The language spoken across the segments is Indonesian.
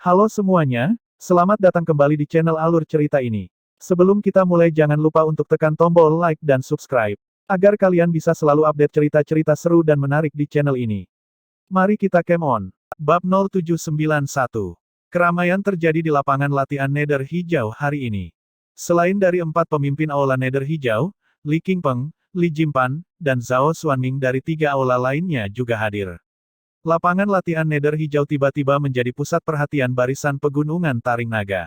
Halo semuanya, selamat datang kembali di channel Alur Cerita ini. Sebelum kita mulai jangan lupa untuk tekan tombol like dan subscribe, agar kalian bisa selalu update cerita-cerita seru dan menarik di channel ini. Mari kita game on. Bab 0791. Keramaian terjadi di lapangan latihan Nether Hijau hari ini. Selain dari 4 pemimpin Aula Nether Hijau, Li Qingpeng, Li Jimpan, dan Zhao Xuanming dari 3 aula lainnya juga hadir. Lapangan latihan Nether Hijau tiba-tiba menjadi pusat perhatian barisan pegunungan taring naga.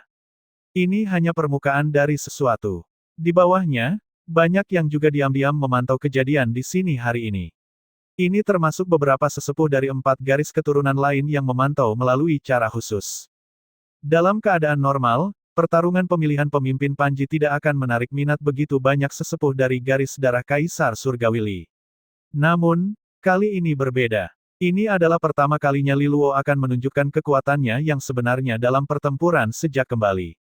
Ini hanya permukaan dari sesuatu. Di bawahnya, banyak yang juga diam-diam memantau kejadian di sini hari ini. Ini termasuk beberapa sesepuh dari 4 garis keturunan lain yang memantau melalui cara khusus. Dalam keadaan normal, pertarungan pemilihan pemimpin Panji tidak akan menarik minat begitu banyak sesepuh dari garis darah Kaisar Surgawi. Namun, kali ini berbeda. Ini adalah pertama kalinya Li Luo akan menunjukkan kekuatannya yang sebenarnya dalam pertempuran sejak kembali.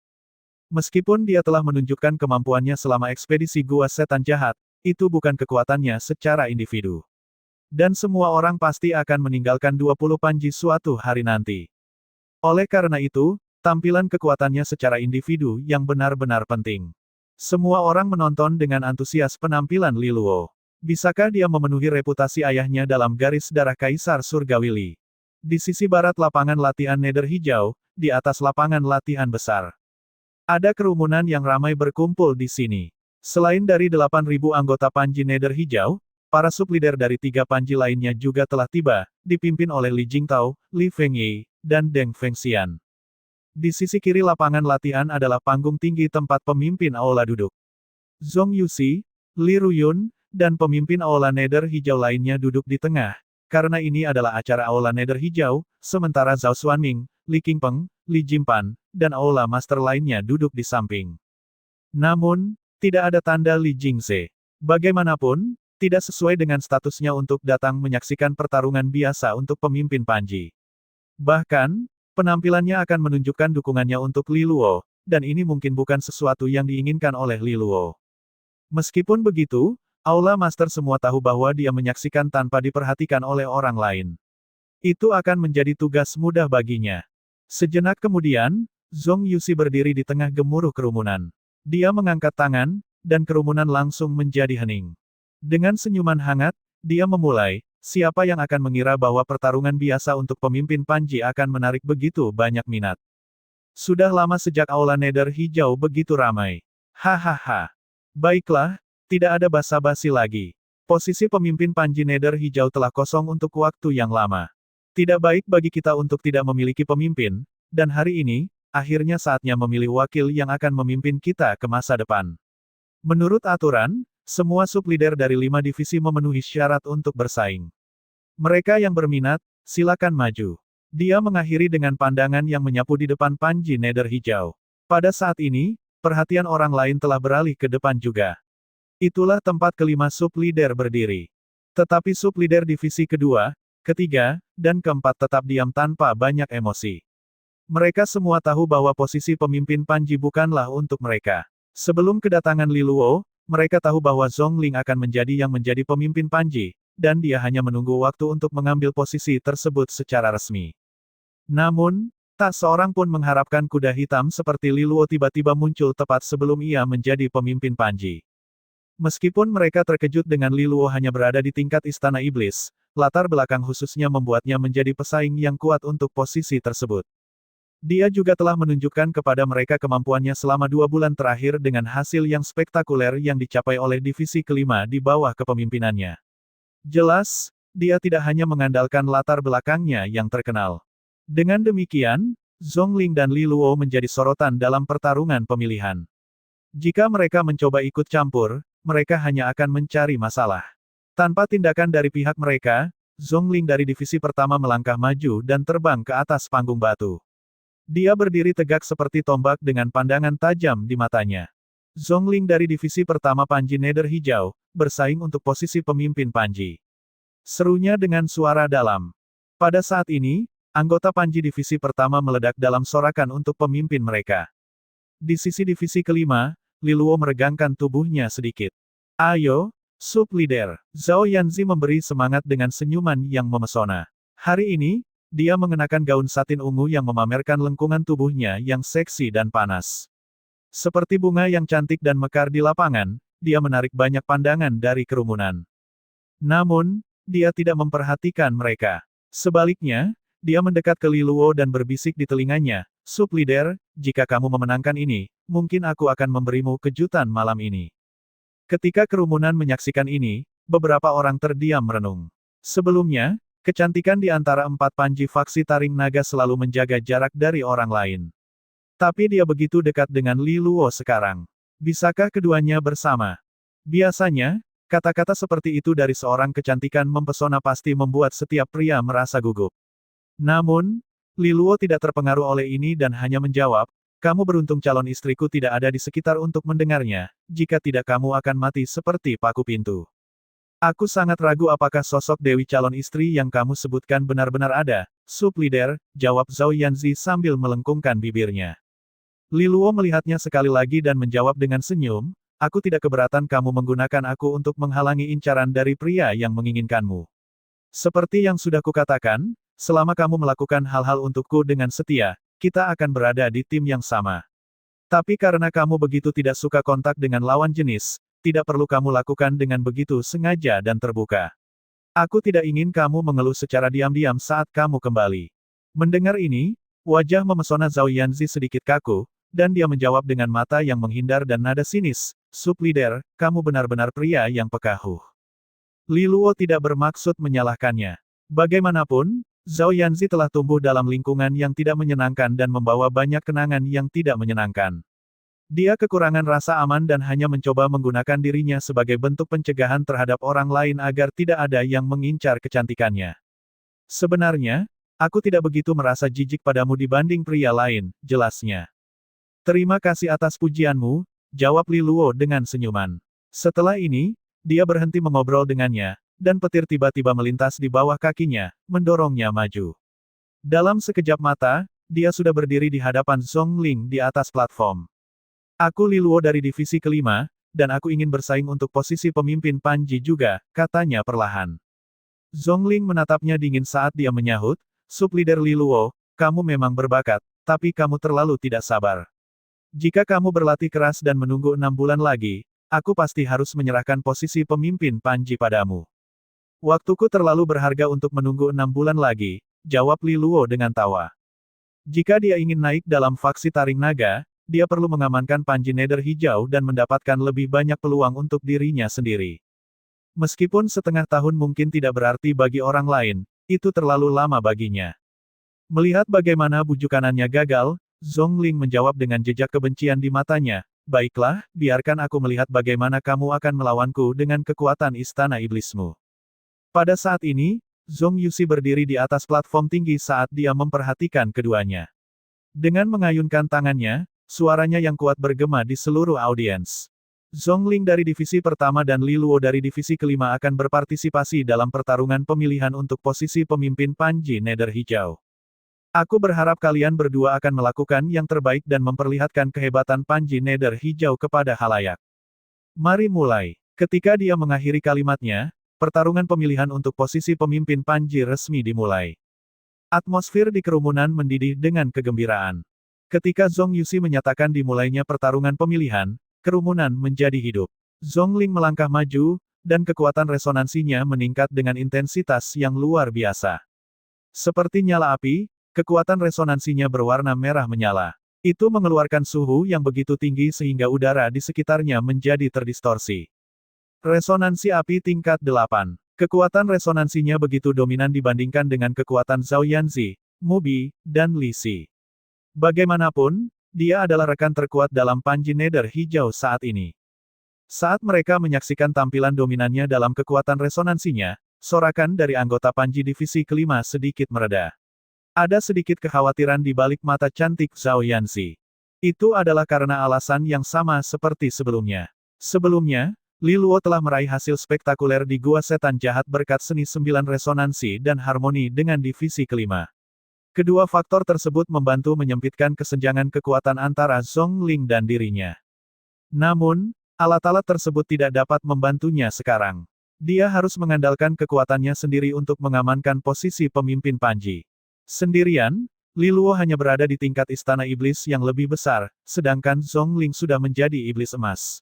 Meskipun dia telah menunjukkan kemampuannya selama ekspedisi Gua Setan Jahat, itu bukan kekuatannya secara individu. Dan semua orang pasti akan meninggalkan 20 Panji suatu hari nanti. Oleh karena itu, tampilan kekuatannya secara individu yang benar-benar penting. Semua orang menonton dengan antusias penampilan Li Luo. Bisakah dia memenuhi reputasi ayahnya dalam garis darah Kaisar Surgawi? Di sisi barat lapangan latihan Nether Hijau, di atas lapangan latihan besar. Ada kerumunan yang ramai berkumpul di sini. Selain dari 8.000 anggota Panji Nether Hijau, para subleader dari 3 Panji lainnya juga telah tiba, dipimpin oleh Li Jingtao, Li Fengyi, dan Deng Fengxian. Di sisi kiri lapangan latihan adalah panggung tinggi tempat pemimpin aula duduk. Zhong Yuxi, Li Ruyun, dan pemimpin Aula Nether Hijau lainnya duduk di tengah, karena ini adalah acara Aula Nether Hijau, sementara Zhao Xuanming, Li Qingpeng, Li Jimpan, dan Aula Master lainnya duduk di samping. Namun, tidak ada tanda Li Jingze. Bagaimanapun, tidak sesuai dengan statusnya untuk datang menyaksikan pertarungan biasa untuk pemimpin Panji. Bahkan, penampilannya akan menunjukkan dukungannya untuk Li Luo, dan ini mungkin bukan sesuatu yang diinginkan oleh Li Luo. Meskipun begitu, Aula Master semua tahu bahwa dia menyaksikan tanpa diperhatikan oleh orang lain. Itu akan menjadi tugas mudah baginya. Sejenak kemudian, Zhong Yuxi berdiri di tengah gemuruh kerumunan. Dia mengangkat tangan, dan kerumunan langsung menjadi hening. Dengan senyuman hangat, dia memulai, siapa yang akan mengira bahwa pertarungan biasa untuk pemimpin Panji akan menarik begitu banyak minat. Sudah lama sejak Aula Nether Hijau begitu ramai. Hahaha. Baiklah, tidak ada basa-basi lagi. Posisi pemimpin Panji Nether Hijau telah kosong untuk waktu yang lama. Tidak baik bagi kita untuk tidak memiliki pemimpin, dan hari ini, akhirnya saatnya memilih wakil yang akan memimpin kita ke masa depan. Menurut aturan, semua subleader dari 5 divisi memenuhi syarat untuk bersaing. Mereka yang berminat, silakan maju. Dia mengakhiri dengan pandangan yang menyapu di depan Panji Nether Hijau. Pada saat ini, perhatian orang lain telah beralih ke depan juga. Itulah tempat kelima subleader berdiri. Tetapi subleader divisi kedua, ketiga, dan keempat tetap diam tanpa banyak emosi. Mereka semua tahu bahwa posisi pemimpin Panji bukanlah untuk mereka. Sebelum kedatangan Li Luo, mereka tahu bahwa Zhong Ling akan menjadi yang menjadi pemimpin Panji, dan dia hanya menunggu waktu untuk mengambil posisi tersebut secara resmi. Namun, tak seorang pun mengharapkan kuda hitam seperti Li Luo tiba-tiba muncul tepat sebelum ia menjadi pemimpin Panji. Meskipun mereka terkejut dengan Li Luo hanya berada di tingkat Istana Iblis, latar belakang khususnya membuatnya menjadi pesaing yang kuat untuk posisi tersebut. Dia juga telah menunjukkan kepada mereka kemampuannya selama 2 bulan terakhir dengan hasil yang spektakuler yang dicapai oleh divisi kelima di bawah kepemimpinannya. Jelas, dia tidak hanya mengandalkan latar belakangnya yang terkenal. Dengan demikian, Zhong Ling dan Li Luo menjadi sorotan dalam pertarungan pemilihan. Jika mereka mencoba ikut campur, mereka hanya akan mencari masalah. Tanpa tindakan dari pihak mereka, Zhong Ling dari divisi pertama melangkah maju dan terbang ke atas panggung batu. Dia berdiri tegak seperti tombak dengan pandangan tajam di matanya. Zhong Ling dari divisi pertama Panji Nether Hijau, bersaing untuk posisi pemimpin Panji. Serunya dengan suara dalam. Pada saat ini, anggota Panji divisi pertama meledak dalam sorakan untuk pemimpin mereka. Di sisi divisi kelima, Li Luo meregangkan tubuhnya sedikit. Ayo, subleader. Zhao Yanzi memberi semangat dengan senyuman yang memesona. Hari ini, Dia mengenakan gaun satin ungu yang memamerkan lengkungan tubuhnya yang seksi dan panas. Seperti bunga yang cantik dan mekar di lapangan, dia menarik banyak pandangan dari kerumunan. Namun, dia tidak memperhatikan mereka. Sebaliknya, dia mendekat ke Li Luo dan berbisik di telinganya, "Sub Leader, jika kamu memenangkan ini, mungkin aku akan memberimu kejutan malam ini." Ketika kerumunan menyaksikan ini, beberapa orang terdiam merenung. Sebelumnya, kecantikan di antara 4 panji faksi Taring Naga selalu menjaga jarak dari orang lain. Tapi dia begitu dekat dengan Li Luo sekarang. Bisakah keduanya bersama? Biasanya, kata-kata seperti itu dari seorang kecantikan mempesona pasti membuat setiap pria merasa gugup. Namun, Li Luo tidak terpengaruh oleh ini dan hanya menjawab, "Kamu beruntung calon istriku tidak ada di sekitar untuk mendengarnya, jika tidak kamu akan mati seperti paku pintu." "Aku sangat ragu apakah sosok Dewi calon istri yang kamu sebutkan benar-benar ada, Sub Leader," jawab Zhao Yanzi sambil melengkungkan bibirnya. Li Luo melihatnya sekali lagi dan menjawab dengan senyum, "Aku tidak keberatan kamu menggunakan aku untuk menghalangi incaran dari pria yang menginginkanmu. Seperti yang sudah kukatakan, selama kamu melakukan hal-hal untukku dengan setia, kita akan berada di tim yang sama. Tapi karena kamu begitu tidak suka kontak dengan lawan jenis, tidak perlu kamu lakukan dengan begitu sengaja dan terbuka. Aku tidak ingin kamu mengeluh secara diam-diam saat kamu kembali." Mendengar ini, wajah memesona Zhao Yanzi sedikit kaku, dan dia menjawab dengan mata yang menghindar dan nada sinis, "Sub Leader, kamu benar-benar pria yang pekahu." Li Luo tidak bermaksud menyalahkannya. Bagaimanapun, Zhao Yanzi telah tumbuh dalam lingkungan yang tidak menyenangkan dan membawa banyak kenangan yang tidak menyenangkan. Dia kekurangan rasa aman dan hanya mencoba menggunakan dirinya sebagai bentuk pencegahan terhadap orang lain agar tidak ada yang mengincar kecantikannya. "Sebenarnya, aku tidak begitu merasa jijik padamu dibanding pria lain," jelasnya. "Terima kasih atas pujianmu," jawab Li Luo dengan senyuman. Setelah ini, dia berhenti mengobrol dengannya, dan petir tiba-tiba melintas di bawah kakinya, mendorongnya maju. Dalam sekejap mata, dia sudah berdiri di hadapan Zhongling di atas platform. "Aku Li Luo dari divisi kelima, dan aku ingin bersaing untuk posisi pemimpin Panji juga," katanya perlahan. Zhongling menatapnya dingin saat dia menyahut, "Sub Leader Li Luo, kamu memang berbakat, tapi kamu terlalu tidak sabar. Jika kamu berlatih keras dan menunggu 6 bulan lagi, aku pasti harus menyerahkan posisi pemimpin Panji padamu." "Waktuku terlalu berharga untuk menunggu 6 bulan lagi," jawab Li Luo dengan tawa. Jika dia ingin naik dalam faksi Taring Naga, dia perlu mengamankan Panji Nether Hijau dan mendapatkan lebih banyak peluang untuk dirinya sendiri. Meskipun setengah tahun mungkin tidak berarti bagi orang lain, itu terlalu lama baginya. Melihat bagaimana bujukanannya gagal, Zhongling menjawab dengan jejak kebencian di matanya, "Baiklah, biarkan aku melihat bagaimana kamu akan melawanku dengan kekuatan istana iblismu." Pada saat ini, Zhong Yuxi berdiri di atas platform tinggi saat dia memperhatikan keduanya. Dengan mengayunkan tangannya, suaranya yang kuat bergema di seluruh audiens. Zhongling dari divisi pertama dan Li Luo dari divisi kelima akan berpartisipasi dalam pertarungan pemilihan untuk posisi pemimpin Panji Nether Hijau. "Aku berharap kalian berdua akan melakukan yang terbaik dan memperlihatkan kehebatan Panji Nether Hijau kepada halayak. Mari mulai." Ketika dia mengakhiri kalimatnya, pertarungan pemilihan untuk posisi pemimpin Panji resmi dimulai. Atmosfer di kerumunan mendidih dengan kegembiraan. Ketika Zhong Yuxi menyatakan dimulainya pertarungan pemilihan, kerumunan menjadi hidup. Zhongling melangkah maju, dan kekuatan resonansinya meningkat dengan intensitas yang luar biasa. Seperti nyala api, kekuatan resonansinya berwarna merah menyala. Itu mengeluarkan suhu yang begitu tinggi sehingga udara di sekitarnya menjadi terdistorsi. Resonansi api tingkat 8. Kekuatan resonansinya begitu dominan dibandingkan dengan kekuatan Zhao Yanzi, Mubi, dan Li Si. Bagaimanapun, dia adalah rekan terkuat dalam Panji Nether Hijau saat ini. Saat mereka menyaksikan tampilan dominannya dalam kekuatan resonansinya, sorakan dari anggota Panji divisi kelima sedikit mereda. Ada sedikit kekhawatiran di balik mata cantik Zhao Yanzi. Itu adalah karena alasan yang sama seperti sebelumnya. Sebelumnya, Li Luo telah meraih hasil spektakuler di Gua Setan Jahat berkat seni 9 resonansi dan harmoni dengan divisi kelima. Kedua faktor tersebut membantu menyempitkan kesenjangan kekuatan antara Zhongling dan dirinya. Namun, alat-alat tersebut tidak dapat membantunya sekarang. Dia harus mengandalkan kekuatannya sendiri untuk mengamankan posisi pemimpin Panji. Sendirian, Li Luo hanya berada di tingkat istana iblis yang lebih besar, sedangkan Zhongling sudah menjadi iblis emas.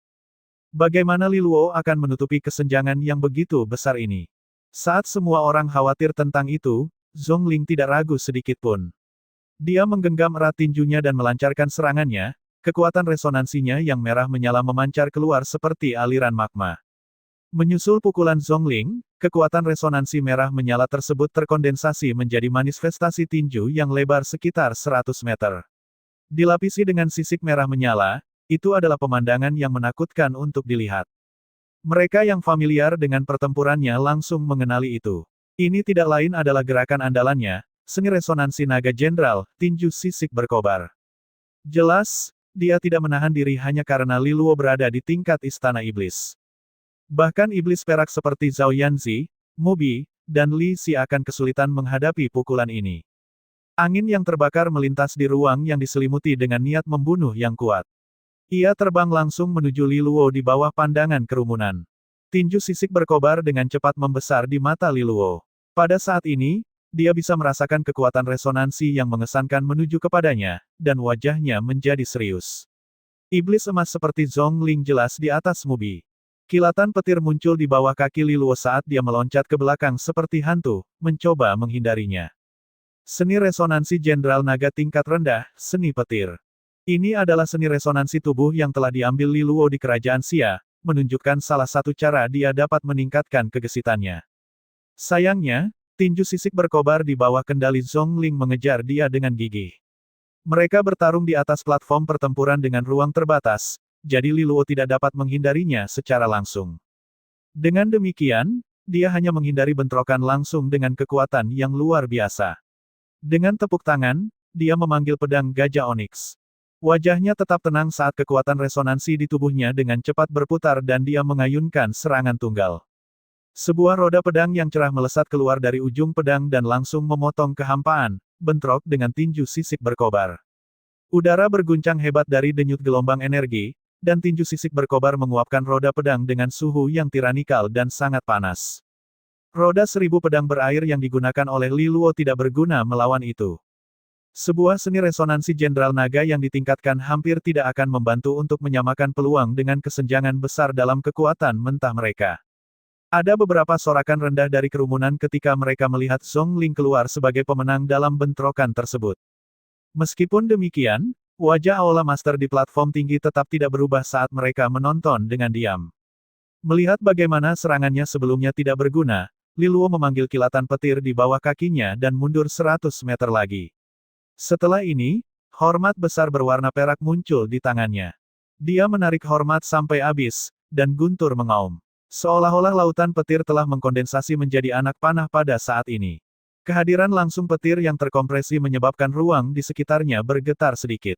Bagaimana Li Luo akan menutupi kesenjangan yang begitu besar ini? Saat semua orang khawatir tentang itu, Zhongling tidak ragu sedikit pun. Dia menggenggam erat tinjunya dan melancarkan serangannya, kekuatan resonansinya yang merah menyala memancar keluar seperti aliran magma. Menyusul pukulan Zhongling, kekuatan resonansi merah menyala tersebut terkondensasi menjadi manifestasi tinju yang lebar sekitar 100 meter. Dilapisi dengan sisik merah menyala, itu adalah pemandangan yang menakutkan untuk dilihat. Mereka yang familiar dengan pertempurannya langsung mengenali itu. Ini tidak lain adalah gerakan andalannya, seni resonansi naga jenderal, tinju sisik berkobar. Jelas, dia tidak menahan diri hanya karena Li Luo berada di tingkat istana iblis. Bahkan iblis perak seperti Zhao Yanzi, Mubi, dan Li Xi akan kesulitan menghadapi pukulan ini. Angin yang terbakar melintas di ruang yang diselimuti dengan niat membunuh yang kuat. Ia terbang langsung menuju Li Luo di bawah pandangan kerumunan. Tinju sisik berkobar dengan cepat membesar di mata Li Luo. Pada saat ini, dia bisa merasakan kekuatan resonansi yang mengesankan menuju kepadanya, dan wajahnya menjadi serius. Iblis emas seperti Zhongling jelas di atas Mubi. Kilatan petir muncul di bawah kaki Li Luo saat dia meloncat ke belakang seperti hantu, mencoba menghindarinya. Seni resonansi jenderal naga tingkat rendah, seni petir. Ini adalah seni resonansi tubuh yang telah diambil Li Luo di kerajaan Xia, menunjukkan salah satu cara dia dapat meningkatkan kegesitannya. Sayangnya, tinju sisik berkobar di bawah kendali Zhongling mengejar dia dengan gigih. Mereka bertarung di atas platform pertempuran dengan ruang terbatas, jadi Li Luo tidak dapat menghindarinya secara langsung. Dengan demikian, dia hanya menghindari bentrokan langsung dengan kekuatan yang luar biasa. Dengan tepuk tangan, dia memanggil pedang gajah onyx. Wajahnya tetap tenang saat kekuatan resonansi di tubuhnya dengan cepat berputar dan dia mengayunkan serangan tunggal. Sebuah roda pedang yang cerah melesat keluar dari ujung pedang dan langsung memotong kehampaan, bentrok dengan tinju sisik berkobar. Udara berguncang hebat dari denyut gelombang energi, dan tinju sisik berkobar menguapkan roda pedang dengan suhu yang tiranikal dan sangat panas. Roda 1000 pedang berair yang digunakan oleh Li Luo tidak berguna melawan itu. Sebuah seni resonansi jenderal naga yang ditingkatkan hampir tidak akan membantu untuk menyamakan peluang dengan kesenjangan besar dalam kekuatan mentah mereka. Ada beberapa sorakan rendah dari kerumunan ketika mereka melihat Zhongling keluar sebagai pemenang dalam bentrokan tersebut. Meskipun demikian, wajah Aula Master di platform tinggi tetap tidak berubah saat mereka menonton dengan diam. Melihat bagaimana serangannya sebelumnya tidak berguna, Li Luo memanggil kilatan petir di bawah kakinya dan mundur 100 meter lagi. Setelah ini, hormat besar berwarna perak muncul di tangannya. Dia menarik hormat sampai habis, dan guntur mengaum. Seolah-olah lautan petir telah mengkondensasi menjadi anak panah pada saat ini. Kehadiran langsung petir yang terkompresi menyebabkan ruang di sekitarnya bergetar sedikit.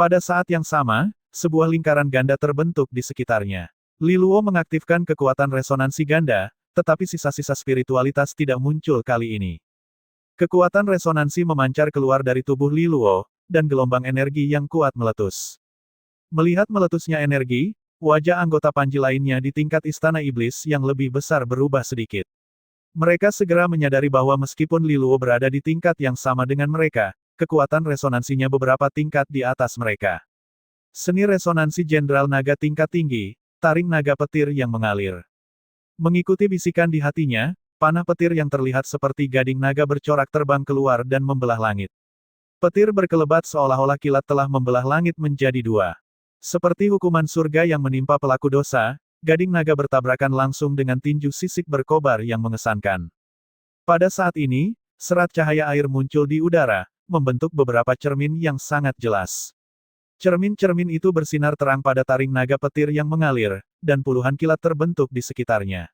Pada saat yang sama, sebuah lingkaran ganda terbentuk di sekitarnya. Li Luo mengaktifkan kekuatan resonansi ganda, tetapi sisa-sisa spiritualitas tidak muncul kali ini. Kekuatan resonansi memancar keluar dari tubuh Li Luo, dan gelombang energi yang kuat meletus. Melihat meletusnya energi, wajah anggota Panji lainnya di tingkat istana iblis yang lebih besar berubah sedikit. Mereka segera menyadari bahwa meskipun Li Luo berada di tingkat yang sama dengan mereka, kekuatan resonansinya beberapa tingkat di atas mereka. Seni resonansi jenderal naga tingkat tinggi, taring naga petir yang mengalir. Mengikuti bisikan di hatinya, panah petir yang terlihat seperti gading naga bercorak terbang keluar dan membelah langit. Petir berkelebat seolah-olah kilat telah membelah langit menjadi dua. Seperti hukuman surga yang menimpa pelaku dosa, gading naga bertabrakan langsung dengan tinju sisik berkobar yang mengesankan. Pada saat ini, serat cahaya air muncul di udara, membentuk beberapa cermin yang sangat jelas. Cermin-cermin itu bersinar terang pada taring naga petir yang mengalir, dan puluhan kilat terbentuk di sekitarnya.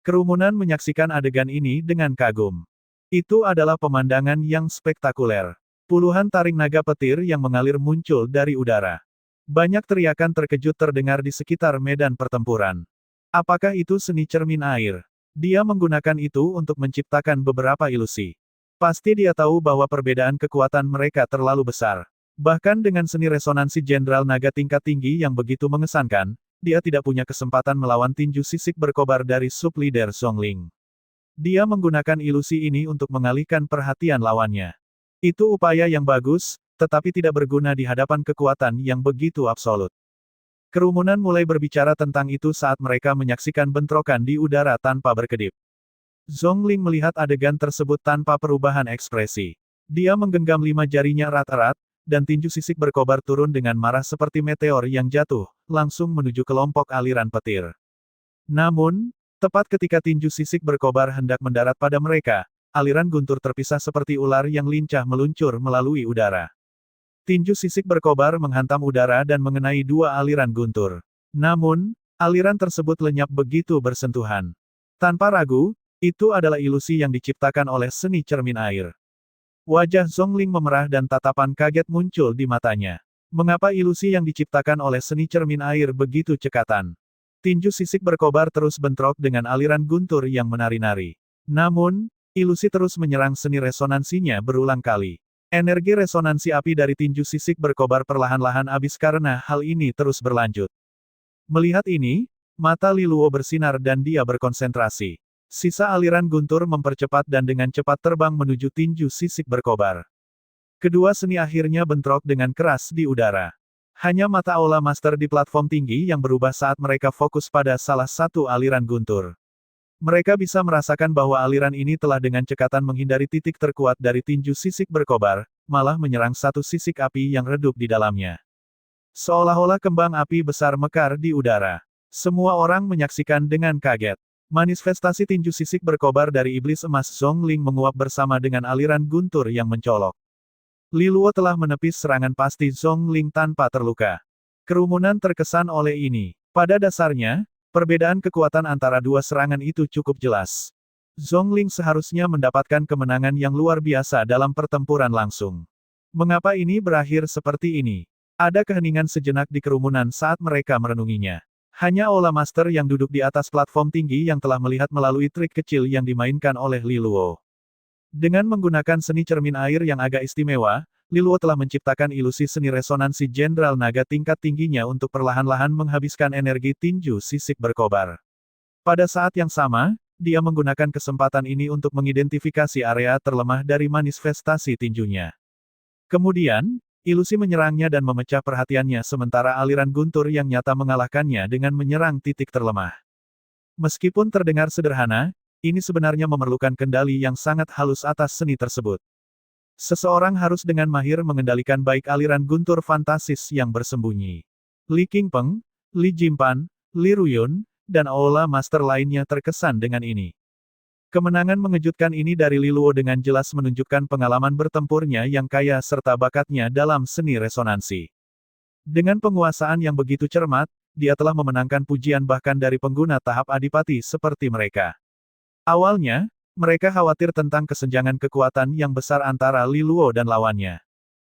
Kerumunan menyaksikan adegan ini dengan kagum. Itu adalah pemandangan yang spektakuler. Puluhan taring naga petir yang mengalir muncul dari udara. Banyak teriakan terkejut terdengar di sekitar medan pertempuran. Apakah itu seni cermin air? Dia menggunakan itu untuk menciptakan beberapa ilusi. Pasti dia tahu bahwa perbedaan kekuatan mereka terlalu besar. Bahkan dengan seni resonansi jenderal naga tingkat tinggi yang begitu mengesankan, dia tidak punya kesempatan melawan tinju sisik berkobar dari sub-leader Zhongling. Dia menggunakan ilusi ini untuk mengalihkan perhatian lawannya. Itu upaya yang bagus, tetapi tidak berguna di hadapan kekuatan yang begitu absolut. Kerumunan mulai berbicara tentang itu saat mereka menyaksikan bentrokan di udara tanpa berkedip. Zhongling melihat adegan tersebut tanpa perubahan ekspresi. Dia menggenggam 5 jarinya erat-erat, dan tinju sisik berkobar turun dengan marah seperti meteor yang jatuh, langsung menuju kelompok aliran petir. Namun, tepat ketika tinju sisik berkobar hendak mendarat pada mereka, aliran guntur terpisah seperti ular yang lincah meluncur melalui udara. Tinju sisik berkobar menghantam udara dan mengenai 2 aliran guntur. Namun, aliran tersebut lenyap begitu bersentuhan. Tanpa ragu, itu adalah ilusi yang diciptakan oleh seni cermin air. Wajah Zhongling memerah dan tatapan kaget muncul di matanya. Mengapa ilusi yang diciptakan oleh seni cermin air begitu cekatan? Tinju sisik berkobar terus bentrok dengan aliran guntur yang menari-nari. Namun, ilusi terus menyerang seni resonansinya berulang kali. Energi resonansi api dari tinju sisik berkobar perlahan-lahan habis karena hal ini terus berlanjut. Melihat ini, mata Li Luo bersinar dan dia berkonsentrasi. Sisa aliran guntur mempercepat dan dengan cepat terbang menuju tinju sisik berkobar. Kedua seni akhirnya bentrok dengan keras di udara. Hanya mata Aula Master di platform tinggi yang berubah saat mereka fokus pada salah satu aliran guntur. Mereka bisa merasakan bahwa aliran ini telah dengan cekatan menghindari titik terkuat dari tinju sisik berkobar, malah menyerang satu sisik api yang redup di dalamnya. Seolah-olah kembang api besar mekar di udara. Semua orang menyaksikan dengan kaget. Manifestasi tinju sisik berkobar dari iblis emas Zhongling menguap bersama dengan aliran guntur yang mencolok. Li Luo telah menepis serangan pasti Zhongling tanpa terluka. Kerumunan terkesan oleh ini. Pada dasarnya, perbedaan kekuatan antara dua serangan itu cukup jelas. Zhongling seharusnya mendapatkan kemenangan yang luar biasa dalam pertempuran langsung. Mengapa ini berakhir seperti ini? Ada keheningan sejenak di kerumunan saat mereka merenunginya. Hanya Aula Master yang duduk di atas platform tinggi yang telah melihat melalui trik kecil yang dimainkan oleh Li Luo. Dengan menggunakan seni cermin air yang agak istimewa, Li Luo telah menciptakan ilusi seni resonansi Jenderal Naga tingkat tingginya untuk perlahan-lahan menghabiskan energi tinju sisik berkobar. Pada saat yang sama, dia menggunakan kesempatan ini untuk mengidentifikasi area terlemah dari manifestasi tinjunya. Kemudian, ilusi menyerangnya dan memecah perhatiannya sementara aliran guntur yang nyata mengalahkannya dengan menyerang titik terlemah. Meskipun terdengar sederhana, ini sebenarnya memerlukan kendali yang sangat halus atas seni tersebut. Seseorang harus dengan mahir mengendalikan baik aliran guntur fantasis yang bersembunyi. Li Qingpeng, Li Jimpan, Li Ruyun, dan Aula Master lainnya terkesan dengan ini. Kemenangan mengejutkan ini dari Li Luo dengan jelas menunjukkan pengalaman bertempurnya yang kaya serta bakatnya dalam seni resonansi. Dengan penguasaan yang begitu cermat, dia telah memenangkan pujian bahkan dari pengguna tahap adipati seperti mereka. Awalnya, mereka khawatir tentang kesenjangan kekuatan yang besar antara Li Luo dan lawannya.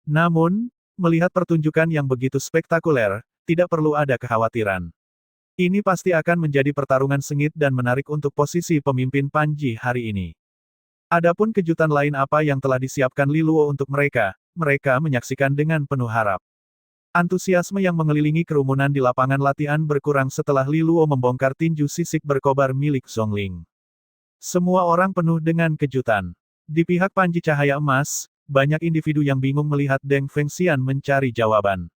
Namun, melihat pertunjukan yang begitu spektakuler, tidak perlu ada kekhawatiran. Ini pasti akan menjadi pertarungan sengit dan menarik untuk posisi pemimpin Panji hari ini. Adapun kejutan lain apa yang telah disiapkan Li Luo untuk mereka, mereka menyaksikan dengan penuh harap. Antusiasme yang mengelilingi kerumunan di lapangan latihan berkurang setelah Li Luo membongkar tinju sisik berkobar milik Zhongling. Semua orang penuh dengan kejutan. Di pihak Panji Cahaya Emas, banyak individu yang bingung melihat Deng Fengxian mencari jawaban.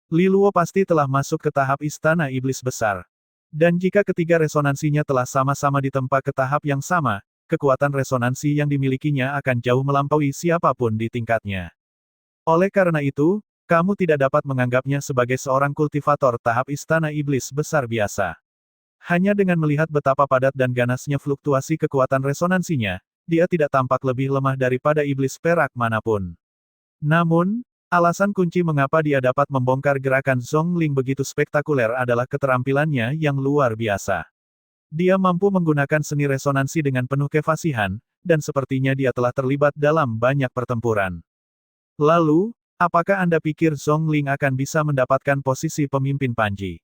Li Luo pasti telah masuk ke tahap Istana Iblis Besar. Dan jika ketiga resonansinya telah sama-sama ditempa ke tahap yang sama, kekuatan resonansi yang dimilikinya akan jauh melampaui siapapun di tingkatnya. Oleh karena itu, kamu tidak dapat menganggapnya sebagai seorang kultivator tahap Istana Iblis Besar biasa. Hanya dengan melihat betapa padat dan ganasnya fluktuasi kekuatan resonansinya, dia tidak tampak lebih lemah daripada iblis perak manapun. Namun, alasan kunci mengapa dia dapat membongkar gerakan Zhongling begitu spektakuler adalah keterampilannya yang luar biasa. Dia mampu menggunakan seni resonansi dengan penuh kefasihan, dan sepertinya dia telah terlibat dalam banyak pertempuran. Lalu, apakah Anda pikir Zhongling akan bisa mendapatkan posisi pemimpin Panji?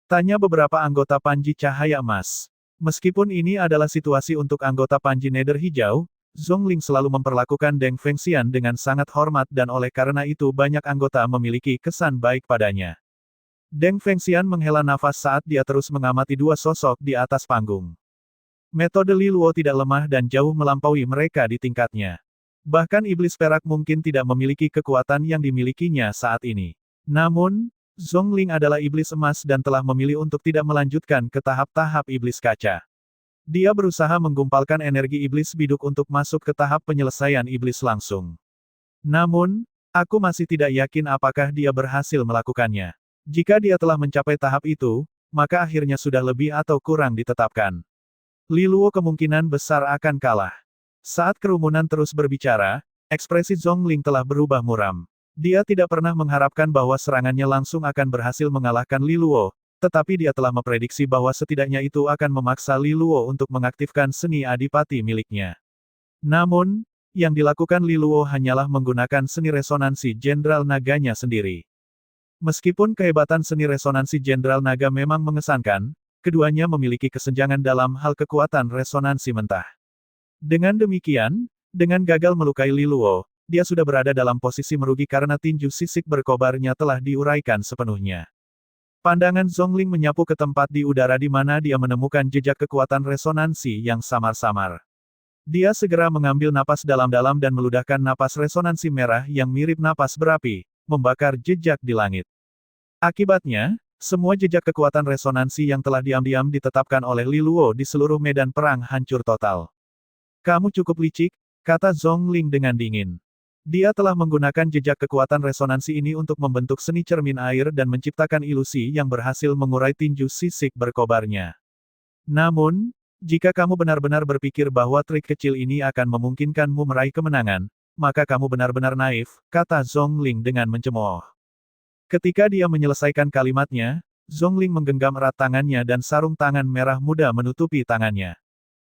Tanya beberapa anggota Panji Cahaya Emas. Meskipun ini adalah situasi untuk anggota Panji Nether Hijau, Zhongling selalu memperlakukan Deng Fengxian dengan sangat hormat dan oleh karena itu banyak anggota memiliki kesan baik padanya. Deng Fengxian menghela nafas saat dia terus mengamati dua sosok di atas panggung. Metode Li Luo tidak lemah dan jauh melampaui mereka di tingkatnya. Bahkan iblis perak mungkin tidak memiliki kekuatan yang dimilikinya saat ini. Namun, Zhongling adalah iblis emas dan telah memilih untuk tidak melanjutkan ke tahap-tahap iblis kaca. Dia berusaha menggumpalkan energi iblis biduk untuk masuk ke tahap penyelesaian iblis langsung. Namun, aku masih tidak yakin apakah dia berhasil melakukannya. Jika dia telah mencapai tahap itu, maka akhirnya sudah lebih atau kurang ditetapkan. Li Luo kemungkinan besar akan kalah. Saat kerumunan terus berbicara, ekspresi Zhongling telah berubah muram. Dia tidak pernah mengharapkan bahwa serangannya langsung akan berhasil mengalahkan Li Luo, tetapi dia telah memprediksi bahwa setidaknya itu akan memaksa Li Luo untuk mengaktifkan seni adipati miliknya. Namun, yang dilakukan Li Luo hanyalah menggunakan seni resonansi Jenderal Naganya sendiri. Meskipun kehebatan seni resonansi Jenderal Naga memang mengesankan, keduanya memiliki kesenjangan dalam hal kekuatan resonansi mentah. Dengan demikian, dengan gagal melukai Li Luo, dia sudah berada dalam posisi merugi karena tinju sisik berkobarnya telah diuraikan sepenuhnya. Pandangan Zhongling menyapu ke tempat di udara di mana dia menemukan jejak kekuatan resonansi yang samar-samar. Dia segera mengambil napas dalam-dalam dan meludahkan napas resonansi merah yang mirip napas berapi, membakar jejak di langit. Akibatnya, semua jejak kekuatan resonansi yang telah diam-diam ditetapkan oleh Li Luo di seluruh medan perang hancur total. Kamu cukup licik, kata Zhongling dengan dingin. Dia telah menggunakan jejak kekuatan resonansi ini untuk membentuk seni cermin air dan menciptakan ilusi yang berhasil mengurai tinju sisik berkobarnya. Namun, jika kamu benar-benar berpikir bahwa trik kecil ini akan memungkinkanmu meraih kemenangan, maka kamu benar-benar naif, kata Zhongling dengan mencemooh. Ketika dia menyelesaikan kalimatnya, Zhongling menggenggam erat tangannya dan sarung tangan merah muda menutupi tangannya.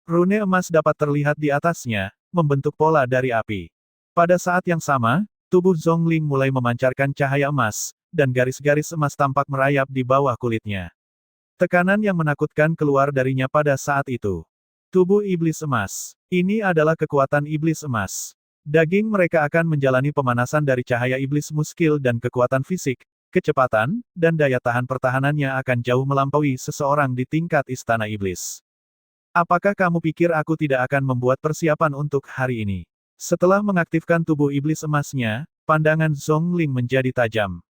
Rune emas dapat terlihat di atasnya, membentuk pola dari api. Pada saat yang sama, tubuh Zhongling mulai memancarkan cahaya emas, dan garis-garis emas tampak merayap di bawah kulitnya. Tekanan yang menakutkan keluar darinya pada saat itu. Tubuh iblis emas. Ini adalah kekuatan iblis emas. Daging mereka akan menjalani pemanasan dari cahaya iblis muskil dan kekuatan fisik, kecepatan, dan daya tahan pertahanannya akan jauh melampaui seseorang di tingkat istana iblis. Apakah kamu pikir aku tidak akan membuat persiapan untuk hari ini? Setelah mengaktifkan tubuh iblis emasnya, pandangan Zhongling menjadi tajam.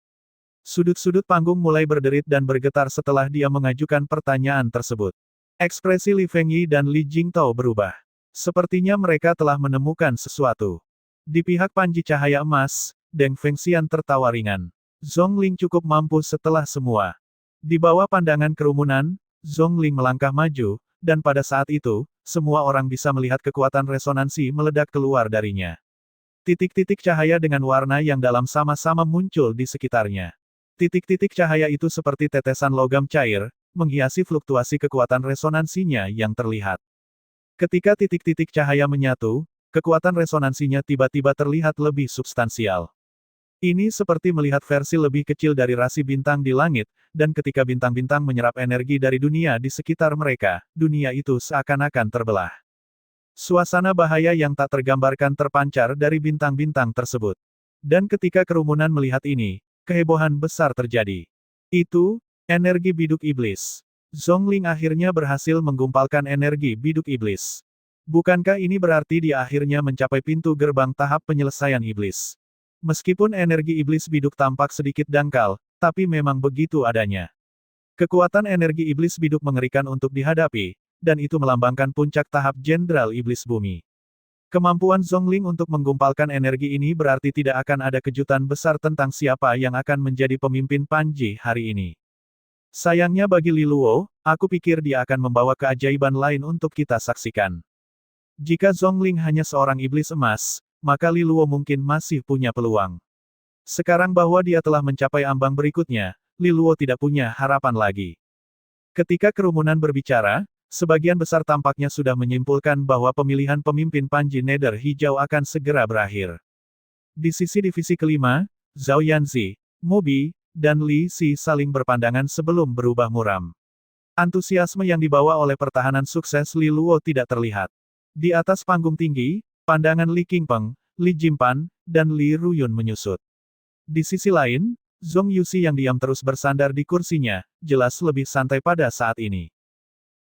Sudut-sudut panggung mulai berderit dan bergetar setelah dia mengajukan pertanyaan tersebut. Ekspresi Li Fengyi dan Li Jingtao berubah. Sepertinya mereka telah menemukan sesuatu. Di pihak panji cahaya emas, Deng Fengxian tertawa ringan. Zhongling cukup mampu setelah semua. Di bawah pandangan kerumunan, Zhongling melangkah maju, dan pada saat itu, semua orang bisa melihat kekuatan resonansi meledak keluar darinya. Titik-titik cahaya dengan warna yang dalam sama-sama muncul di sekitarnya. Titik-titik cahaya itu seperti tetesan logam cair, menghiasi fluktuasi kekuatan resonansinya yang terlihat. Ketika titik-titik cahaya menyatu, kekuatan resonansinya tiba-tiba terlihat lebih substansial. Ini seperti melihat versi lebih kecil dari rasi bintang di langit, dan ketika bintang-bintang menyerap energi dari dunia di sekitar mereka, dunia itu seakan-akan terbelah. Suasana bahaya yang tak tergambarkan terpancar dari bintang-bintang tersebut. Dan ketika kerumunan melihat ini, kehebohan besar terjadi. Itu, energi biduk iblis. Zhongling akhirnya berhasil menggumpalkan energi biduk iblis. Bukankah ini berarti dia akhirnya mencapai pintu gerbang tahap penyelesaian iblis? Meskipun energi iblis biduk tampak sedikit dangkal, tapi memang begitu adanya. Kekuatan energi iblis biduk mengerikan untuk dihadapi, dan itu melambangkan puncak tahap Jenderal Iblis Bumi. Kemampuan Zhongling untuk menggumpalkan energi ini berarti tidak akan ada kejutan besar tentang siapa yang akan menjadi pemimpin Panji hari ini. Sayangnya bagi Li Luo, aku pikir dia akan membawa keajaiban lain untuk kita saksikan. Jika Zhongling hanya seorang iblis emas, maka Li Luo mungkin masih punya peluang. Sekarang bahwa dia telah mencapai ambang berikutnya, Li Luo tidak punya harapan lagi. Ketika kerumunan berbicara, sebagian besar tampaknya sudah menyimpulkan bahwa pemilihan pemimpin Panji Nether Hijau akan segera berakhir. Di sisi divisi kelima, Zhao Yanzi, Mobi, dan Li Si saling berpandangan sebelum berubah muram. Antusiasme yang dibawa oleh pertahanan sukses Li Luo tidak terlihat. Di atas panggung tinggi, pandangan Li Qingpeng, Li Jimpan, dan Li Ruyun menyusut. Di sisi lain, Zhong Yuxi yang diam terus bersandar di kursinya, jelas lebih santai pada saat ini.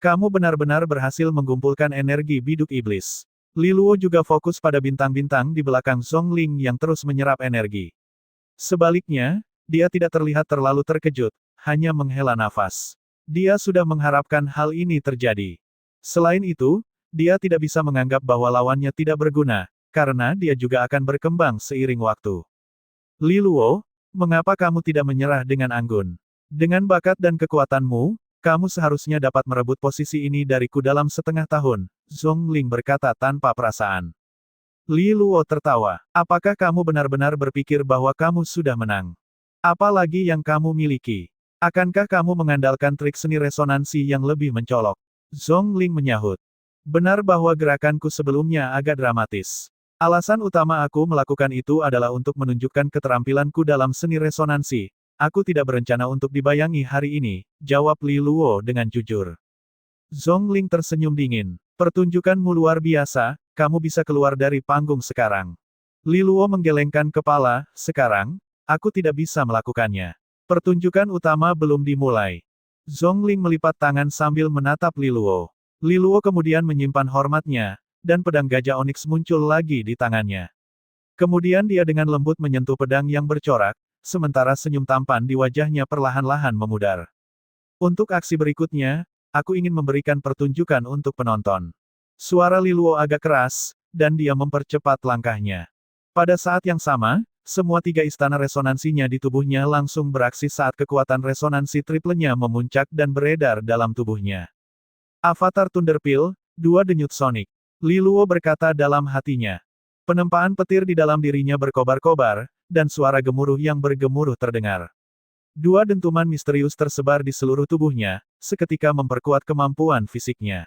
Kamu benar-benar berhasil mengumpulkan energi biduk iblis. Li Luo juga fokus pada bintang-bintang di belakang Zhongling yang terus menyerap energi. Sebaliknya, dia tidak terlihat terlalu terkejut, hanya menghela nafas. Dia sudah mengharapkan hal ini terjadi. Selain itu, dia tidak bisa menganggap bahwa lawannya tidak berguna, karena dia juga akan berkembang seiring waktu. Li Luo, mengapa kamu tidak menyerah dengan anggun? Dengan bakat dan kekuatanmu, kamu seharusnya dapat merebut posisi ini dariku dalam setengah tahun, Zhongling berkata tanpa perasaan. Li Luo tertawa. Apakah kamu benar-benar berpikir bahwa kamu sudah menang? Apa lagi yang kamu miliki? Akankah kamu mengandalkan trik seni resonansi yang lebih mencolok? Zhongling menyahut. Benar bahwa gerakanku sebelumnya agak dramatis. Alasan utama aku melakukan itu adalah untuk menunjukkan keterampilanku dalam seni resonansi. Aku tidak berencana untuk dibayangi hari ini, jawab Li Luo dengan jujur. Zhongling tersenyum dingin. Pertunjukanmu luar biasa, kamu bisa keluar dari panggung sekarang. Li Luo menggelengkan kepala, sekarang, aku tidak bisa melakukannya. Pertunjukan utama belum dimulai. Zhongling melipat tangan sambil menatap Li Luo. Li Luo kemudian menyimpan hormatnya, dan pedang gajah oniks muncul lagi di tangannya. Kemudian dia dengan lembut menyentuh pedang yang bercorak, sementara senyum tampan di wajahnya perlahan-lahan memudar. Untuk aksi berikutnya, aku ingin memberikan pertunjukan untuk penonton. Suara Li Luo agak keras, dan dia mempercepat langkahnya. Pada saat yang sama, semua tiga istana resonansinya di tubuhnya langsung beraksi saat kekuatan resonansi triplenya memuncak dan beredar dalam tubuhnya. Avatar Thunderpeal, 2 denyut sonik. Li Luo berkata dalam hatinya. Penempaan petir di dalam dirinya berkobar-kobar, dan suara gemuruh yang bergemuruh terdengar. 2 dentuman misterius tersebar di seluruh tubuhnya, seketika memperkuat kemampuan fisiknya.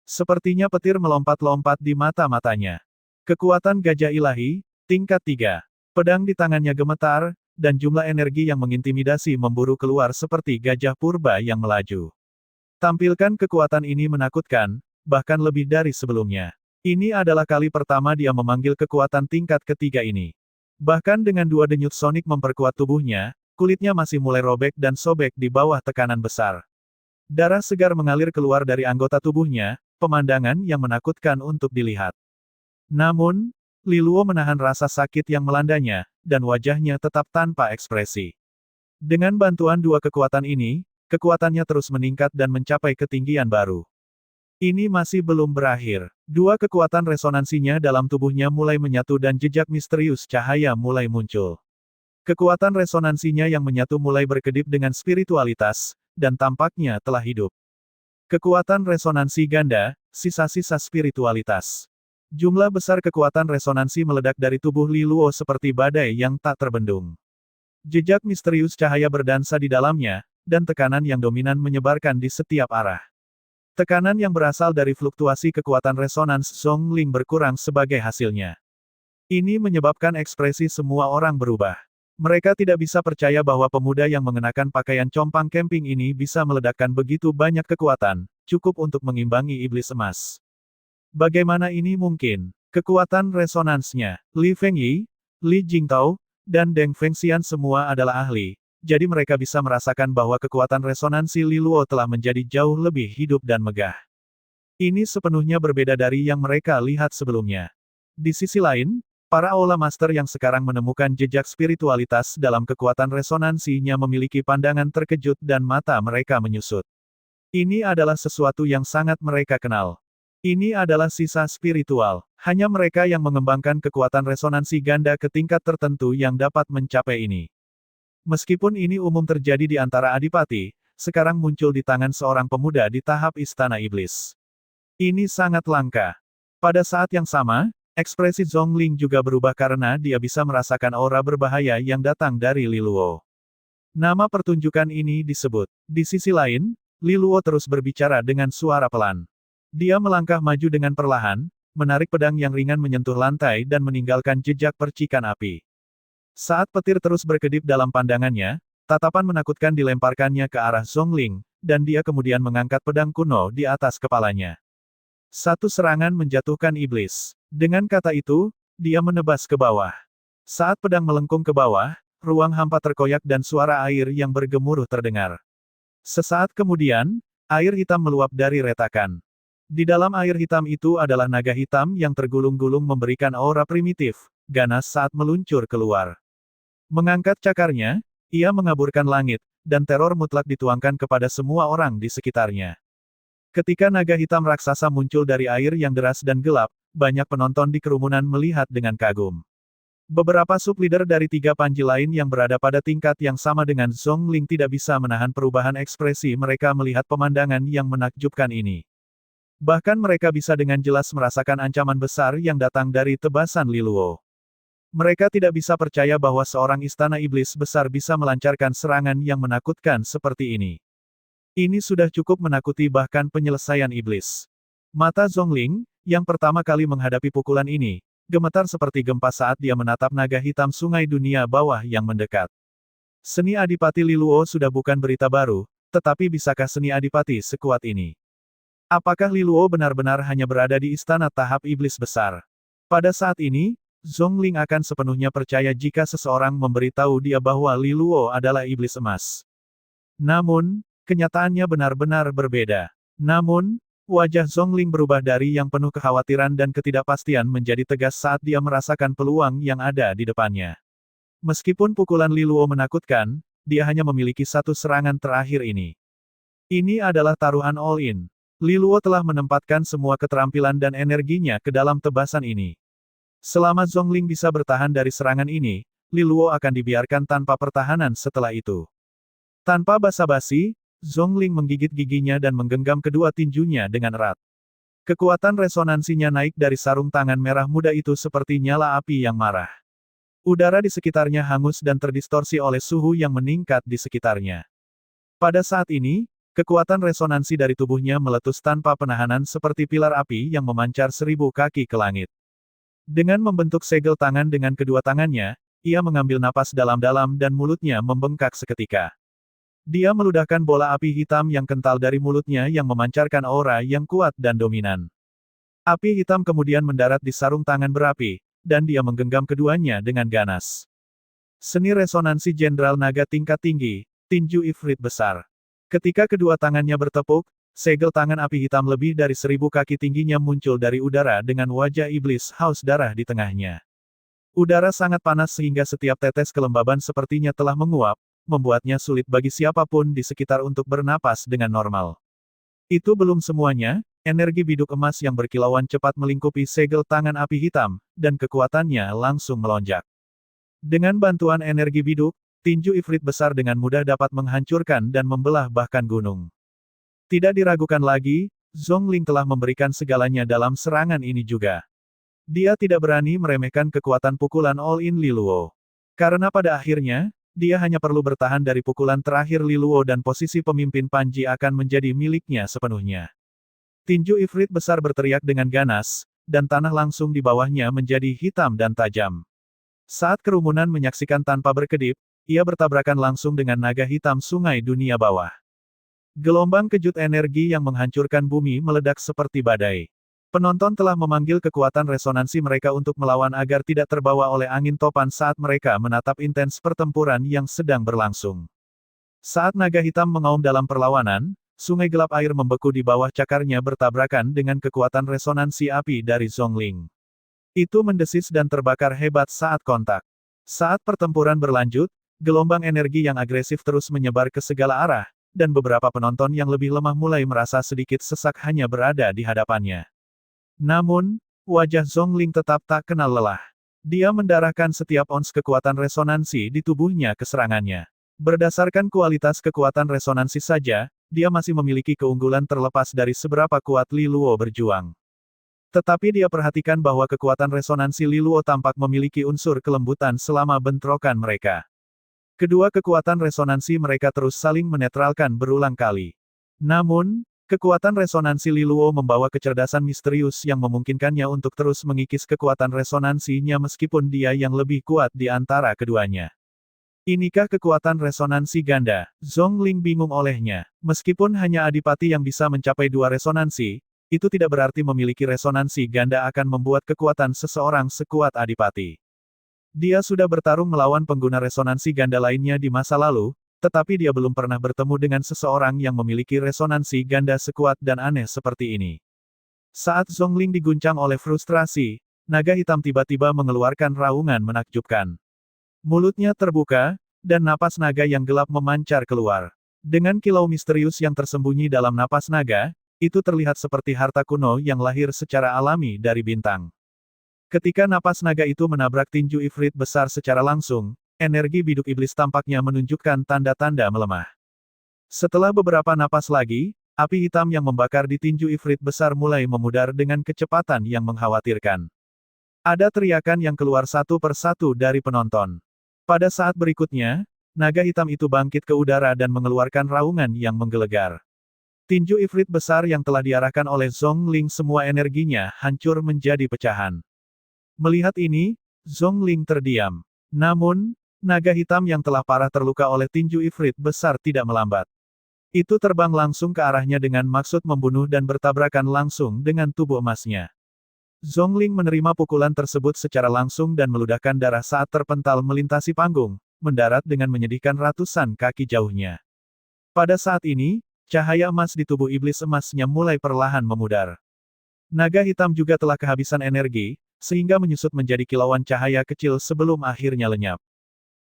Sepertinya petir melompat-lompat di mata-matanya. Kekuatan gajah ilahi, tingkat 3. Pedang di tangannya gemetar, dan jumlah energi yang mengintimidasi memburu keluar seperti gajah purba yang melaju. Tampilkan kekuatan ini menakutkan, bahkan lebih dari sebelumnya. Ini adalah kali pertama dia memanggil kekuatan tingkat ketiga ini. Bahkan dengan 2 denyut sonik memperkuat tubuhnya, kulitnya masih mulai robek dan sobek di bawah tekanan besar. Darah segar mengalir keluar dari anggota tubuhnya, pemandangan yang menakutkan untuk dilihat. Namun, Li Luo menahan rasa sakit yang melandanya, dan wajahnya tetap tanpa ekspresi. Dengan bantuan 2 kekuatan ini, kekuatannya terus meningkat dan mencapai ketinggian baru. Ini masih belum berakhir. 2 kekuatan resonansinya dalam tubuhnya mulai menyatu dan jejak misterius cahaya mulai muncul. Kekuatan resonansinya yang menyatu mulai berkedip dengan spiritualitas, dan tampaknya telah hidup. Kekuatan resonansi ganda, sisa-sisa spiritualitas. Jumlah besar kekuatan resonansi meledak dari tubuh Li Luo seperti badai yang tak terbendung. Jejak misterius cahaya berdansa di dalamnya, dan tekanan yang dominan menyebarkan di setiap arah. Tekanan yang berasal dari fluktuasi kekuatan resonans Zhongling berkurang sebagai hasilnya. Ini menyebabkan ekspresi semua orang berubah. Mereka tidak bisa percaya bahwa pemuda yang mengenakan pakaian compang camping ini bisa meledakkan begitu banyak kekuatan, cukup untuk mengimbangi iblis emas. Bagaimana ini mungkin? Kekuatan resonansnya, Li Fengyi, Li Jingtao, dan Deng Fengxian semua adalah ahli, jadi mereka bisa merasakan bahwa kekuatan resonansi Li Luo telah menjadi jauh lebih hidup dan megah. Ini sepenuhnya berbeda dari yang mereka lihat sebelumnya. Di sisi lain, para Aula Master yang sekarang menemukan jejak spiritualitas dalam kekuatan resonansinya memiliki pandangan terkejut dan mata mereka menyusut. Ini adalah sesuatu yang sangat mereka kenal. Ini adalah sisa spiritual. Hanya mereka yang mengembangkan kekuatan resonansi ganda ke tingkat tertentu yang dapat mencapai ini. Meskipun ini umum terjadi di antara adipati, sekarang muncul di tangan seorang pemuda di tahap Istana Iblis. Ini sangat langka. Pada saat yang sama, ekspresi Zhongling juga berubah karena dia bisa merasakan aura berbahaya yang datang dari Li Luo. Nama pertunjukan ini disebut. Di sisi lain, Li Luo terus berbicara dengan suara pelan. Dia melangkah maju dengan perlahan, menarik pedang yang ringan menyentuh lantai dan meninggalkan jejak percikan api. Saat petir terus berkedip dalam pandangannya, tatapan menakutkan dilemparkannya ke arah Zhongling, dan dia kemudian mengangkat pedang kuno di atas kepalanya. Satu serangan menjatuhkan iblis. Dengan kata itu, dia menebas ke bawah. Saat pedang melengkung ke bawah, ruang hampa terkoyak dan suara air yang bergemuruh terdengar. Sesaat kemudian, air hitam meluap dari retakan. Di dalam air hitam itu adalah naga hitam yang tergulung-gulung memberikan aura primitif, ganas saat meluncur keluar. Mengangkat cakarnya, ia mengaburkan langit, dan teror mutlak dituangkan kepada semua orang di sekitarnya. Ketika naga hitam raksasa muncul dari air yang deras dan gelap, banyak penonton di kerumunan melihat dengan kagum. Beberapa sub-leader dari 3 panji lain yang berada pada tingkat yang sama dengan Zhongling tidak bisa menahan perubahan ekspresi mereka melihat pemandangan yang menakjubkan ini. Bahkan mereka bisa dengan jelas merasakan ancaman besar yang datang dari tebasan Liluo. Mereka tidak bisa percaya bahwa seorang istana iblis besar bisa melancarkan serangan yang menakutkan seperti ini. Ini sudah cukup menakuti bahkan penyelesaian iblis. Mata Zhongling, yang pertama kali menghadapi pukulan ini, gemetar seperti gempa saat dia menatap naga hitam sungai dunia bawah yang mendekat. Seni Adipati Liluo sudah bukan berita baru, tetapi bisakah seni Adipati sekuat ini? Apakah Liluo benar-benar hanya berada di istana tahap iblis besar? Pada saat ini, Zhongling akan sepenuhnya percaya jika seseorang memberitahu dia bahwa Liluo adalah iblis emas. Namun, kenyataannya benar-benar berbeda. Namun, wajah Zhongling berubah dari yang penuh kekhawatiran dan ketidakpastian menjadi tegas saat dia merasakan peluang yang ada di depannya. Meskipun pukulan Liluo menakutkan, dia hanya memiliki satu serangan terakhir ini. Ini adalah taruhan all-in. Liluo telah menempatkan semua keterampilan dan energinya ke dalam tebasan ini. Selama Zhongling bisa bertahan dari serangan ini, Liluo akan dibiarkan tanpa pertahanan setelah itu. Tanpa basa-basi, Zhongling menggigit giginya dan menggenggam kedua tinjunya dengan erat. Kekuatan resonansinya naik dari sarung tangan merah muda itu seperti nyala api yang marah. Udara di sekitarnya hangus dan terdistorsi oleh suhu yang meningkat di sekitarnya. Pada saat ini, kekuatan resonansi dari tubuhnya meletus tanpa penahanan seperti pilar api yang memancar 1000 kaki ke langit. Dengan membentuk segel tangan dengan kedua tangannya, ia mengambil napas dalam-dalam dan mulutnya membengkak seketika. Dia meludahkan bola api hitam yang kental dari mulutnya yang memancarkan aura yang kuat dan dominan. Api hitam kemudian mendarat di sarung tangan berapi, dan dia menggenggam keduanya dengan ganas. Seni resonansi Jenderal Naga tingkat tinggi, tinju Ifrit besar. Ketika kedua tangannya bertepuk, segel tangan api hitam lebih dari 1000 kaki tingginya muncul dari udara dengan wajah iblis haus darah di tengahnya. Udara sangat panas sehingga setiap tetes kelembaban sepertinya telah menguap, membuatnya sulit bagi siapapun di sekitar untuk bernapas dengan normal. Itu belum semuanya, energi biduk emas yang berkilauan cepat melingkupi segel tangan api hitam, dan kekuatannya langsung melonjak. Dengan bantuan energi biduk, tinju Ifrit besar dengan mudah dapat menghancurkan dan membelah bahkan gunung. Tidak diragukan lagi, Zhongling telah memberikan segalanya dalam serangan ini juga. Dia tidak berani meremehkan kekuatan pukulan all-in Liluo. Karena pada akhirnya, dia hanya perlu bertahan dari pukulan terakhir Liluo dan posisi pemimpin Panji akan menjadi miliknya sepenuhnya. Tinju Ifrit besar berteriak dengan ganas, dan tanah langsung di bawahnya menjadi hitam dan tajam. Saat kerumunan menyaksikan tanpa berkedip, ia bertabrakan langsung dengan naga hitam sungai dunia bawah. Gelombang kejut energi yang menghancurkan bumi meledak seperti badai. Penonton telah memanggil kekuatan resonansi mereka untuk melawan agar tidak terbawa oleh angin topan saat mereka menatap intens pertempuran yang sedang berlangsung. Saat naga hitam mengaum dalam perlawanan, sungai gelap air membeku di bawah cakarnya bertabrakan dengan kekuatan resonansi api dari Zhongling. Itu mendesis dan terbakar hebat saat kontak. Saat pertempuran berlanjut, gelombang energi yang agresif terus menyebar ke segala arah, dan beberapa penonton yang lebih lemah mulai merasa sedikit sesak hanya berada di hadapannya. Namun, wajah Zhongling tetap tak kenal lelah. Dia mendarahkan setiap ons kekuatan resonansi di tubuhnya ke serangannya. Berdasarkan kualitas kekuatan resonansi saja, dia masih memiliki keunggulan terlepas dari seberapa kuat Liluo berjuang. Tetapi dia perhatikan bahwa kekuatan resonansi Liluo tampak memiliki unsur kelembutan selama bentrokan mereka. Kedua kekuatan resonansi mereka terus saling menetralkan berulang kali. Namun, kekuatan resonansi Liluo membawa kecerdasan misterius yang memungkinkannya untuk terus mengikis kekuatan resonansinya meskipun dia yang lebih kuat di antara keduanya. Inikah kekuatan resonansi ganda? Zhongling bingung olehnya. Meskipun hanya adipati yang bisa mencapai 2 resonansi, itu tidak berarti memiliki resonansi ganda akan membuat kekuatan seseorang sekuat adipati. Dia sudah bertarung melawan pengguna resonansi ganda lainnya di masa lalu, tetapi dia belum pernah bertemu dengan seseorang yang memiliki resonansi ganda sekuat dan aneh seperti ini. Saat Zhongling diguncang oleh frustrasi, naga hitam tiba-tiba mengeluarkan raungan menakjubkan. Mulutnya terbuka, dan napas naga yang gelap memancar keluar. Dengan kilau misterius yang tersembunyi dalam napas naga, itu terlihat seperti harta kuno yang lahir secara alami dari bintang. Ketika napas naga itu menabrak tinju ifrit besar secara langsung, energi biduk iblis tampaknya menunjukkan tanda-tanda melemah. Setelah beberapa napas lagi, api hitam yang membakar di tinju ifrit besar mulai memudar dengan kecepatan yang mengkhawatirkan. Ada teriakan yang keluar satu persatu dari penonton. Pada saat berikutnya, naga hitam itu bangkit ke udara dan mengeluarkan raungan yang menggelegar. Tinju ifrit besar yang telah diarahkan oleh Zhongling semua energinya hancur menjadi pecahan. Melihat ini, Zhongling terdiam. Namun, naga hitam yang telah parah terluka oleh tinju ifrit besar tidak melambat. Itu terbang langsung ke arahnya dengan maksud membunuh dan bertabrakan langsung dengan tubuh emasnya. Zhongling menerima pukulan tersebut secara langsung dan meludahkan darah saat terpental melintasi panggung, mendarat dengan menyedihkan ratusan kaki jauhnya. Pada saat ini, cahaya emas di tubuh iblis emasnya mulai perlahan memudar. Naga hitam juga telah kehabisan energi, sehingga menyusut menjadi kilauan cahaya kecil sebelum akhirnya lenyap.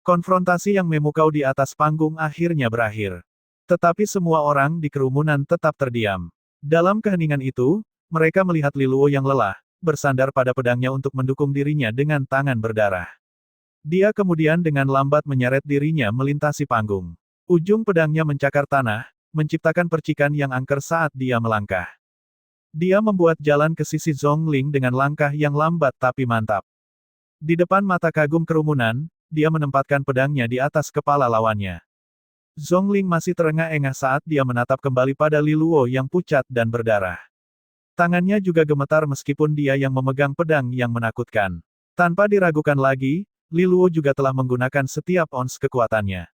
Konfrontasi yang memukau di atas panggung akhirnya berakhir. Tetapi semua orang di kerumunan tetap terdiam. Dalam keheningan itu, mereka melihat Li Luo yang lelah, bersandar pada pedangnya untuk mendukung dirinya dengan tangan berdarah. Dia kemudian dengan lambat menyeret dirinya melintasi panggung. Ujung pedangnya mencakar tanah, menciptakan percikan yang angker saat dia melangkah. Dia membuat jalan ke sisi Zhongling dengan langkah yang lambat tapi mantap. Di depan mata kagum kerumunan, dia menempatkan pedangnya di atas kepala lawannya. Zhongling masih terengah-engah saat dia menatap kembali pada Li Luo yang pucat dan berdarah. Tangannya juga gemetar meskipun dia yang memegang pedang yang menakutkan. Tanpa diragukan lagi, Li Luo juga telah menggunakan setiap ons kekuatannya.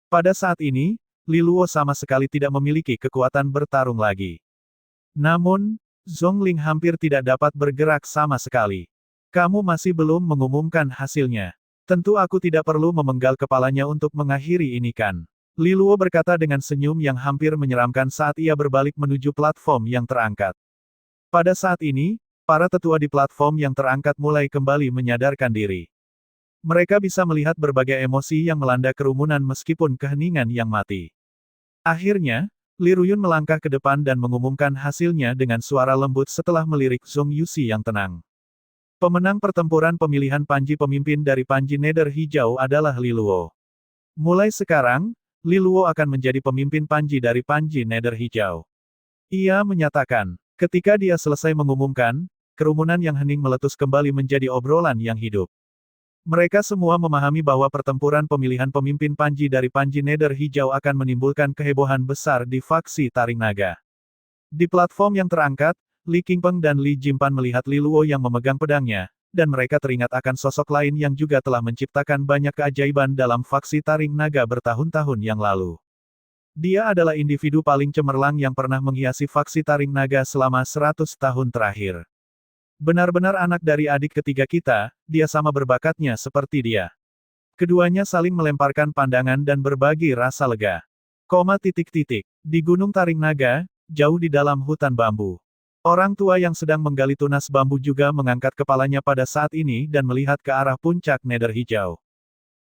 Pada saat ini, Li Luo sama sekali tidak memiliki kekuatan bertarung lagi. Namun, Zhongling hampir tidak dapat bergerak sama sekali. Kamu masih belum mengumumkan hasilnya. Tentu aku tidak perlu memenggal kepalanya untuk mengakhiri ini kan? Li Luo berkata dengan senyum yang hampir menyeramkan saat ia berbalik menuju platform yang terangkat. Pada saat ini, para tetua di platform yang terangkat mulai kembali menyadarkan diri. Mereka bisa melihat berbagai emosi yang melanda kerumunan meskipun keheningan yang mati. Akhirnya, Li Ruyun melangkah ke depan dan mengumumkan hasilnya dengan suara lembut setelah melirik Zhong Yuxi yang tenang. Pemenang pertempuran pemilihan Panji pemimpin dari Panji Nether Hijau adalah Li Luo. Mulai sekarang, Li Luo akan menjadi pemimpin Panji dari Panji Nether Hijau. Ia menyatakan, ketika dia selesai mengumumkan, kerumunan yang hening meletus kembali menjadi obrolan yang hidup. Mereka semua memahami bahwa pertempuran pemilihan pemimpin Panji dari Panji Nether Hijau akan menimbulkan kehebohan besar di faksi Taring Naga. Di platform yang terangkat, Li Qingpeng dan Li Jimpan melihat Li Luo yang memegang pedangnya, dan mereka teringat akan sosok lain yang juga telah menciptakan banyak keajaiban dalam faksi Taring Naga bertahun-tahun yang lalu. Dia adalah individu paling cemerlang yang pernah menghiasi faksi Taring Naga selama 100 tahun terakhir. Benar-benar anak dari adik ketiga kita, dia sama berbakatnya seperti dia. Keduanya saling melemparkan pandangan dan berbagi rasa lega. Di Gunung Taring Naga, jauh di dalam hutan bambu. Orang tua yang sedang menggali tunas bambu juga mengangkat kepalanya pada saat ini dan melihat ke arah puncak Nether Hijau.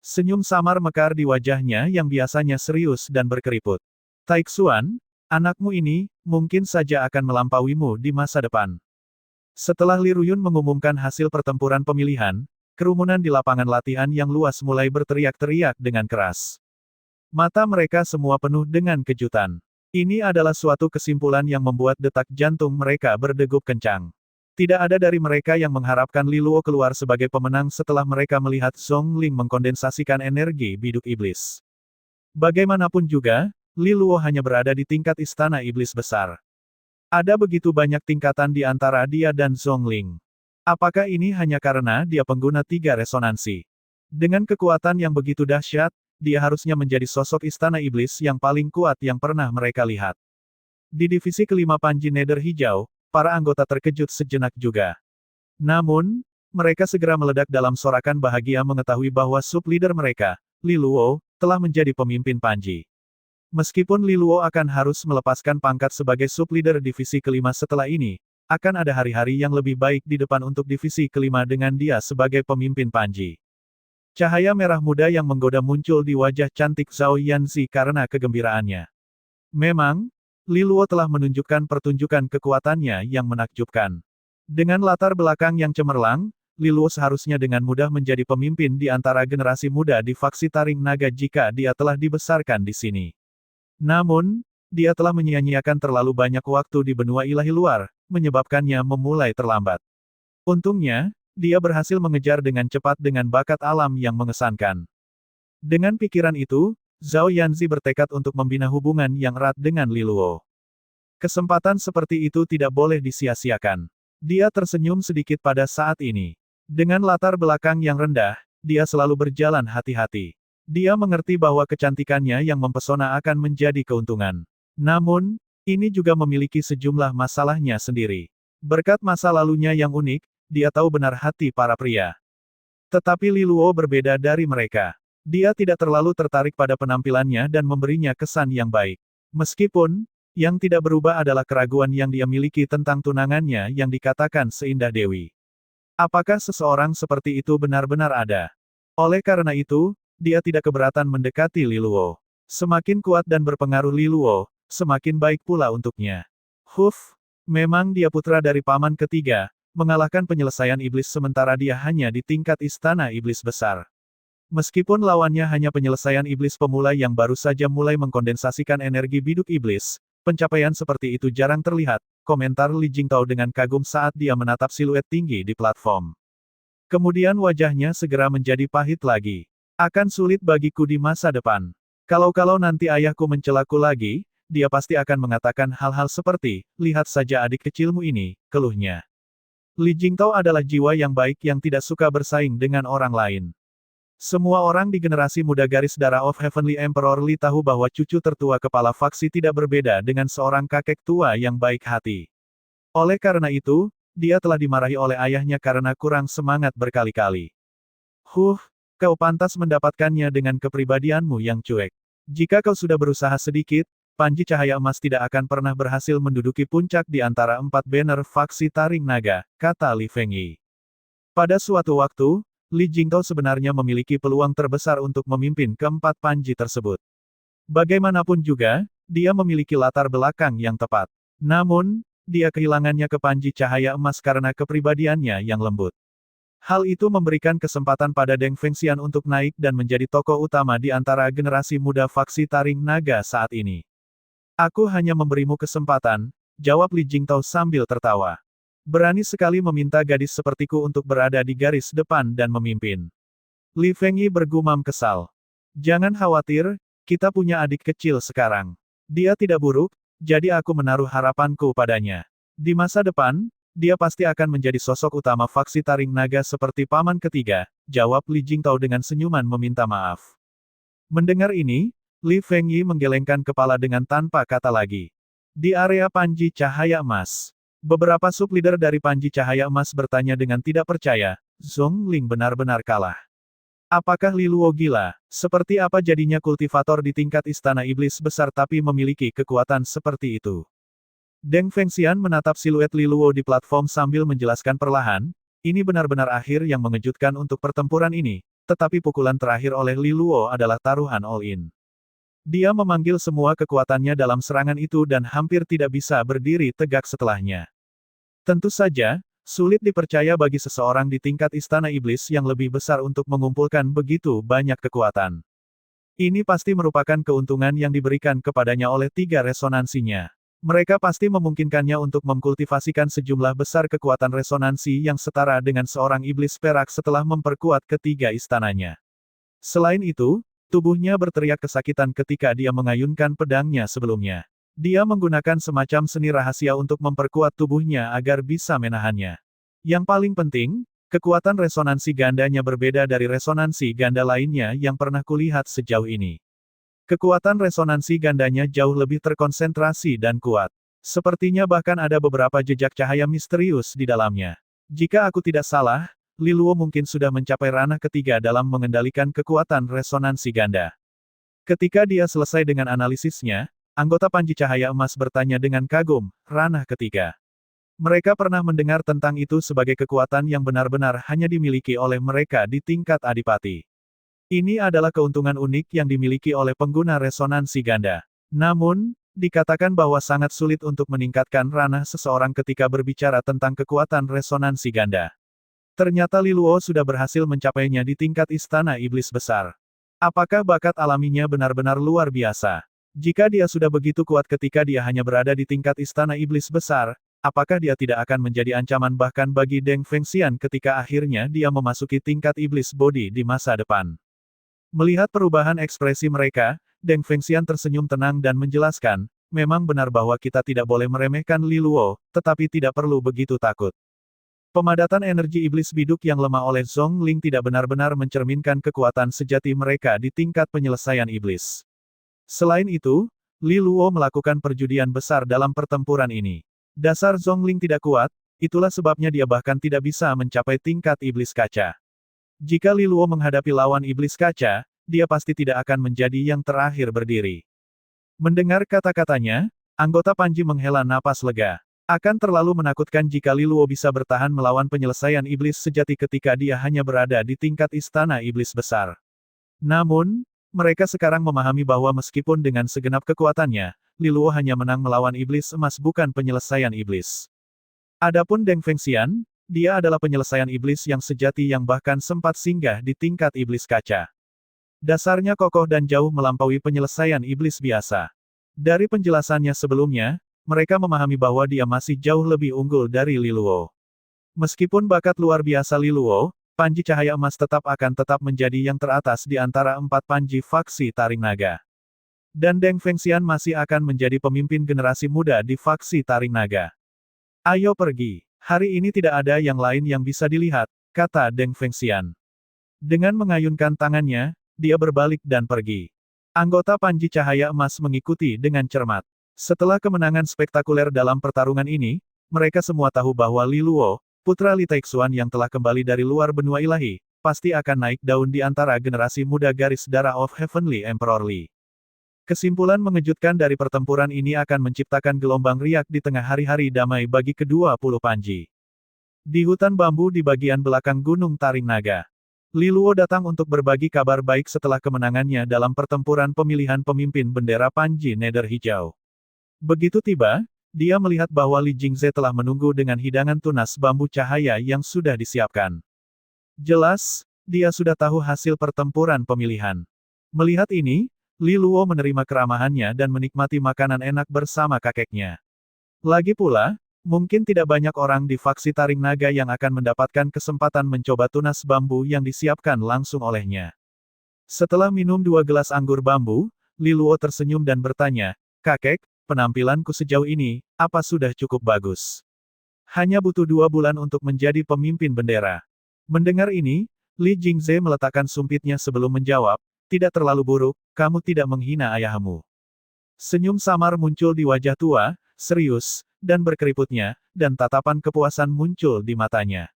Senyum samar mekar di wajahnya yang biasanya serius dan berkeriput. Taixuan, anakmu ini, mungkin saja akan melampauimu di masa depan. Setelah Li Ruyun mengumumkan hasil pertempuran pemilihan, kerumunan di lapangan latihan yang luas mulai berteriak-teriak dengan keras. Mata mereka semua penuh dengan kejutan. Ini adalah suatu kesimpulan yang membuat detak jantung mereka berdegup kencang. Tidak ada dari mereka yang mengharapkan Li Luo keluar sebagai pemenang setelah mereka melihat Zhongling mengkondensasikan energi biduk iblis. Bagaimanapun juga, Li Luo hanya berada di tingkat istana iblis besar. Ada begitu banyak tingkatan di antara dia dan Zhongling. Apakah ini hanya karena dia pengguna 3 resonansi? Dengan kekuatan yang begitu dahsyat, dia harusnya menjadi sosok istana iblis yang paling kuat yang pernah mereka lihat. Di divisi kelima Panji Nether Hijau, para anggota terkejut sejenak juga. Namun, mereka segera meledak dalam sorakan bahagia mengetahui bahwa sub-leader mereka, Li Luo, telah menjadi pemimpin Panji. Meskipun Li Luo akan harus melepaskan pangkat sebagai sub-leader divisi kelima setelah ini, Akan ada hari-hari yang lebih baik di depan untuk divisi kelima dengan dia sebagai pemimpin Panji. Cahaya merah muda yang menggoda muncul di wajah cantik Zhao Yanzi karena kegembiraannya. Memang, Li Luo telah menunjukkan pertunjukan kekuatannya yang menakjubkan. Dengan latar belakang yang cemerlang, Li Luo seharusnya dengan mudah menjadi pemimpin di antara generasi muda di faksi Taring Naga jika dia telah dibesarkan di sini. Namun, dia telah menyia-nyiakan terlalu banyak waktu di benua ilahi luar, menyebabkannya memulai terlambat. Untungnya, dia berhasil mengejar dengan cepat dengan bakat alam yang mengesankan. Dengan pikiran itu, Zhao Yanzi bertekad untuk membina hubungan yang erat dengan Li Luo. Kesempatan seperti itu tidak boleh disia-siakan. Dia tersenyum sedikit pada saat ini. Dengan latar belakang yang rendah, dia selalu berjalan hati-hati. Dia mengerti bahwa kecantikannya yang mempesona akan menjadi keuntungan. Namun, ini juga memiliki sejumlah masalahnya sendiri. Berkat masa lalunya yang unik, dia tahu benar hati para pria. Tetapi Li Luo berbeda dari mereka. Dia tidak terlalu tertarik pada penampilannya dan memberinya kesan yang baik. Meskipun, yang tidak berubah adalah keraguan yang dia miliki tentang tunangannya yang dikatakan seindah Dewi. Apakah seseorang seperti itu benar-benar ada? Oleh karena itu, dia tidak keberatan mendekati Li Luo. Semakin kuat dan berpengaruh Li Luo, semakin baik pula untuknya. Memang dia putra dari paman ketiga, mengalahkan penyelesaian iblis sementara dia hanya di tingkat istana iblis besar. Meskipun lawannya hanya penyelesaian iblis pemula yang baru saja mulai mengkondensasikan energi biduk iblis, pencapaian seperti itu jarang terlihat, komentar Li Jingtao dengan kagum saat dia menatap siluet tinggi di platform. Kemudian wajahnya segera menjadi pahit lagi. Akan sulit bagiku di masa depan. Kalau nanti ayahku mencelaku lagi, dia pasti akan mengatakan hal-hal seperti, lihat saja adik kecilmu ini, keluhnya. Li Jingtao adalah jiwa yang baik yang tidak suka bersaing dengan orang lain. Semua orang di generasi muda garis darah of Heavenly Emperor Li tahu bahwa cucu tertua kepala faksi tidak berbeda dengan seorang kakek tua yang baik hati. Oleh karena itu, dia telah dimarahi oleh ayahnya karena kurang semangat berkali-kali. Kau pantas mendapatkannya dengan kepribadianmu yang cuek. Jika kau sudah berusaha sedikit, Panji Cahaya Emas tidak akan pernah berhasil menduduki puncak di antara 4 banner faksi Taring Naga, kata Li Fengyi. Pada suatu waktu, Li Jingtao sebenarnya memiliki peluang terbesar untuk memimpin keempat Panji tersebut. Bagaimanapun juga, dia memiliki latar belakang yang tepat. Namun, dia kehilangannya ke Panji Cahaya Emas karena kepribadiannya yang lembut. Hal itu memberikan kesempatan pada Deng Fengxian untuk naik dan menjadi tokoh utama di antara generasi muda faksi Taring Naga saat ini. Aku hanya memberimu kesempatan, jawab Li Jingtao sambil tertawa. Berani sekali meminta gadis sepertiku untuk berada di garis depan dan memimpin. Li Fengyi bergumam kesal. Jangan khawatir, kita punya adik kecil sekarang. Dia tidak buruk, jadi aku menaruh harapanku padanya. Di masa depan, dia pasti akan menjadi sosok utama faksi Taring Naga seperti paman ketiga, jawab Li Jingtao dengan senyuman meminta maaf. Mendengar ini, Li Fengyi menggelengkan kepala dengan tanpa kata lagi. Di area Panji Cahaya Emas. Beberapa sub-leader dari Panji Cahaya Emas bertanya dengan tidak percaya, Zhong Ling benar-benar kalah. Apakah Li Luo gila? Seperti apa jadinya kultivator di tingkat istana iblis besar tapi memiliki kekuatan seperti itu? Deng Fengxian menatap siluet Li Luo di platform sambil menjelaskan perlahan, ini benar-benar akhir yang mengejutkan untuk pertempuran ini, tetapi pukulan terakhir oleh Li Luo adalah taruhan all-in. Dia memanggil semua kekuatannya dalam serangan itu dan hampir tidak bisa berdiri tegak setelahnya. Tentu saja, sulit dipercaya bagi seseorang di tingkat istana iblis yang lebih besar untuk mengumpulkan begitu banyak kekuatan. Ini pasti merupakan keuntungan yang diberikan kepadanya oleh 3 resonansinya. Mereka pasti memungkinkannya untuk mengkultivasikan sejumlah besar kekuatan resonansi yang setara dengan seorang iblis perak setelah memperkuat ketiga istananya. Selain itu, tubuhnya berteriak kesakitan ketika dia mengayunkan pedangnya sebelumnya. Dia menggunakan semacam seni rahasia untuk memperkuat tubuhnya agar bisa menahannya. Yang paling penting, kekuatan resonansi gandanya berbeda dari resonansi ganda lainnya yang pernah kulihat sejauh ini. Kekuatan resonansi gandanya jauh lebih terkonsentrasi dan kuat. Sepertinya bahkan ada beberapa jejak cahaya misterius di dalamnya. Jika aku tidak salah, Li Luo mungkin sudah mencapai ranah ketiga dalam mengendalikan kekuatan resonansi ganda. Ketika dia selesai dengan analisisnya, anggota Panji Cahaya Emas bertanya dengan kagum, ranah ketiga. Mereka pernah mendengar tentang itu sebagai kekuatan yang benar-benar hanya dimiliki oleh mereka di tingkat adipati. Ini adalah keuntungan unik yang dimiliki oleh pengguna resonansi ganda. Namun, dikatakan bahwa sangat sulit untuk meningkatkan ranah seseorang ketika berbicara tentang kekuatan resonansi ganda. Ternyata Liluo sudah berhasil mencapainya di tingkat Istana Iblis Besar. Apakah bakat alaminya benar-benar luar biasa? Jika dia sudah begitu kuat ketika dia hanya berada di tingkat Istana Iblis Besar, apakah dia tidak akan menjadi ancaman bahkan bagi Deng Fengxian ketika akhirnya dia memasuki tingkat Iblis Body di masa depan? Melihat perubahan ekspresi mereka, Deng Fengxian tersenyum tenang dan menjelaskan, memang benar bahwa kita tidak boleh meremehkan Liluo, tetapi tidak perlu begitu takut. Pemadatan energi iblis biduk yang lemah oleh Zhong Ling tidak benar-benar mencerminkan kekuatan sejati mereka di tingkat penyelesaian iblis. Selain itu, Li Luo melakukan perjudian besar dalam pertempuran ini. Dasar Zhong Ling tidak kuat, itulah sebabnya dia bahkan tidak bisa mencapai tingkat iblis kaca. Jika Li Luo menghadapi lawan iblis kaca, dia pasti tidak akan menjadi yang terakhir berdiri. Mendengar kata-katanya, anggota Panji menghela napas lega. Akan terlalu menakutkan jika Li Luo bisa bertahan melawan penyelesaian iblis sejati ketika dia hanya berada di tingkat istana iblis besar. Namun, mereka sekarang memahami bahwa meskipun dengan segenap kekuatannya, Li Luo hanya menang melawan iblis emas bukan penyelesaian iblis. Adapun Deng Fengxian, dia adalah penyelesaian iblis yang sejati yang bahkan sempat singgah di tingkat iblis kaca. Dasarnya kokoh dan jauh melampaui penyelesaian iblis biasa. Dari penjelasannya sebelumnya, mereka memahami bahwa dia masih jauh lebih unggul dari Li Luo. Meskipun bakat luar biasa Li Luo, Panji Cahaya Emas tetap menjadi yang teratas di antara 4 Panji faksi Taring Naga. Dan Deng Fengxian masih akan menjadi pemimpin generasi muda di faksi Taring Naga. Ayo pergi, hari ini tidak ada yang lain yang bisa dilihat, kata Deng Fengxian. Dengan mengayunkan tangannya, dia berbalik dan pergi. Anggota Panji Cahaya Emas mengikuti dengan cermat. Setelah kemenangan spektakuler dalam pertarungan ini, mereka semua tahu bahwa Li Luo, putra Li Taixuan yang telah kembali dari luar benua ilahi, pasti akan naik daun di antara generasi muda garis darah of Heavenly Emperor Li. Kesimpulan mengejutkan dari pertempuran ini akan menciptakan gelombang riak di tengah hari-hari damai bagi kedua puluh Panji. Di hutan bambu di bagian belakang Gunung Taring Naga, Li Luo datang untuk berbagi kabar baik setelah kemenangannya dalam pertempuran pemilihan pemimpin bendera Panji Nether Hijau. Begitu tiba, dia melihat bahwa Li Jingze telah menunggu dengan hidangan tunas bambu cahaya yang sudah disiapkan. Jelas, dia sudah tahu hasil pertempuran pemilihan. Melihat ini, Li Luo menerima keramahannya dan menikmati makanan enak bersama kakeknya. Lagi pula, mungkin tidak banyak orang di faksi Taring Naga yang akan mendapatkan kesempatan mencoba tunas bambu yang disiapkan langsung olehnya. Setelah minum 2 gelas anggur bambu, Li Luo tersenyum dan bertanya, "Kakek, penampilanku sejauh ini, apa sudah cukup bagus? Hanya butuh 2 bulan untuk menjadi pemimpin bendera." Mendengar ini, Li Jingze meletakkan sumpitnya sebelum menjawab, "Tidak terlalu buruk, kamu tidak menghina ayahmu." Senyum samar muncul di wajah tua, serius, dan berkeriputnya, dan tatapan kepuasan muncul di matanya.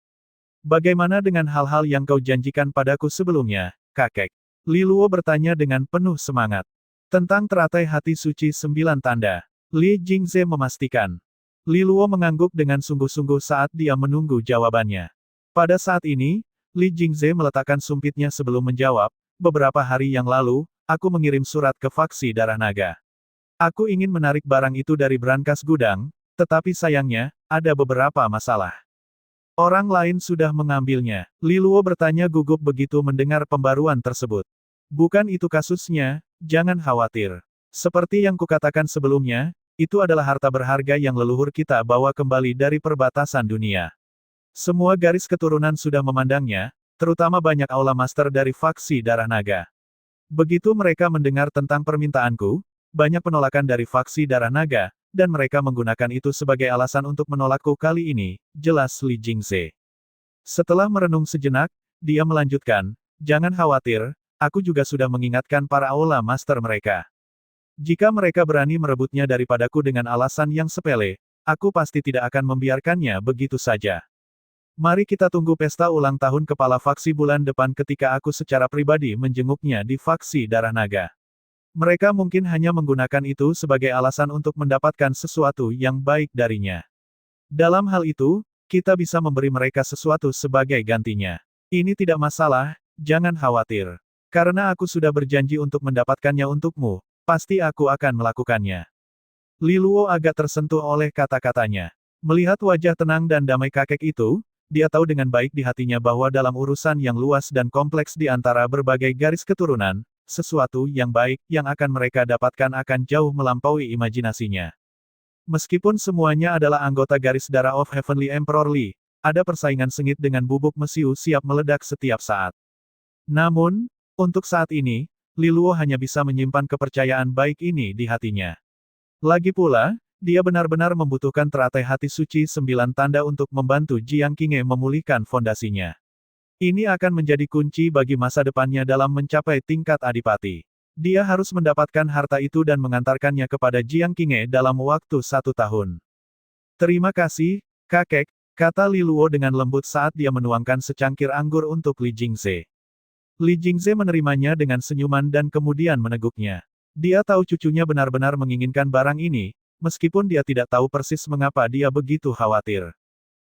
"Bagaimana dengan hal-hal yang kau janjikan padaku sebelumnya, kakek?" Li Luo bertanya dengan penuh semangat. Tentang teratai hati suci 9 tanda, Li Jingze memastikan. Li Luo mengangguk dengan sungguh-sungguh saat dia menunggu jawabannya. Pada saat ini, Li Jingze meletakkan sumpitnya sebelum menjawab, "Beberapa hari yang lalu, aku mengirim surat ke faksi Darah Naga. Aku ingin menarik barang itu dari brankas gudang, tetapi sayangnya, ada beberapa masalah. Orang lain sudah mengambilnya." Li Luo bertanya gugup begitu mendengar pembaruan tersebut. "Bukan itu kasusnya, jangan khawatir. Seperti yang kukatakan sebelumnya, itu adalah harta berharga yang leluhur kita bawa kembali dari perbatasan dunia. Semua garis keturunan sudah memandangnya, terutama banyak aula master dari faksi Darah Naga. Begitu mereka mendengar tentang permintaanku, banyak penolakan dari faksi Darah Naga, dan mereka menggunakan itu sebagai alasan untuk menolakku kali ini," jelas Li Jingze. Setelah merenung sejenak, dia melanjutkan, "Jangan khawatir, aku juga sudah mengingatkan para aula master mereka. Jika mereka berani merebutnya daripadaku dengan alasan yang sepele, aku pasti tidak akan membiarkannya begitu saja. Mari kita tunggu pesta ulang tahun kepala faksi bulan depan ketika aku secara pribadi menjenguknya di faksi Darah Naga. Mereka mungkin hanya menggunakan itu sebagai alasan untuk mendapatkan sesuatu yang baik darinya." Dalam hal itu, kita bisa memberi mereka sesuatu sebagai gantinya. Ini tidak masalah, jangan khawatir. Karena aku sudah berjanji untuk mendapatkannya untukmu, pasti aku akan melakukannya. Li Luo agak tersentuh oleh kata-katanya. Melihat wajah tenang dan damai kakek itu, dia tahu dengan baik di hatinya bahwa dalam urusan yang luas dan kompleks di antara berbagai garis keturunan, sesuatu yang baik yang akan mereka dapatkan akan jauh melampaui imajinasinya. Meskipun semuanya adalah anggota garis darah of Heavenly Emperor Li, ada persaingan sengit dengan bubuk mesiu siap meledak setiap saat. Namun, untuk saat ini, Li Luo hanya bisa menyimpan kepercayaan baik ini di hatinya. Lagi pula, dia benar-benar membutuhkan teratai hati suci 9 tanda untuk membantu Jiang Qinghe memulihkan fondasinya. Ini akan menjadi kunci bagi masa depannya dalam mencapai tingkat adipati. Dia harus mendapatkan harta itu dan mengantarkannya kepada Jiang Qinghe dalam waktu 1 tahun. Terima kasih, kakek, kata Li Luo dengan lembut saat dia menuangkan secangkir anggur untuk Li Jingze. Li Jingze menerimanya dengan senyuman dan kemudian meneguknya. Dia tahu cucunya benar-benar menginginkan barang ini, meskipun dia tidak tahu persis mengapa dia begitu khawatir.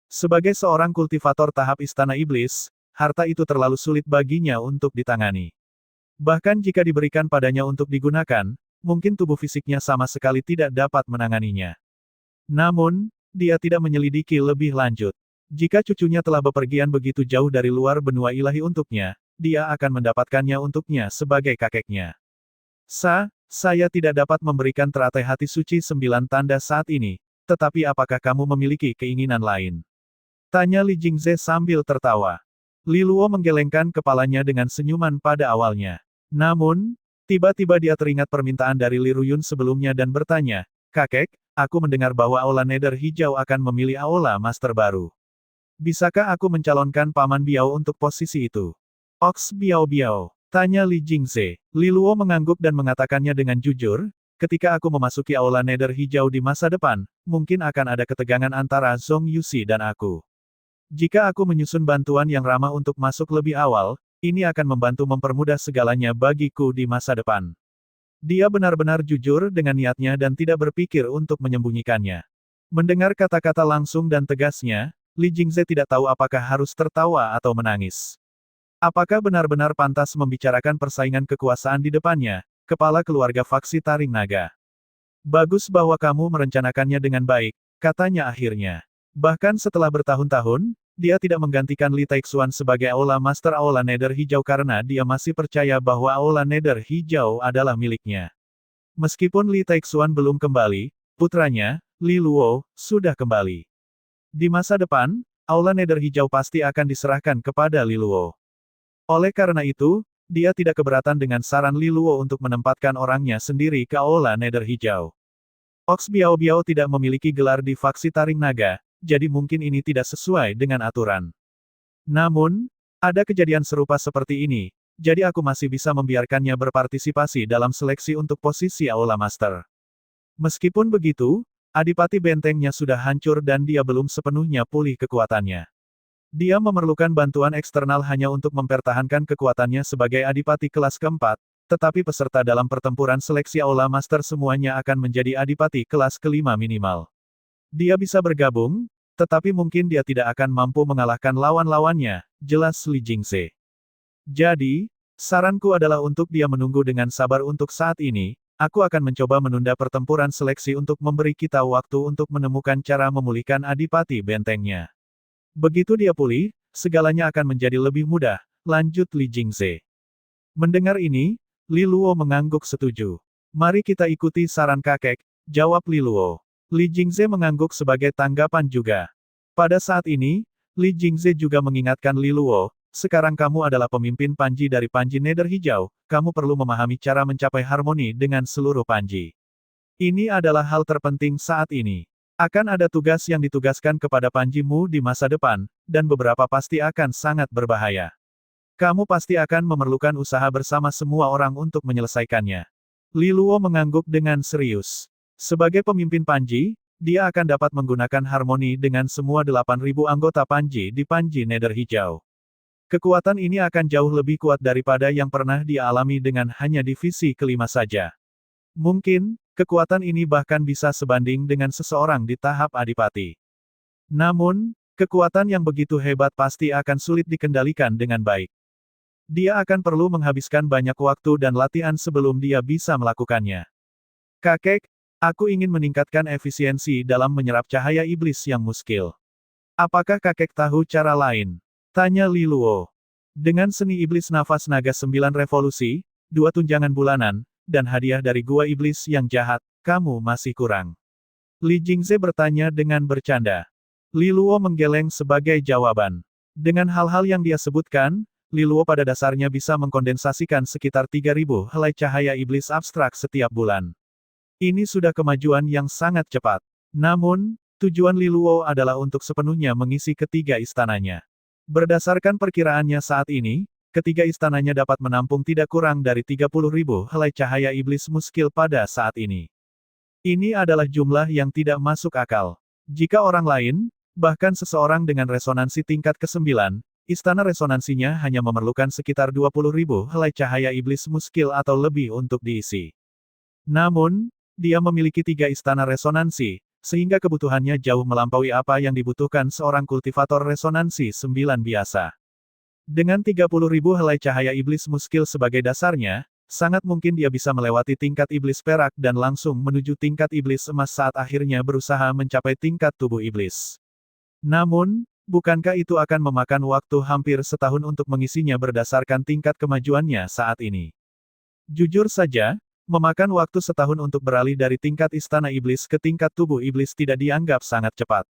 Sebagai seorang kultivator tahap Istana Iblis, harta itu terlalu sulit baginya untuk ditangani. Bahkan jika diberikan padanya untuk digunakan, mungkin tubuh fisiknya sama sekali tidak dapat menanganinya. Namun, dia tidak menyelidiki lebih lanjut. Jika cucunya telah bepergian begitu jauh dari luar benua ilahi untuknya, dia akan mendapatkannya untuknya sebagai kakeknya. Saya tidak dapat memberikan teratai hati suci 9 tanda saat ini, tetapi apakah kamu memiliki keinginan lain? Tanya Li Jingze sambil tertawa. Li Luo menggelengkan kepalanya dengan senyuman pada awalnya. Namun, tiba-tiba dia teringat permintaan dari Li Ruyun sebelumnya dan bertanya, "Kakek, aku mendengar bahwa Aula Nether Hijau akan memilih Aula Master baru. Bisakah aku mencalonkan Paman Biao untuk posisi itu?" "Oks Biao Biao?" tanya Li Jingze. Li Luo mengangguk dan mengatakannya dengan jujur, "Ketika aku memasuki Aula Nether Hijau di masa depan, mungkin akan ada ketegangan antara Zhong Yuxi dan aku. Jika aku menyusun bantuan yang ramah untuk masuk lebih awal, ini akan membantu mempermudah segalanya bagiku di masa depan." Dia benar-benar jujur dengan niatnya dan tidak berpikir untuk menyembunyikannya. Mendengar kata-kata langsung dan tegasnya, Li Jingze tidak tahu apakah harus tertawa atau menangis. Apakah benar-benar pantas membicarakan persaingan kekuasaan di depannya, kepala keluarga faksi Taring Naga? "Bagus bahwa kamu merencanakannya dengan baik," katanya akhirnya. Bahkan setelah bertahun-tahun, dia tidak menggantikan Li Taixuan sebagai Aula Master Aula Nether Hijau karena dia masih percaya bahwa Aula Nether Hijau adalah miliknya. Meskipun Li Taixuan belum kembali, putranya, Li Luo, sudah kembali. Di masa depan, Aula Nether Hijau pasti akan diserahkan kepada Li Luo. Oleh karena itu, dia tidak keberatan dengan saran Li Luo untuk menempatkan orangnya sendiri ke Aula Nether Hijau. Ox Biao Biao tidak memiliki gelar di faksi Taring Naga, jadi mungkin ini tidak sesuai dengan aturan. Namun, ada kejadian serupa seperti ini, jadi aku masih bisa membiarkannya berpartisipasi dalam seleksi untuk posisi Aula Master. Meskipun begitu, Adipati Bentengnya sudah hancur dan dia belum sepenuhnya pulih kekuatannya. Dia memerlukan bantuan eksternal hanya untuk mempertahankan kekuatannya sebagai Adipati kelas keempat, tetapi peserta dalam pertempuran seleksi Aula Master semuanya akan menjadi Adipati kelas kelima minimal. Dia bisa bergabung, tetapi mungkin dia tidak akan mampu mengalahkan lawan-lawannya, jelas Li Jingze. Jadi, saranku adalah untuk dia menunggu dengan sabar untuk saat ini, aku akan mencoba menunda pertempuran seleksi untuk memberi kita waktu untuk menemukan cara memulihkan Adipati Bentengnya. Begitu dia pulih, segalanya akan menjadi lebih mudah, lanjut Li Jingze. Mendengar ini, Li Luo mengangguk setuju. "Mari kita ikuti saran kakek," jawab Li Luo. Li Jingze mengangguk sebagai tanggapan juga. Pada saat ini, Li Jingze juga mengingatkan Li Luo, "Sekarang kamu adalah pemimpin Panji dari Panji Nether Hijau, kamu perlu memahami cara mencapai harmoni dengan seluruh Panji. Ini adalah hal terpenting saat ini. Akan ada tugas yang ditugaskan kepada Panjimu di masa depan, dan beberapa pasti akan sangat berbahaya. Kamu pasti akan memerlukan usaha bersama semua orang untuk menyelesaikannya." Li Luo mengangguk dengan serius. Sebagai pemimpin Panji, dia akan dapat menggunakan harmoni dengan semua 8.000 anggota Panji di Panji Nether Hijau. Kekuatan ini akan jauh lebih kuat daripada yang pernah dia alami dengan hanya divisi kelima saja. Mungkin, kekuatan ini bahkan bisa sebanding dengan seseorang di tahap Adipati. Namun, kekuatan yang begitu hebat pasti akan sulit dikendalikan dengan baik. Dia akan perlu menghabiskan banyak waktu dan latihan sebelum dia bisa melakukannya. Kakek, aku ingin meningkatkan efisiensi dalam menyerap cahaya iblis yang muskil. Apakah kakek tahu cara lain? Tanya Li Luo. Dengan seni iblis nafas naga 9 revolusi, 2 tunjangan bulanan, dan hadiah dari gua iblis yang jahat, kamu masih kurang. Li Jingze bertanya dengan bercanda. Li Luo menggeleng sebagai jawaban. Dengan hal-hal yang dia sebutkan, Li Luo pada dasarnya bisa mengkondensasikan sekitar 3.000 helai cahaya iblis abstrak setiap bulan. Ini sudah kemajuan yang sangat cepat. Namun, tujuan Li Luo adalah untuk sepenuhnya mengisi ketiga istananya. Berdasarkan perkiraannya saat ini, ketiga istananya dapat menampung tidak kurang dari 30.000 helai cahaya iblis muskil pada saat ini. Ini adalah jumlah yang tidak masuk akal. Jika orang lain, bahkan seseorang dengan resonansi tingkat ke-9, istana resonansinya hanya memerlukan sekitar 20.000 helai cahaya iblis muskil atau lebih untuk diisi. Namun, dia memiliki 3 istana resonansi, sehingga kebutuhannya jauh melampaui apa yang dibutuhkan seorang kultivator resonansi 9 biasa. Dengan 30.000 helai cahaya iblis muskil sebagai dasarnya, sangat mungkin dia bisa melewati tingkat iblis perak dan langsung menuju tingkat iblis emas saat akhirnya berusaha mencapai tingkat tubuh iblis. Namun, bukankah itu akan memakan waktu hampir setahun untuk mengisinya berdasarkan tingkat kemajuannya saat ini? Jujur saja, memakan waktu setahun untuk beralih dari tingkat istana iblis ke tingkat tubuh iblis tidak dianggap sangat cepat.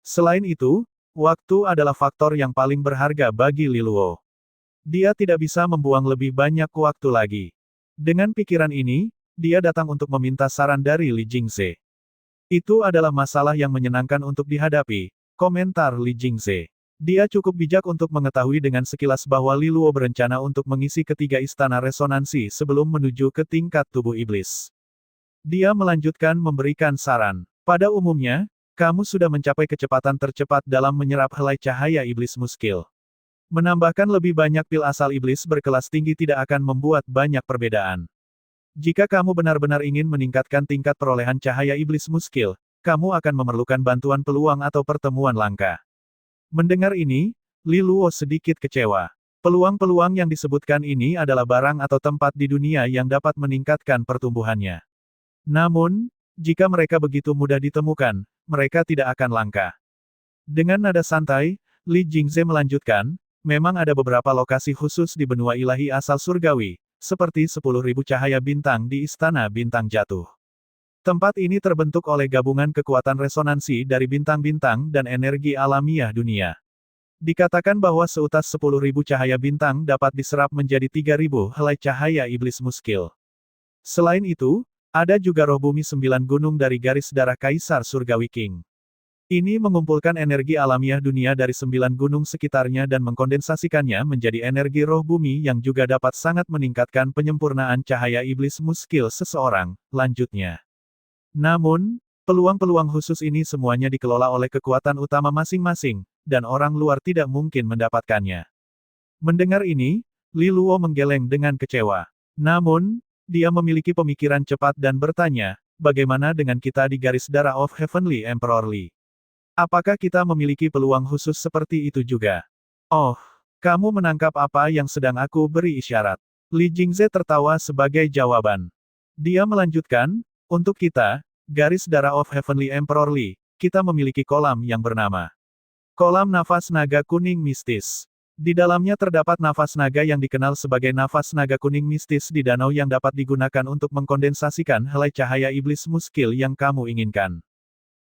Selain itu, waktu adalah faktor yang paling berharga bagi Li Luo. Dia tidak bisa membuang lebih banyak waktu lagi. Dengan pikiran ini, dia datang untuk meminta saran dari Li Jingze. Itu adalah masalah yang menyenangkan untuk dihadapi, komentar Li Jingze. Dia cukup bijak untuk mengetahui dengan sekilas bahwa Li Luo berencana untuk mengisi ketiga istana resonansi sebelum menuju ke tingkat tubuh iblis. Dia melanjutkan memberikan saran. Pada umumnya, kamu sudah mencapai kecepatan tercepat dalam menyerap helai cahaya iblis muskil. Menambahkan lebih banyak pil asal iblis berkelas tinggi tidak akan membuat banyak perbedaan. Jika kamu benar-benar ingin meningkatkan tingkat perolehan cahaya iblis muskil, kamu akan memerlukan bantuan peluang atau pertemuan langka. Mendengar ini, Li Luo sedikit kecewa. Peluang-peluang yang disebutkan ini adalah barang atau tempat di dunia yang dapat meningkatkan pertumbuhannya. Namun, jika mereka begitu mudah ditemukan, mereka tidak akan langka. Dengan nada santai, Li Jingze melanjutkan, memang ada beberapa lokasi khusus di benua ilahi asal surgawi, seperti 10.000 cahaya bintang di Istana Bintang Jatuh. Tempat ini terbentuk oleh gabungan kekuatan resonansi dari bintang-bintang dan energi alamiah dunia. Dikatakan bahwa seutas 10.000 cahaya bintang dapat diserap menjadi 3.000 helai cahaya iblis muskil. Selain itu, ada juga roh bumi 9 gunung dari garis darah Kaisar Surgawi King. Ini mengumpulkan energi alamiah dunia dari 9 gunung sekitarnya dan mengkondensasikannya menjadi energi roh bumi yang juga dapat sangat meningkatkan penyempurnaan cahaya iblis muskil seseorang, lanjutnya. Namun, peluang-peluang khusus ini semuanya dikelola oleh kekuatan utama masing-masing, dan orang luar tidak mungkin mendapatkannya. Mendengar ini, Li Luo menggeleng dengan kecewa. Namun, dia memiliki pemikiran cepat dan bertanya, bagaimana dengan kita di garis darah of Heavenly Emperor Li? Apakah kita memiliki peluang khusus seperti itu juga? Oh, kamu menangkap apa yang sedang aku beri isyarat. Li Jingze tertawa sebagai jawaban. Dia melanjutkan, untuk kita, garis darah of Heavenly Emperor Li, kita memiliki kolam yang bernama Kolam Nafas Naga Kuning Mistis. Di dalamnya terdapat nafas naga yang dikenal sebagai nafas naga kuning mistis di danau yang dapat digunakan untuk mengkondensasikan helai cahaya iblis muskil yang kamu inginkan.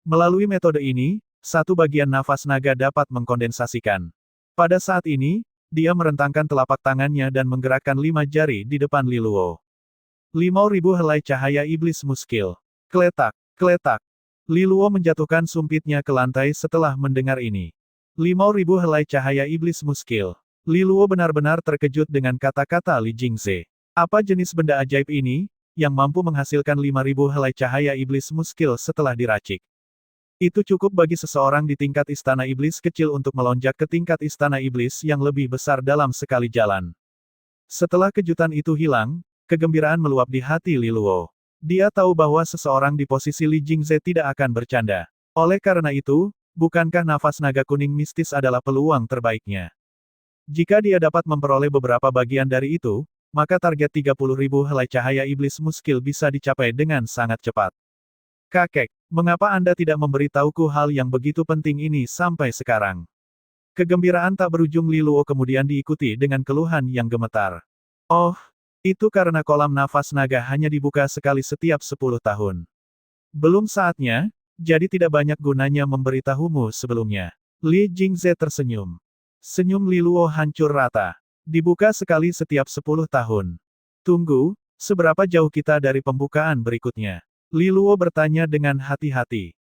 Melalui metode ini, satu bagian nafas naga dapat mengkondensasikan. Pada saat ini, dia merentangkan telapak tangannya dan menggerakkan 5 jari di depan Li Luo. 5.000 helai cahaya iblis muskil. Kletak, kletak. Li Luo menjatuhkan sumpitnya ke lantai setelah mendengar ini. 5.000 helai cahaya iblis muskil. Li Luo benar-benar terkejut dengan kata-kata Li Jingze. Apa jenis benda ajaib ini, yang mampu menghasilkan 5.000 helai cahaya iblis muskil setelah diracik? Itu cukup bagi seseorang di tingkat istana iblis kecil untuk melonjak ke tingkat istana iblis yang lebih besar dalam sekali jalan. Setelah kejutan itu hilang, kegembiraan meluap di hati Li Luo. Dia tahu bahwa seseorang di posisi Li Jingze tidak akan bercanda. Oleh karena itu, bukankah nafas naga kuning mistis adalah peluang terbaiknya? Jika dia dapat memperoleh beberapa bagian dari itu, maka target 30.000 helai cahaya iblis muskil bisa dicapai dengan sangat cepat. Kakek, mengapa Anda tidak memberitahuku hal yang begitu penting ini sampai sekarang? Kegembiraan tak berujung Li Luo kemudian diikuti dengan keluhan yang gemetar. Oh, itu karena kolam nafas naga hanya dibuka sekali setiap 10 tahun. Belum saatnya, jadi tidak banyak gunanya memberitahumu sebelumnya. Li Jingze tersenyum. Senyum Li Luo hancur rata. Dibuka sekali setiap 10 tahun. Tunggu, seberapa jauh kita dari pembukaan berikutnya? Li Luo bertanya dengan hati-hati.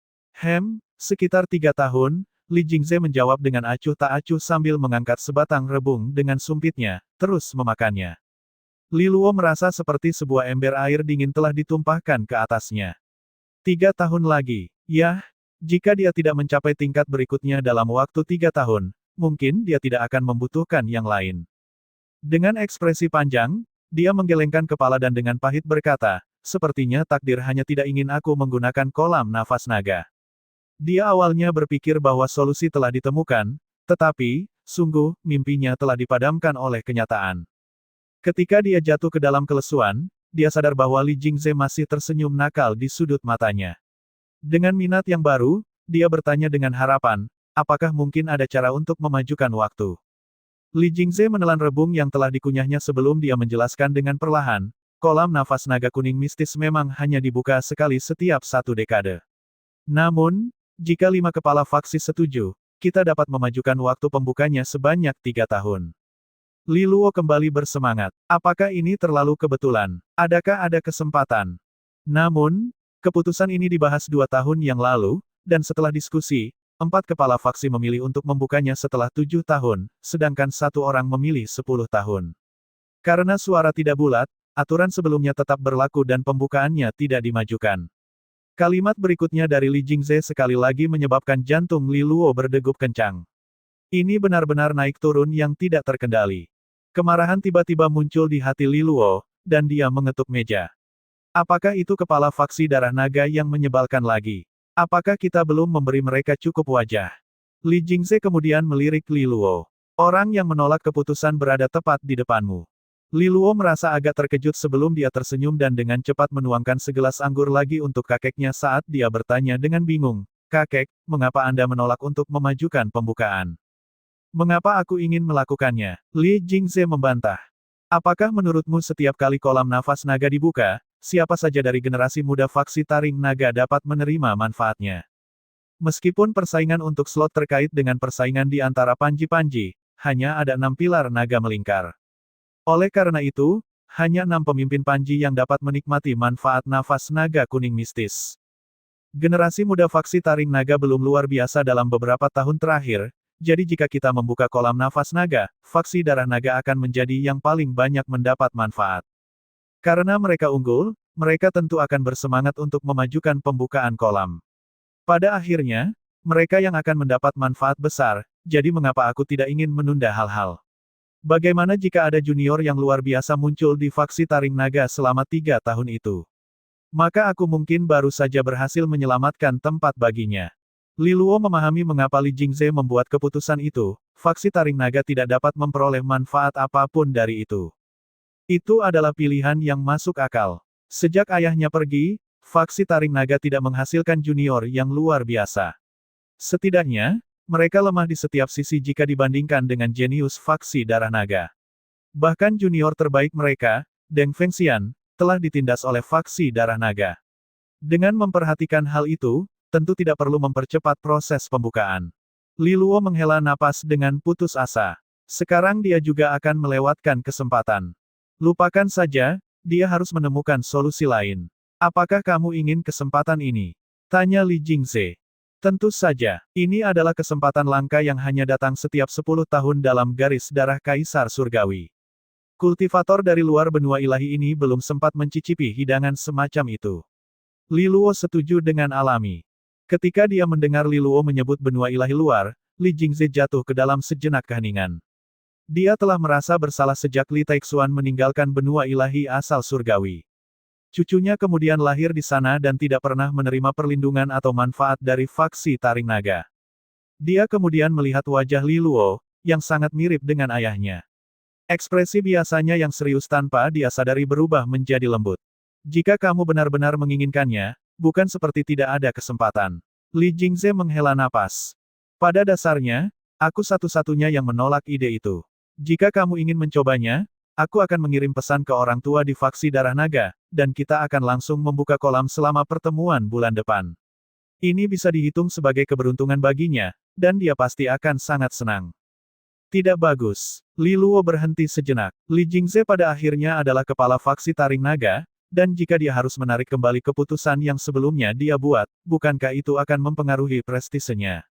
Sekitar 3 tahun, Li Jingze menjawab dengan acuh tak acuh sambil mengangkat sebatang rebung dengan sumpitnya, terus memakannya. Li Luo merasa seperti sebuah ember air dingin telah ditumpahkan ke atasnya. 3 tahun lagi, yah, jika dia tidak mencapai tingkat berikutnya dalam waktu 3 tahun, mungkin dia tidak akan membutuhkan yang lain. Dengan ekspresi panjang, dia menggelengkan kepala dan dengan pahit berkata, sepertinya takdir hanya tidak ingin aku menggunakan kolam nafas naga. Dia awalnya berpikir bahwa solusi telah ditemukan, tetapi, sungguh, mimpinya telah dipadamkan oleh kenyataan. Ketika dia jatuh ke dalam kelesuan, dia sadar bahwa Li Jingze masih tersenyum nakal di sudut matanya. Dengan minat yang baru, dia bertanya dengan harapan, apakah mungkin ada cara untuk memajukan waktu? Li Jingze menelan rebung yang telah dikunyahnya sebelum dia menjelaskan dengan perlahan, kolam nafas naga kuning mistis memang hanya dibuka sekali setiap 1 dekade. Namun, jika 5 kepala faksi setuju, kita dapat memajukan waktu pembukanya sebanyak 3 tahun. Li Luo kembali bersemangat. Apakah ini terlalu kebetulan? Adakah ada kesempatan? Namun, keputusan ini dibahas 2 tahun yang lalu, dan setelah diskusi, 4 kepala faksi memilih untuk membukanya setelah 7 tahun, sedangkan 1 orang memilih 10 tahun. Karena suara tidak bulat, aturan sebelumnya tetap berlaku dan pembukaannya tidak dimajukan. Kalimat berikutnya dari Li Jingze sekali lagi menyebabkan jantung Li Luo berdegup kencang. Ini benar-benar naik turun yang tidak terkendali. Kemarahan tiba-tiba muncul di hati Li Luo, dan dia mengetuk meja. Apakah itu kepala faksi darah naga yang menyebalkan lagi? Apakah kita belum memberi mereka cukup wajah? Li Jingze kemudian melirik Li Luo. Orang yang menolak keputusan berada tepat di depanmu. Li Luo merasa agak terkejut sebelum dia tersenyum dan dengan cepat menuangkan segelas anggur lagi untuk kakeknya saat dia bertanya dengan bingung, "Kakek, mengapa Anda menolak untuk memajukan pembukaan? Mengapa aku ingin melakukannya?" Li Jingze membantah. Apakah menurutmu setiap kali kolam nafas naga dibuka, siapa saja dari generasi muda faksi taring naga dapat menerima manfaatnya? Meskipun persaingan untuk slot terkait dengan persaingan di antara panji-panji, hanya ada 6 pilar naga melingkar. Oleh karena itu, hanya 6 pemimpin panji yang dapat menikmati manfaat nafas naga kuning mistis. Generasi muda faksi taring naga belum luar biasa dalam beberapa tahun terakhir, jadi jika kita membuka kolam nafas naga, faksi darah naga akan menjadi yang paling banyak mendapat manfaat. Karena mereka unggul, mereka tentu akan bersemangat untuk memajukan pembukaan kolam. Pada akhirnya, mereka yang akan mendapat manfaat besar, jadi mengapa aku tidak ingin menunda hal-hal? Bagaimana jika ada junior yang luar biasa muncul di faksi taring naga selama 3 tahun itu? Maka aku mungkin baru saja berhasil menyelamatkan tempat baginya. Li Luo memahami mengapa Li Jingze membuat keputusan itu, faksi taring naga tidak dapat memperoleh manfaat apapun dari itu. Itu adalah pilihan yang masuk akal. Sejak ayahnya pergi, faksi taring naga tidak menghasilkan junior yang luar biasa. Setidaknya, mereka lemah di setiap sisi jika dibandingkan dengan jenius faksi darah naga. Bahkan junior terbaik mereka, Deng Fengxian, telah ditindas oleh faksi darah naga. Dengan memperhatikan hal itu, tentu tidak perlu mempercepat proses pembukaan. Li Luo menghela napas dengan putus asa. Sekarang dia juga akan melewatkan kesempatan. Lupakan saja, dia harus menemukan solusi lain. Apakah kamu ingin kesempatan ini? Tanya Li Jingze. Tentu saja, ini adalah kesempatan langka yang hanya datang setiap 10 tahun dalam garis darah Kaisar Surgawi. Kultivator dari luar benua ilahi ini belum sempat mencicipi hidangan semacam itu. Li Luo setuju dengan alami. Ketika dia mendengar Li Luo menyebut benua ilahi luar, Li Jingze jatuh ke dalam sejenak keheningan. Dia telah merasa bersalah sejak Li Taixuan meninggalkan benua ilahi asal surgawi. Cucunya kemudian lahir di sana dan tidak pernah menerima perlindungan atau manfaat dari faksi taring naga. Dia kemudian melihat wajah Li Luo, yang sangat mirip dengan ayahnya. Ekspresi biasanya yang serius tanpa dia sadari berubah menjadi lembut. Jika kamu benar-benar menginginkannya, bukan seperti tidak ada kesempatan. Li Jingze menghela napas. Pada dasarnya, aku satu-satunya yang menolak ide itu. Jika kamu ingin mencobanya, aku akan mengirim pesan ke orang tua di faksi Darah Naga, dan kita akan langsung membuka kolam selama pertemuan bulan depan. Ini bisa dihitung sebagai keberuntungan baginya, dan dia pasti akan sangat senang. Tidak bagus. Li Luo berhenti sejenak. Li Jingze pada akhirnya adalah kepala faksi Taring Naga, dan jika dia harus menarik kembali keputusan yang sebelumnya dia buat, bukankah itu akan mempengaruhi prestisenya?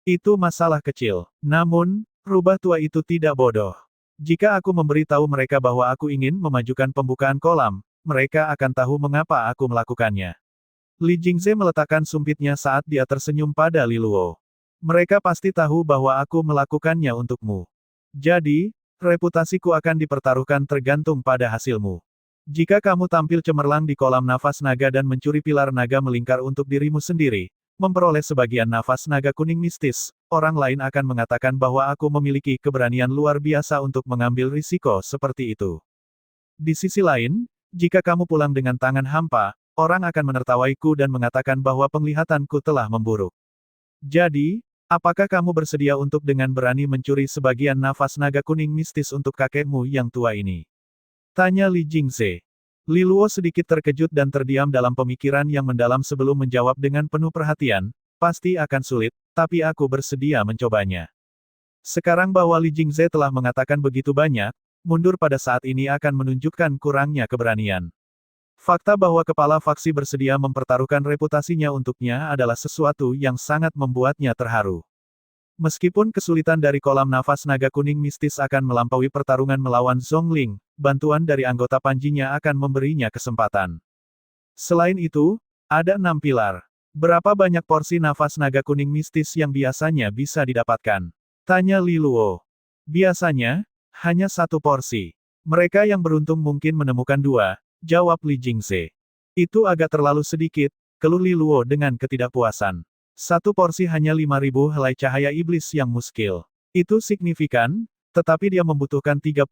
Itu masalah kecil. Namun, rubah tua itu tidak bodoh. Jika aku memberitahu mereka bahwa aku ingin memajukan pembukaan kolam, mereka akan tahu mengapa aku melakukannya. Li Jingze meletakkan sumpitnya saat dia tersenyum pada Li Luo. Mereka pasti tahu bahwa aku melakukannya untukmu. Jadi, reputasiku akan dipertaruhkan tergantung pada hasilmu. Jika kamu tampil cemerlang di kolam nafas naga dan mencuri pilar naga melingkar untuk dirimu sendiri, memperoleh sebagian nafas naga kuning mistis, orang lain akan mengatakan bahwa aku memiliki keberanian luar biasa untuk mengambil risiko seperti itu. Di sisi lain, jika kamu pulang dengan tangan hampa, orang akan menertawaiku dan mengatakan bahwa penglihatanku telah memburuk. Jadi, apakah kamu bersedia untuk dengan berani mencuri sebagian nafas naga kuning mistis untuk kakekmu yang tua ini? Tanya Li Jingze. Li Luo sedikit terkejut dan terdiam dalam pemikiran yang mendalam sebelum menjawab dengan penuh perhatian, pasti akan sulit, tapi aku bersedia mencobanya. Sekarang bahwa Li Jingze telah mengatakan begitu banyak, mundur pada saat ini akan menunjukkan kurangnya keberanian. Fakta bahwa kepala faksi bersedia mempertaruhkan reputasinya untuknya adalah sesuatu yang sangat membuatnya terharu. Meskipun kesulitan dari kolam nafas naga kuning mistis akan melampaui pertarungan melawan Zhongling, bantuan dari anggota panjinya akan memberinya kesempatan. Selain itu, ada 6 pilar. Berapa banyak porsi nafas naga kuning mistis yang biasanya bisa didapatkan? Tanya Li Luo. Biasanya, hanya 1 porsi. Mereka yang beruntung mungkin menemukan 2, jawab Li Jingze. Itu agak terlalu sedikit, keluh Li Luo dengan ketidakpuasan. 1 porsi hanya 5.000 helai cahaya iblis yang muskil. Itu signifikan, tetapi dia membutuhkan 30.000.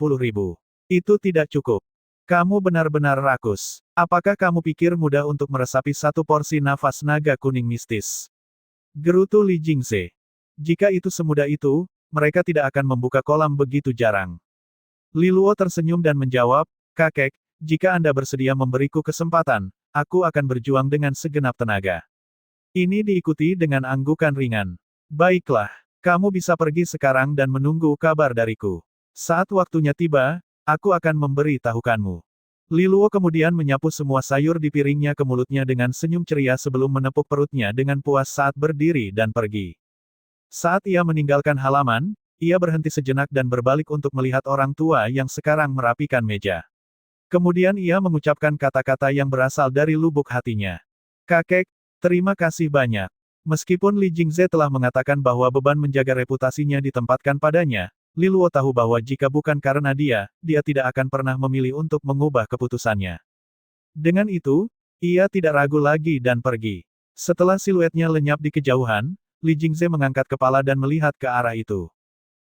Itu tidak cukup. Kamu benar-benar rakus. Apakah kamu pikir mudah untuk meresapi 1 porsi nafas naga kuning mistis? Gerutu Li Jingze. Jika itu semudah itu, mereka tidak akan membuka kolam begitu jarang. Li Luo tersenyum dan menjawab, kakek, jika Anda bersedia memberiku kesempatan, aku akan berjuang dengan segenap tenaga. Ini diikuti dengan anggukan ringan. Baiklah, kamu bisa pergi sekarang dan menunggu kabar dariku. Saat waktunya tiba, aku akan memberi tahukanmu. Li Luo kemudian menyapu semua sayur di piringnya ke mulutnya dengan senyum ceria sebelum menepuk perutnya dengan puas saat berdiri dan pergi. Saat ia meninggalkan halaman, ia berhenti sejenak dan berbalik untuk melihat orang tua yang sekarang merapikan meja. Kemudian ia mengucapkan kata-kata yang berasal dari lubuk hatinya. Kakek, terima kasih banyak. Meskipun Li Jingze telah mengatakan bahwa beban menjaga reputasinya ditempatkan padanya, Li Luo tahu bahwa jika bukan karena dia tidak akan pernah memilih untuk mengubah keputusannya. Dengan itu, ia tidak ragu lagi dan pergi. Setelah siluetnya lenyap di kejauhan, Li Jingze mengangkat kepala dan melihat ke arah itu.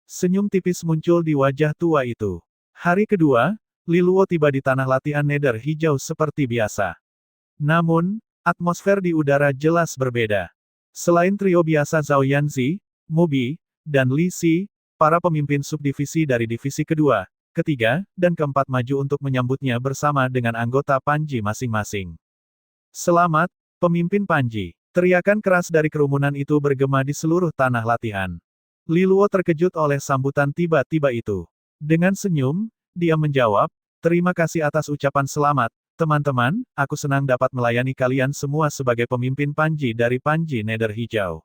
Senyum tipis muncul di wajah tua itu. Hari kedua, Li Luo tiba di tanah latihan nether hijau seperti biasa. Namun, atmosfer di udara jelas berbeda. Selain trio biasa Zhao Yanzi, Mu Bi, dan Li Si, para pemimpin subdivisi dari divisi kedua, ketiga, dan keempat maju untuk menyambutnya bersama dengan anggota Panji masing-masing. Selamat, pemimpin Panji. Teriakan keras dari kerumunan itu bergema di seluruh tanah latihan. Li Luo terkejut oleh sambutan tiba-tiba itu. Dengan senyum, dia menjawab, terima kasih atas ucapan selamat. Teman-teman, aku senang dapat melayani kalian semua sebagai pemimpin Panji dari Panji Nether Hijau.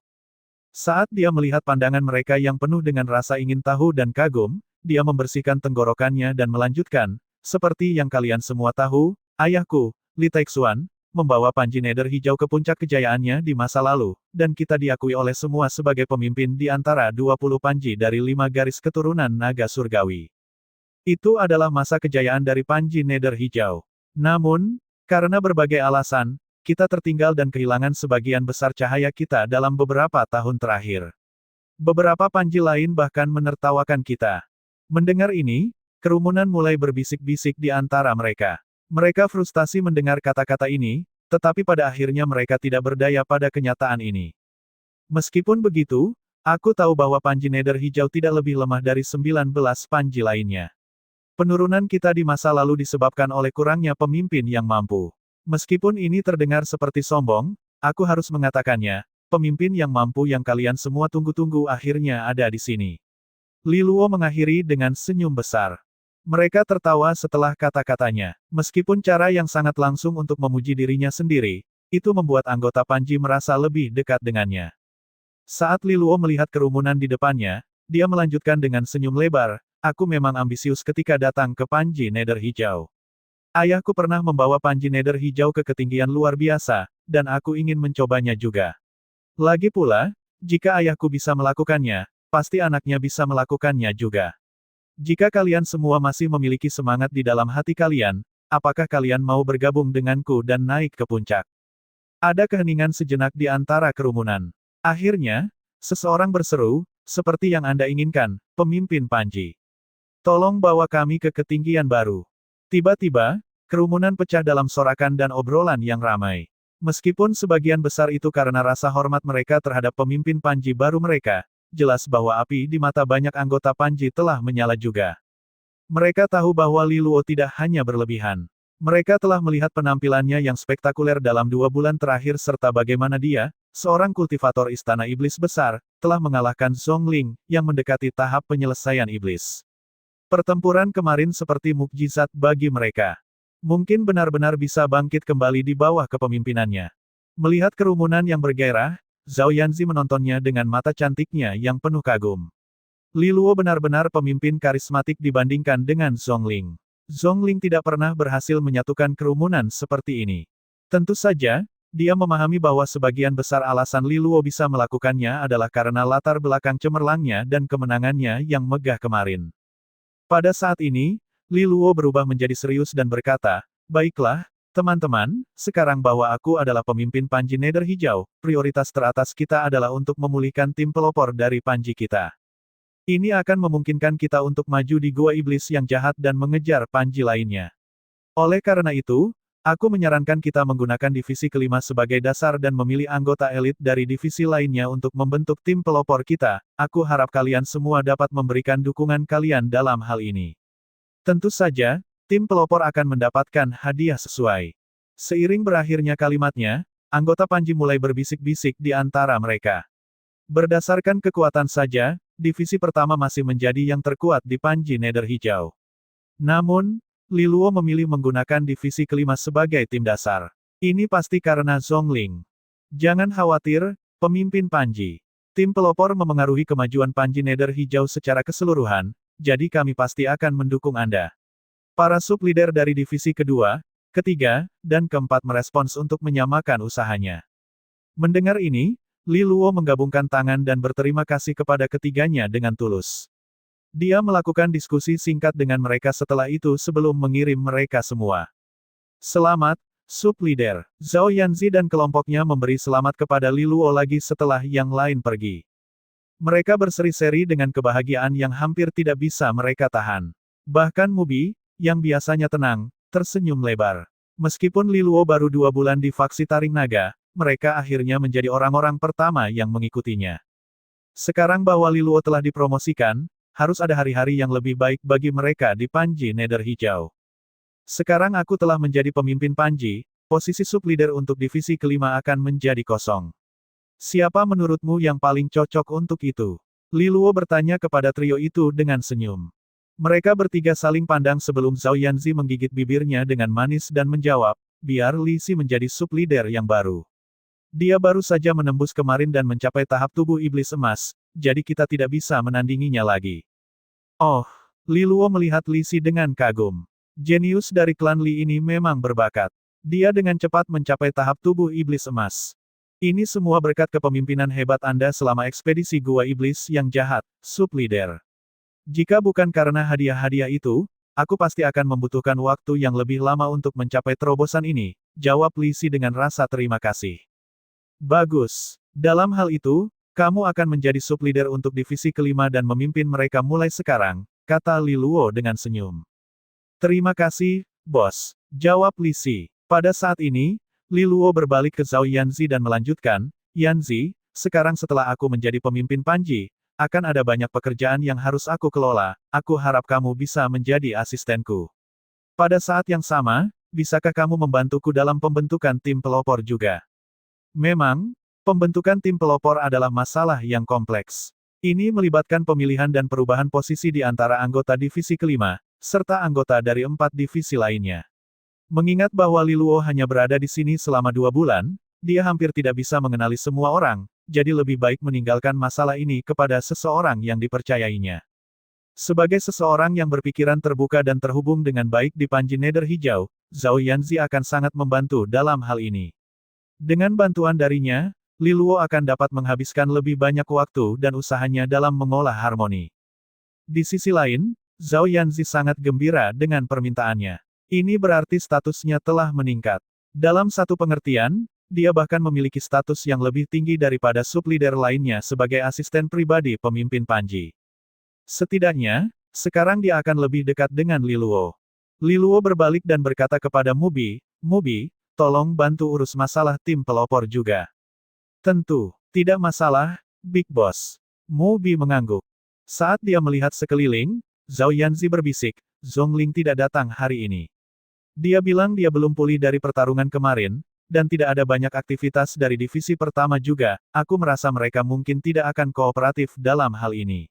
Saat dia melihat pandangan mereka yang penuh dengan rasa ingin tahu dan kagum, dia membersihkan tenggorokannya dan melanjutkan, seperti yang kalian semua tahu, ayahku, Li Taixuan, membawa Panji Nether Hijau ke puncak kejayaannya di masa lalu, dan kita diakui oleh semua sebagai pemimpin di antara 20 Panji dari 5 garis keturunan naga surgawi. Itu adalah masa kejayaan dari Panji Nether Hijau. Namun, karena berbagai alasan, kita tertinggal dan kehilangan sebagian besar cahaya kita dalam beberapa tahun terakhir. Beberapa panji lain bahkan menertawakan kita. Mendengar ini, kerumunan mulai berbisik-bisik di antara mereka. Mereka frustasi mendengar kata-kata ini, tetapi pada akhirnya mereka tidak berdaya pada kenyataan ini. Meskipun begitu, aku tahu bahwa panji nether hijau tidak lebih lemah dari 19 panji lainnya. Penurunan kita di masa lalu disebabkan oleh kurangnya pemimpin yang mampu. Meskipun ini terdengar seperti sombong, aku harus mengatakannya, pemimpin yang mampu yang kalian semua tunggu-tunggu akhirnya ada di sini. Li Luo mengakhiri dengan senyum besar. Mereka tertawa setelah kata-katanya. Meskipun cara yang sangat langsung untuk memuji dirinya sendiri, itu membuat anggota Panji merasa lebih dekat dengannya. Saat Li Luo melihat kerumunan di depannya, dia melanjutkan dengan senyum lebar, aku memang ambisius ketika datang ke Panji Nether Hijau. Ayahku pernah membawa Panji Nether Hijau ke ketinggian luar biasa, dan aku ingin mencobanya juga. Lagi pula, jika ayahku bisa melakukannya, pasti anaknya bisa melakukannya juga. Jika kalian semua masih memiliki semangat di dalam hati kalian, apakah kalian mau bergabung denganku dan naik ke puncak? Ada keheningan sejenak di antara kerumunan. Akhirnya, seseorang berseru, seperti yang Anda inginkan, pemimpin Panji. Tolong bawa kami ke ketinggian baru. Tiba-tiba, kerumunan pecah dalam sorakan dan obrolan yang ramai. Meskipun sebagian besar itu karena rasa hormat mereka terhadap pemimpin Panji baru mereka, jelas bahwa api di mata banyak anggota Panji telah menyala juga. Mereka tahu bahwa Li Luo tidak hanya berlebihan. Mereka telah melihat penampilannya yang spektakuler dalam 2 bulan terakhir serta bagaimana dia, seorang kultivator istana iblis besar, telah mengalahkan Zhongling, yang mendekati tahap penyelesaian iblis. Pertempuran kemarin seperti mukjizat bagi mereka. Mungkin benar-benar bisa bangkit kembali di bawah kepemimpinannya. Melihat kerumunan yang bergairah, Zhao Yanzi menontonnya dengan mata cantiknya yang penuh kagum. Li Luo benar-benar pemimpin karismatik dibandingkan dengan Zhongling. Zhongling tidak pernah berhasil menyatukan kerumunan seperti ini. Tentu saja, dia memahami bahwa sebagian besar alasan Li Luo bisa melakukannya adalah karena latar belakang cemerlangnya dan kemenangannya yang megah kemarin. Pada saat ini, Li Luo berubah menjadi serius dan berkata, baiklah, teman-teman, sekarang bahwa aku adalah pemimpin Panji Nether Hijau, prioritas teratas kita adalah untuk memulihkan tim pelopor dari Panji kita. Ini akan memungkinkan kita untuk maju di Gua Iblis yang jahat dan mengejar Panji lainnya. Oleh karena itu, aku menyarankan kita menggunakan divisi kelima sebagai dasar dan memilih anggota elit dari divisi lainnya untuk membentuk tim pelopor kita. Aku harap kalian semua dapat memberikan dukungan kalian dalam hal ini. Tentu saja, tim pelopor akan mendapatkan hadiah sesuai. Seiring berakhirnya kalimatnya, anggota Panji mulai berbisik-bisik di antara mereka. Berdasarkan kekuatan saja, divisi pertama masih menjadi yang terkuat di Panji Nether Hijau. Namun, Li Luo memilih menggunakan divisi kelima sebagai tim dasar. Ini pasti karena Zhongling. Jangan khawatir, pemimpin Panji. Tim pelopor memengaruhi kemajuan Panji Nether Hijau secara keseluruhan, jadi kami pasti akan mendukung Anda. Para sub-leader dari divisi kedua, ketiga, dan keempat merespons untuk menyamakan usahanya. Mendengar ini, Li Luo menggabungkan tangan dan berterima kasih kepada ketiganya dengan tulus. Dia melakukan diskusi singkat dengan mereka setelah itu sebelum mengirim mereka semua. Selamat, sub-leader. Zhao Yanzi dan kelompoknya memberi selamat kepada Li Luo lagi setelah yang lain pergi. Mereka berseri-seri dengan kebahagiaan yang hampir tidak bisa mereka tahan. Bahkan Mubi, yang biasanya tenang, tersenyum lebar. Meskipun Li Luo baru 2 bulan di faksi Taring Naga, mereka akhirnya menjadi orang-orang pertama yang mengikutinya. Sekarang bahwa Li Luo telah dipromosikan, harus ada hari-hari yang lebih baik bagi mereka di Panji Nether Hijau. Sekarang aku telah menjadi pemimpin Panji, posisi sub-leader untuk divisi kelima akan menjadi kosong. Siapa menurutmu yang paling cocok untuk itu? Li Luo bertanya kepada trio itu dengan senyum. Mereka bertiga saling pandang sebelum Zhao Yanzi menggigit bibirnya dengan manis dan menjawab, biar Li Si menjadi sub-leader yang baru. Dia baru saja menembus kemarin dan mencapai tahap tubuh iblis emas, jadi kita tidak bisa menandinginya lagi. Oh, Li Luo melihat Li Si dengan kagum. Jenius dari klan Li ini memang berbakat. Dia dengan cepat mencapai tahap tubuh iblis emas. Ini semua berkat kepemimpinan hebat Anda selama ekspedisi Gua Iblis yang jahat, sub-leader. Jika bukan karena hadiah-hadiah itu, aku pasti akan membutuhkan waktu yang lebih lama untuk mencapai terobosan ini, jawab Li Si dengan rasa terima kasih. Bagus. Dalam hal itu, Kamu akan menjadi sub-leader untuk divisi kelima dan memimpin mereka mulai sekarang, kata Li Luo dengan senyum. Terima kasih, bos, jawab Li Si. Pada saat ini, Li Luo berbalik ke Zhao Yanzi dan melanjutkan, Yanzi, sekarang setelah aku menjadi pemimpin Panji, akan ada banyak pekerjaan yang harus aku kelola, aku harap kamu bisa menjadi asistenku. Pada saat yang sama, bisakah kamu membantuku dalam pembentukan tim pelopor juga? Memang, pembentukan tim pelopor adalah masalah yang kompleks. Ini melibatkan pemilihan dan perubahan posisi di antara anggota divisi kelima, serta anggota dari 4 divisi lainnya. Mengingat bahwa Li Luo hanya berada di sini selama 2 bulan, dia hampir tidak bisa mengenali semua orang, jadi lebih baik meninggalkan masalah ini kepada seseorang yang dipercayainya. Sebagai seseorang yang berpikiran terbuka dan terhubung dengan baik di Panji Nether Hijau, Zhao Yanzi akan sangat membantu dalam hal ini. Dengan bantuan darinya, Li Luo akan dapat menghabiskan lebih banyak waktu dan usahanya dalam mengolah harmoni. Di sisi lain, Zhao Yanzi sangat gembira dengan permintaannya. Ini berarti statusnya telah meningkat. Dalam satu pengertian, dia bahkan memiliki status yang lebih tinggi daripada sub-leader lainnya sebagai asisten pribadi pemimpin Panji. Setidaknya, sekarang dia akan lebih dekat dengan Li Luo. Li Luo berbalik dan berkata kepada Mubi, Mubi, tolong bantu urus masalah tim pelopor juga. Tentu, tidak masalah, Big Boss. Mubi mengangguk. Saat dia melihat sekeliling, Zhao Yanzi berbisik, Zhongling tidak datang hari ini. Dia bilang dia belum pulih dari pertarungan kemarin, dan tidak ada banyak aktivitas dari divisi pertama juga, aku merasa mereka mungkin tidak akan kooperatif dalam hal ini.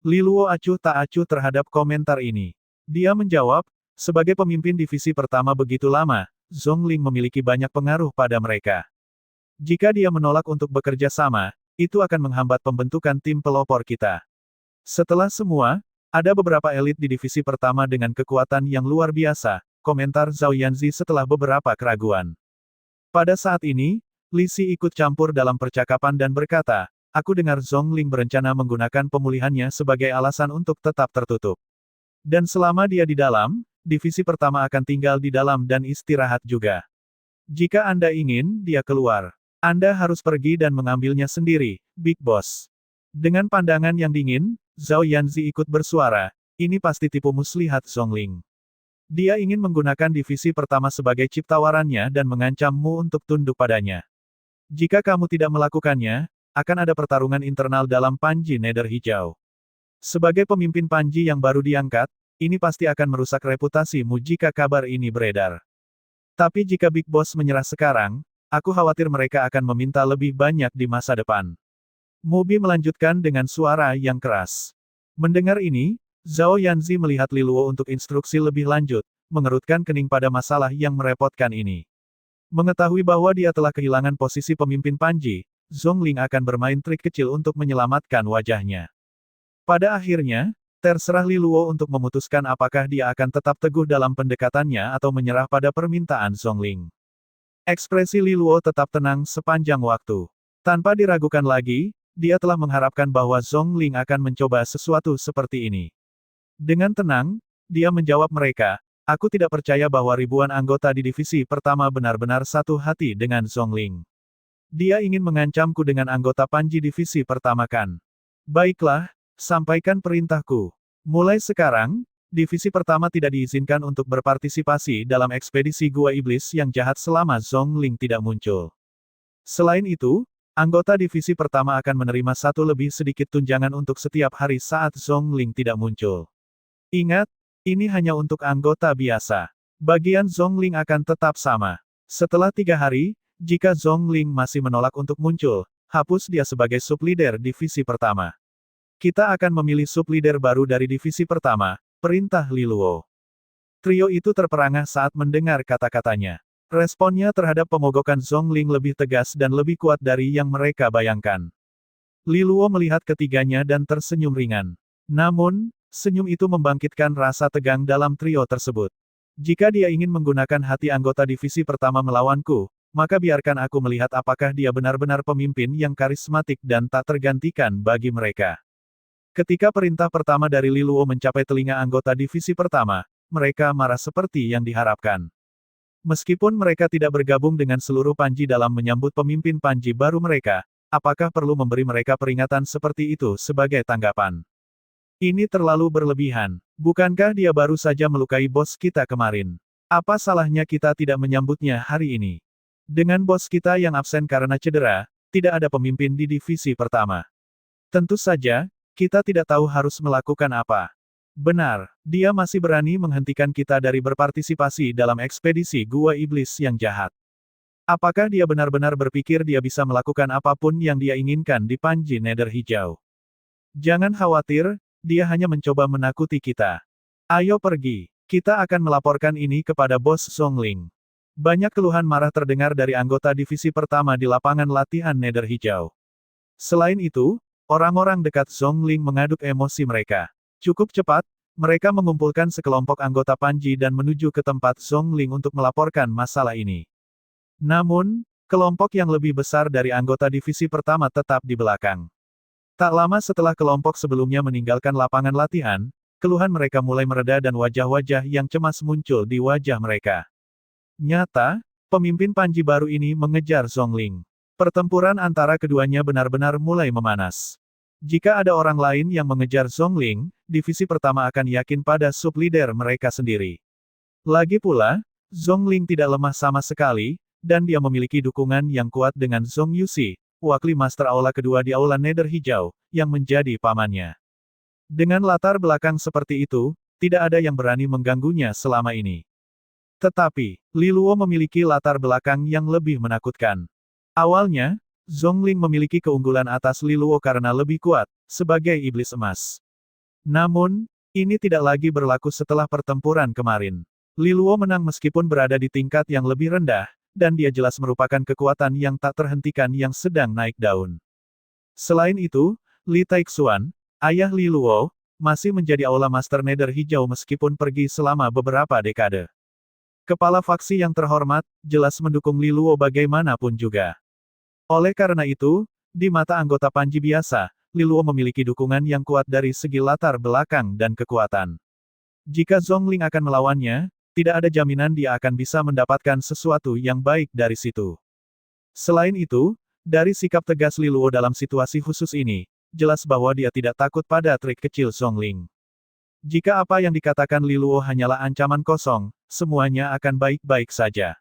Li Luo acuh tak acuh terhadap komentar ini. Dia menjawab, sebagai pemimpin divisi pertama begitu lama, Zhongling memiliki banyak pengaruh pada mereka. Jika dia menolak untuk bekerja sama, itu akan menghambat pembentukan tim pelopor kita. Setelah semua, ada beberapa elit di divisi pertama dengan kekuatan yang luar biasa, komentar Zhao Yanzi setelah beberapa keraguan. Pada saat ini, Li Si ikut campur dalam percakapan dan berkata, aku dengar Zhongling berencana menggunakan pemulihannya sebagai alasan untuk tetap tertutup. Dan selama dia di dalam, divisi pertama akan tinggal di dalam dan istirahat juga. Jika Anda ingin dia keluar, Anda harus pergi dan mengambilnya sendiri, Big Boss. Dengan pandangan yang dingin, Zhao Yanzi ikut bersuara, ini pasti tipu muslihat Zhongling. Dia ingin menggunakan divisi pertama sebagai ciptawarannya dan mengancammu untuk tunduk padanya. Jika kamu tidak melakukannya, akan ada pertarungan internal dalam Panji Nether Hijau. Sebagai pemimpin Panji yang baru diangkat, ini pasti akan merusak reputasimu jika kabar ini beredar. Tapi jika Big Boss menyerah sekarang, aku khawatir mereka akan meminta lebih banyak di masa depan. Mubi melanjutkan dengan suara yang keras. Mendengar ini, Zhao Yanzi melihat Li Luo untuk instruksi lebih lanjut, mengerutkan kening pada masalah yang merepotkan ini. Mengetahui bahwa dia telah kehilangan posisi pemimpin Panji, Zhongling akan bermain trik kecil untuk menyelamatkan wajahnya. Pada akhirnya, terserah Li Luo untuk memutuskan apakah dia akan tetap teguh dalam pendekatannya atau menyerah pada permintaan Zhongling. Ekspresi Li Luo tetap tenang sepanjang waktu. Tanpa diragukan lagi, dia telah mengharapkan bahwa Zhongling akan mencoba sesuatu seperti ini. Dengan tenang, dia menjawab mereka, aku tidak percaya bahwa ribuan anggota di divisi pertama benar-benar satu hati dengan Zhongling. Dia ingin mengancamku dengan anggota Panji divisi pertama kan? Baiklah, sampaikan perintahku. Mulai sekarang, divisi pertama tidak diizinkan untuk berpartisipasi dalam ekspedisi Gua Iblis yang jahat selama Zhongling tidak muncul. Selain itu, anggota divisi pertama akan menerima satu lebih sedikit tunjangan untuk setiap hari saat Zhongling tidak muncul. Ingat, ini hanya untuk anggota biasa. Bagian Zhongling akan tetap sama. Setelah 3 hari, jika Zhongling masih menolak untuk muncul, hapus dia sebagai sub-leader divisi pertama. Kita akan memilih sub-leader baru dari divisi pertama, perintah Li Luo. Trio itu terperangah saat mendengar kata-katanya. Responnya terhadap pemogokan Zhongling lebih tegas dan lebih kuat dari yang mereka bayangkan. Li Luo melihat ketiganya dan tersenyum ringan. Namun, senyum itu membangkitkan rasa tegang dalam trio tersebut. Jika dia ingin menggunakan hati anggota divisi pertama melawanku, maka biarkan aku melihat apakah dia benar-benar pemimpin yang karismatik dan tak tergantikan bagi mereka. Ketika perintah pertama dari Li Luo mencapai telinga anggota divisi pertama, mereka marah seperti yang diharapkan. Meskipun mereka tidak bergabung dengan seluruh Panji dalam menyambut pemimpin Panji baru mereka, Apakah perlu memberi mereka peringatan seperti itu sebagai tanggapan? Ini terlalu berlebihan. Bukankah dia baru saja melukai bos kita kemarin? Apa salahnya kita tidak menyambutnya hari ini? Dengan bos kita yang absen karena cedera, tidak ada pemimpin di divisi pertama. Tentu saja, kita tidak tahu harus melakukan apa. Benar, dia masih berani menghentikan kita dari berpartisipasi dalam ekspedisi Gua Iblis yang jahat. Apakah dia benar-benar berpikir dia bisa melakukan apapun yang dia inginkan di Panji Nether Hijau? Jangan khawatir, dia hanya mencoba menakuti kita. Ayo pergi, kita akan melaporkan ini kepada Bos Zhongling. Banyak keluhan marah terdengar dari anggota divisi pertama di lapangan latihan Nether Hijau. Selain itu, orang-orang dekat Zhongling mengaduk emosi mereka. Cukup cepat, mereka mengumpulkan sekelompok anggota Panji dan menuju ke tempat Zhongling untuk melaporkan masalah ini. Namun, kelompok yang lebih besar dari anggota divisi pertama tetap di belakang. Tak lama setelah kelompok sebelumnya meninggalkan lapangan latihan, keluhan mereka mulai mereda dan wajah-wajah yang cemas muncul di wajah mereka. Nyata, pemimpin Panji baru ini mengejar Zhongling. Pertempuran antara keduanya benar-benar mulai memanas. Jika ada orang lain yang mengejar Zhongling, divisi pertama akan yakin pada sub-leader mereka sendiri. Lagi pula, Zhongling tidak lemah sama sekali, dan dia memiliki dukungan yang kuat dengan Zhong Yuxi, wakil master aula kedua di aula Nether Hijau, yang menjadi pamannya. Dengan latar belakang seperti itu, tidak ada yang berani mengganggunya selama ini. Tetapi, Li Luo memiliki latar belakang yang lebih menakutkan. Awalnya, Zhongling memiliki keunggulan atas Li Luo karena lebih kuat, sebagai iblis emas. Namun, ini tidak lagi berlaku setelah pertempuran kemarin. Li Luo menang meskipun berada di tingkat yang lebih rendah, dan dia jelas merupakan kekuatan yang tak terhentikan yang sedang naik daun. Selain itu, Li Taixuan, ayah Li Luo, masih menjadi aula master Nether Hijau meskipun pergi selama beberapa dekade. Kepala faksi yang terhormat, jelas mendukung Li Luo bagaimanapun juga. Oleh karena itu, di mata anggota Panji biasa, Li Luo memiliki dukungan yang kuat dari segi latar belakang dan kekuatan. Jika Zhongling akan melawannya, tidak ada jaminan dia akan bisa mendapatkan sesuatu yang baik dari situ. Selain itu, dari sikap tegas Li Luo dalam situasi khusus ini, jelas bahwa dia tidak takut pada trik kecil Zhongling. Jika apa yang dikatakan Li Luo hanyalah ancaman kosong, semuanya akan baik-baik saja.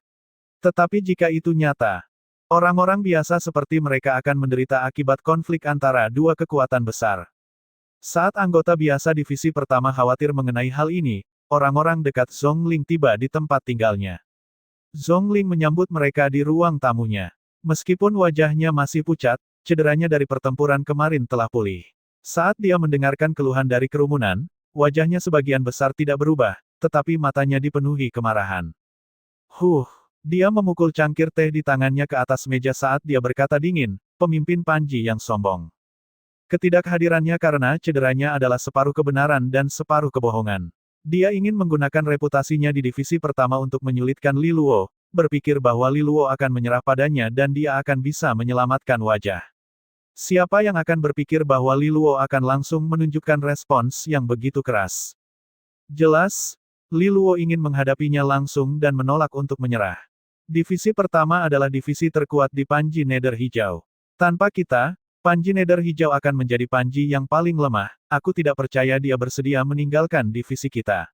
Tetapi jika itu nyata, orang-orang biasa seperti mereka akan menderita akibat konflik antara dua kekuatan besar. Saat anggota biasa divisi pertama khawatir mengenai hal ini, orang-orang dekat Zhongling tiba di tempat tinggalnya. Zhongling menyambut mereka di ruang tamunya. Meskipun wajahnya masih pucat, cederanya dari pertempuran kemarin telah pulih. Saat dia mendengarkan keluhan dari kerumunan, wajahnya sebagian besar tidak berubah, tetapi matanya dipenuhi kemarahan. Dia memukul cangkir teh di tangannya ke atas meja saat dia berkata dingin, pemimpin Panji yang sombong. Ketidakhadirannya karena cederanya adalah separuh kebenaran dan separuh kebohongan. Dia ingin menggunakan reputasinya di divisi pertama untuk menyulitkan Li Luo, berpikir bahwa Li Luo akan menyerah padanya dan dia akan bisa menyelamatkan wajah. Siapa yang akan berpikir bahwa Li Luo akan langsung menunjukkan respons yang begitu keras? Jelas, Li Luo ingin menghadapinya langsung dan menolak untuk menyerah. Divisi pertama adalah divisi terkuat di Panji Nether Hijau. Tanpa kita, Panji Nether Hijau akan menjadi Panji yang paling lemah. Aku tidak percaya dia bersedia meninggalkan divisi kita.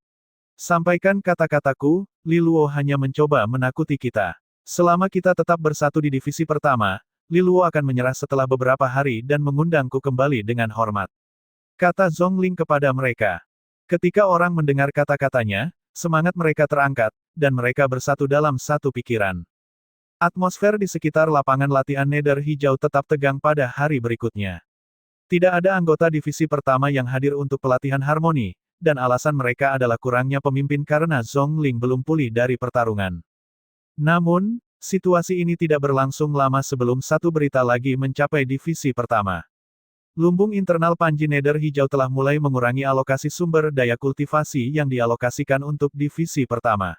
Sampaikan kata-kataku, Li Luo hanya mencoba menakuti kita. Selama kita tetap bersatu di divisi pertama, Li Luo akan menyerah setelah beberapa hari dan mengundangku kembali dengan hormat. Kata Zhongling kepada mereka. Ketika orang mendengar kata-katanya, semangat mereka terangkat, dan mereka bersatu dalam satu pikiran. Atmosfer di sekitar lapangan latihan Nether Hijau tetap tegang pada hari berikutnya. Tidak ada anggota divisi pertama yang hadir untuk pelatihan harmoni, dan alasan mereka adalah kurangnya pemimpin karena Zhongling belum pulih dari pertarungan. Namun, situasi ini tidak berlangsung lama sebelum satu berita lagi mencapai divisi pertama. Lumbung internal Panji Nether Hijau telah mulai mengurangi alokasi sumber daya kultivasi yang dialokasikan untuk divisi pertama.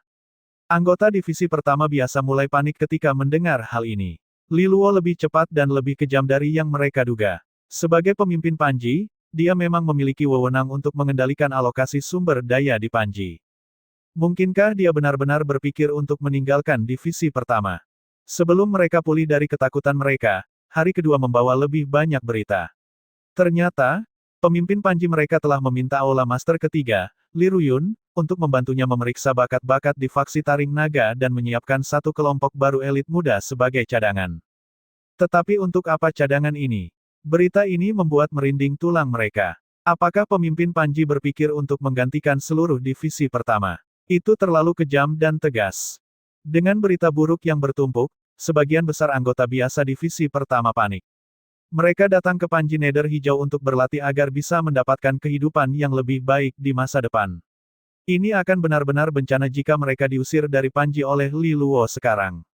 Anggota divisi pertama biasa mulai panik ketika mendengar hal ini. Li Luo lebih cepat dan lebih kejam dari yang mereka duga. Sebagai pemimpin Panji, dia memang memiliki wewenang untuk mengendalikan alokasi sumber daya di Panji. Mungkinkah dia benar-benar berpikir untuk meninggalkan divisi pertama? Sebelum mereka pulih dari ketakutan mereka, hari kedua membawa lebih banyak berita. Ternyata, pemimpin Panji mereka telah meminta Aula Master ketiga, Li Ruyun, untuk membantunya memeriksa bakat-bakat di faksi Taring Naga dan menyiapkan satu kelompok baru elit muda sebagai cadangan. Tetapi untuk apa cadangan ini? Berita ini membuat merinding tulang mereka. Apakah pemimpin Panji berpikir untuk menggantikan seluruh divisi pertama? Itu terlalu kejam dan tegas. Dengan berita buruk yang bertumpuk, sebagian besar anggota biasa divisi pertama panik. Mereka datang ke Panji Nether Hijau untuk berlatih agar bisa mendapatkan kehidupan yang lebih baik di masa depan. Ini akan benar-benar bencana jika mereka diusir dari Panji oleh Li Luo sekarang.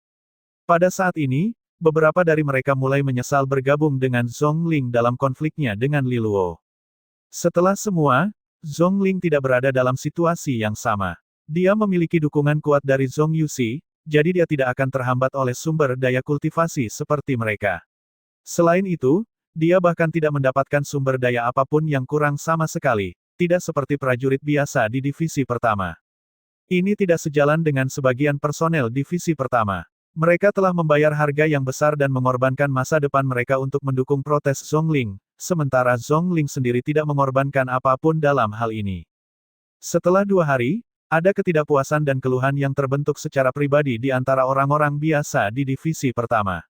Pada saat ini, beberapa dari mereka mulai menyesal bergabung dengan Zhongling dalam konfliknya dengan Li Luo. Setelah semua, Zhongling tidak berada dalam situasi yang sama. Dia memiliki dukungan kuat dari Zhong Yuxi, jadi dia tidak akan terhambat oleh sumber daya kultivasi seperti mereka. Selain itu, dia bahkan tidak mendapatkan sumber daya apapun yang kurang sama sekali, tidak seperti prajurit biasa di divisi pertama. Ini tidak sejalan dengan sebagian personel divisi pertama. Mereka telah membayar harga yang besar dan mengorbankan masa depan mereka untuk mendukung protes Zhongling, sementara Zhongling sendiri tidak mengorbankan apapun dalam hal ini. Setelah 2 hari, ada ketidakpuasan dan keluhan yang terbentuk secara pribadi di antara orang-orang biasa di divisi pertama.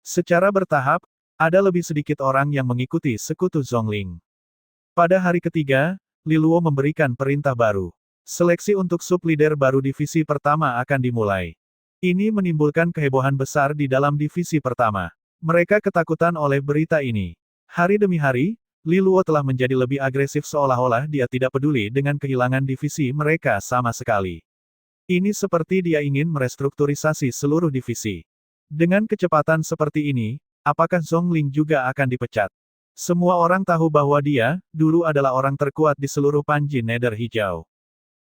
Secara bertahap, ada lebih sedikit orang yang mengikuti sekutu Zhongling. Pada hari ketiga, Li Luo memberikan perintah baru. Seleksi untuk sub-leader baru divisi pertama akan dimulai. Ini menimbulkan kehebohan besar di dalam divisi pertama. Mereka ketakutan oleh berita ini. Hari demi hari, Li Luo telah menjadi lebih agresif seolah-olah dia tidak peduli dengan kehilangan divisi mereka sama sekali. Ini seperti dia ingin merestrukturisasi seluruh divisi. Dengan kecepatan seperti ini, apakah Zhongling juga akan dipecat? Semua orang tahu bahwa dia, dulu adalah orang terkuat di seluruh Panji Nether Hijau.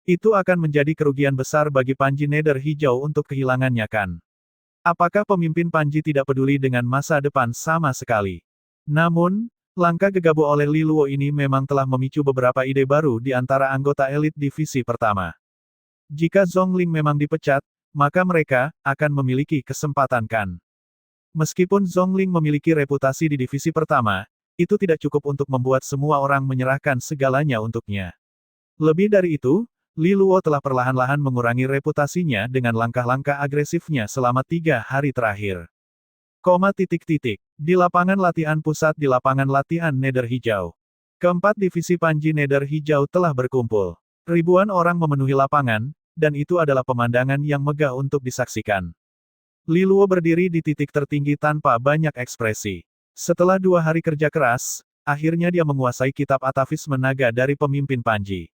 Itu akan menjadi kerugian besar bagi Panji Nether Hijau untuk kehilangannya kan? Apakah pemimpin Panji tidak peduli dengan masa depan sama sekali? Namun, langkah gegabah oleh Li Luo ini memang telah memicu beberapa ide baru di antara anggota elit divisi pertama. Jika Zhongling memang dipecat, maka mereka akan memiliki kesempatan kan. Meskipun Zhongling memiliki reputasi di divisi pertama, itu tidak cukup untuk membuat semua orang menyerahkan segalanya untuknya. Lebih dari itu, Li Luo telah perlahan-lahan mengurangi reputasinya dengan langkah-langkah agresifnya selama 3 hari terakhir. Di lapangan latihan pusat di lapangan latihan Nether Hijau. Keempat divisi Panji Nether Hijau telah berkumpul. Ribuan orang memenuhi lapangan, dan itu adalah pemandangan yang megah untuk disaksikan. Li Luo berdiri di titik tertinggi tanpa banyak ekspresi. Setelah 2 hari kerja keras, akhirnya dia menguasai kitab atavisme naga dari pemimpin Panji.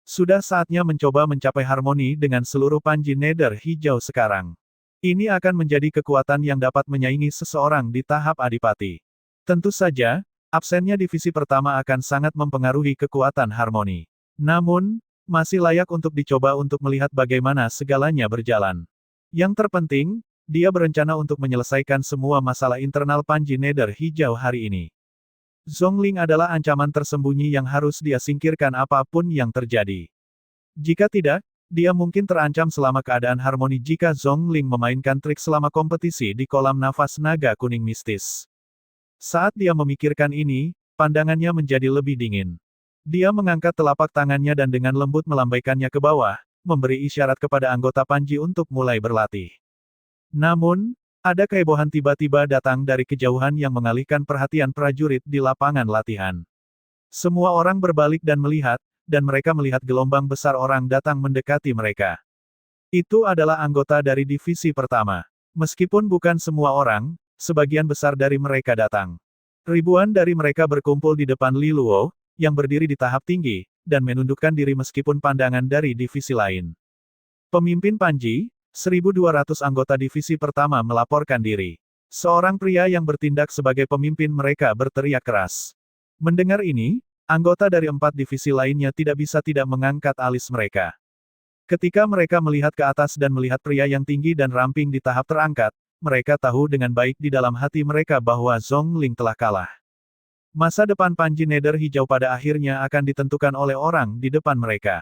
Sudah saatnya mencoba mencapai harmoni dengan seluruh Panji Nether Hijau sekarang. Ini akan menjadi kekuatan yang dapat menyaingi seseorang di tahap adipati. Tentu saja, absennya divisi pertama akan sangat mempengaruhi kekuatan harmoni. Namun, masih layak untuk dicoba untuk melihat bagaimana segalanya berjalan. Yang terpenting, dia berencana untuk menyelesaikan semua masalah internal Panji Nether Hijau hari ini. Zhongling adalah ancaman tersembunyi yang harus dia singkirkan apapun yang terjadi. Jika tidak, dia mungkin terancam selama keadaan harmoni jika Zhongling memainkan trik selama kompetisi di kolam nafas naga kuning mistis. Saat dia memikirkan ini, pandangannya menjadi lebih dingin. Dia mengangkat telapak tangannya dan dengan lembut melambaikannya ke bawah, memberi isyarat kepada anggota Panji untuk mulai berlatih. Namun, ada kehebohan tiba-tiba datang dari kejauhan yang mengalihkan perhatian prajurit di lapangan latihan. Semua orang berbalik dan melihat, dan mereka melihat gelombang besar orang datang mendekati mereka. Itu adalah anggota dari divisi pertama. Meskipun bukan semua orang, sebagian besar dari mereka datang. Ribuan dari mereka berkumpul di depan Li Luo, yang berdiri di tahap tinggi, dan menundukkan diri meskipun pandangan dari divisi lain. Pemimpin Panji, 1.200 anggota divisi pertama melaporkan diri. Seorang pria yang bertindak sebagai pemimpin mereka berteriak keras. Mendengar ini, anggota dari 4 divisi lainnya tidak bisa tidak mengangkat alis mereka. Ketika mereka melihat ke atas dan melihat pria yang tinggi dan ramping di tahap terangkat, mereka tahu dengan baik di dalam hati mereka bahwa Zhongling telah kalah. Masa depan Panji Nether Hijau pada akhirnya akan ditentukan oleh orang di depan mereka.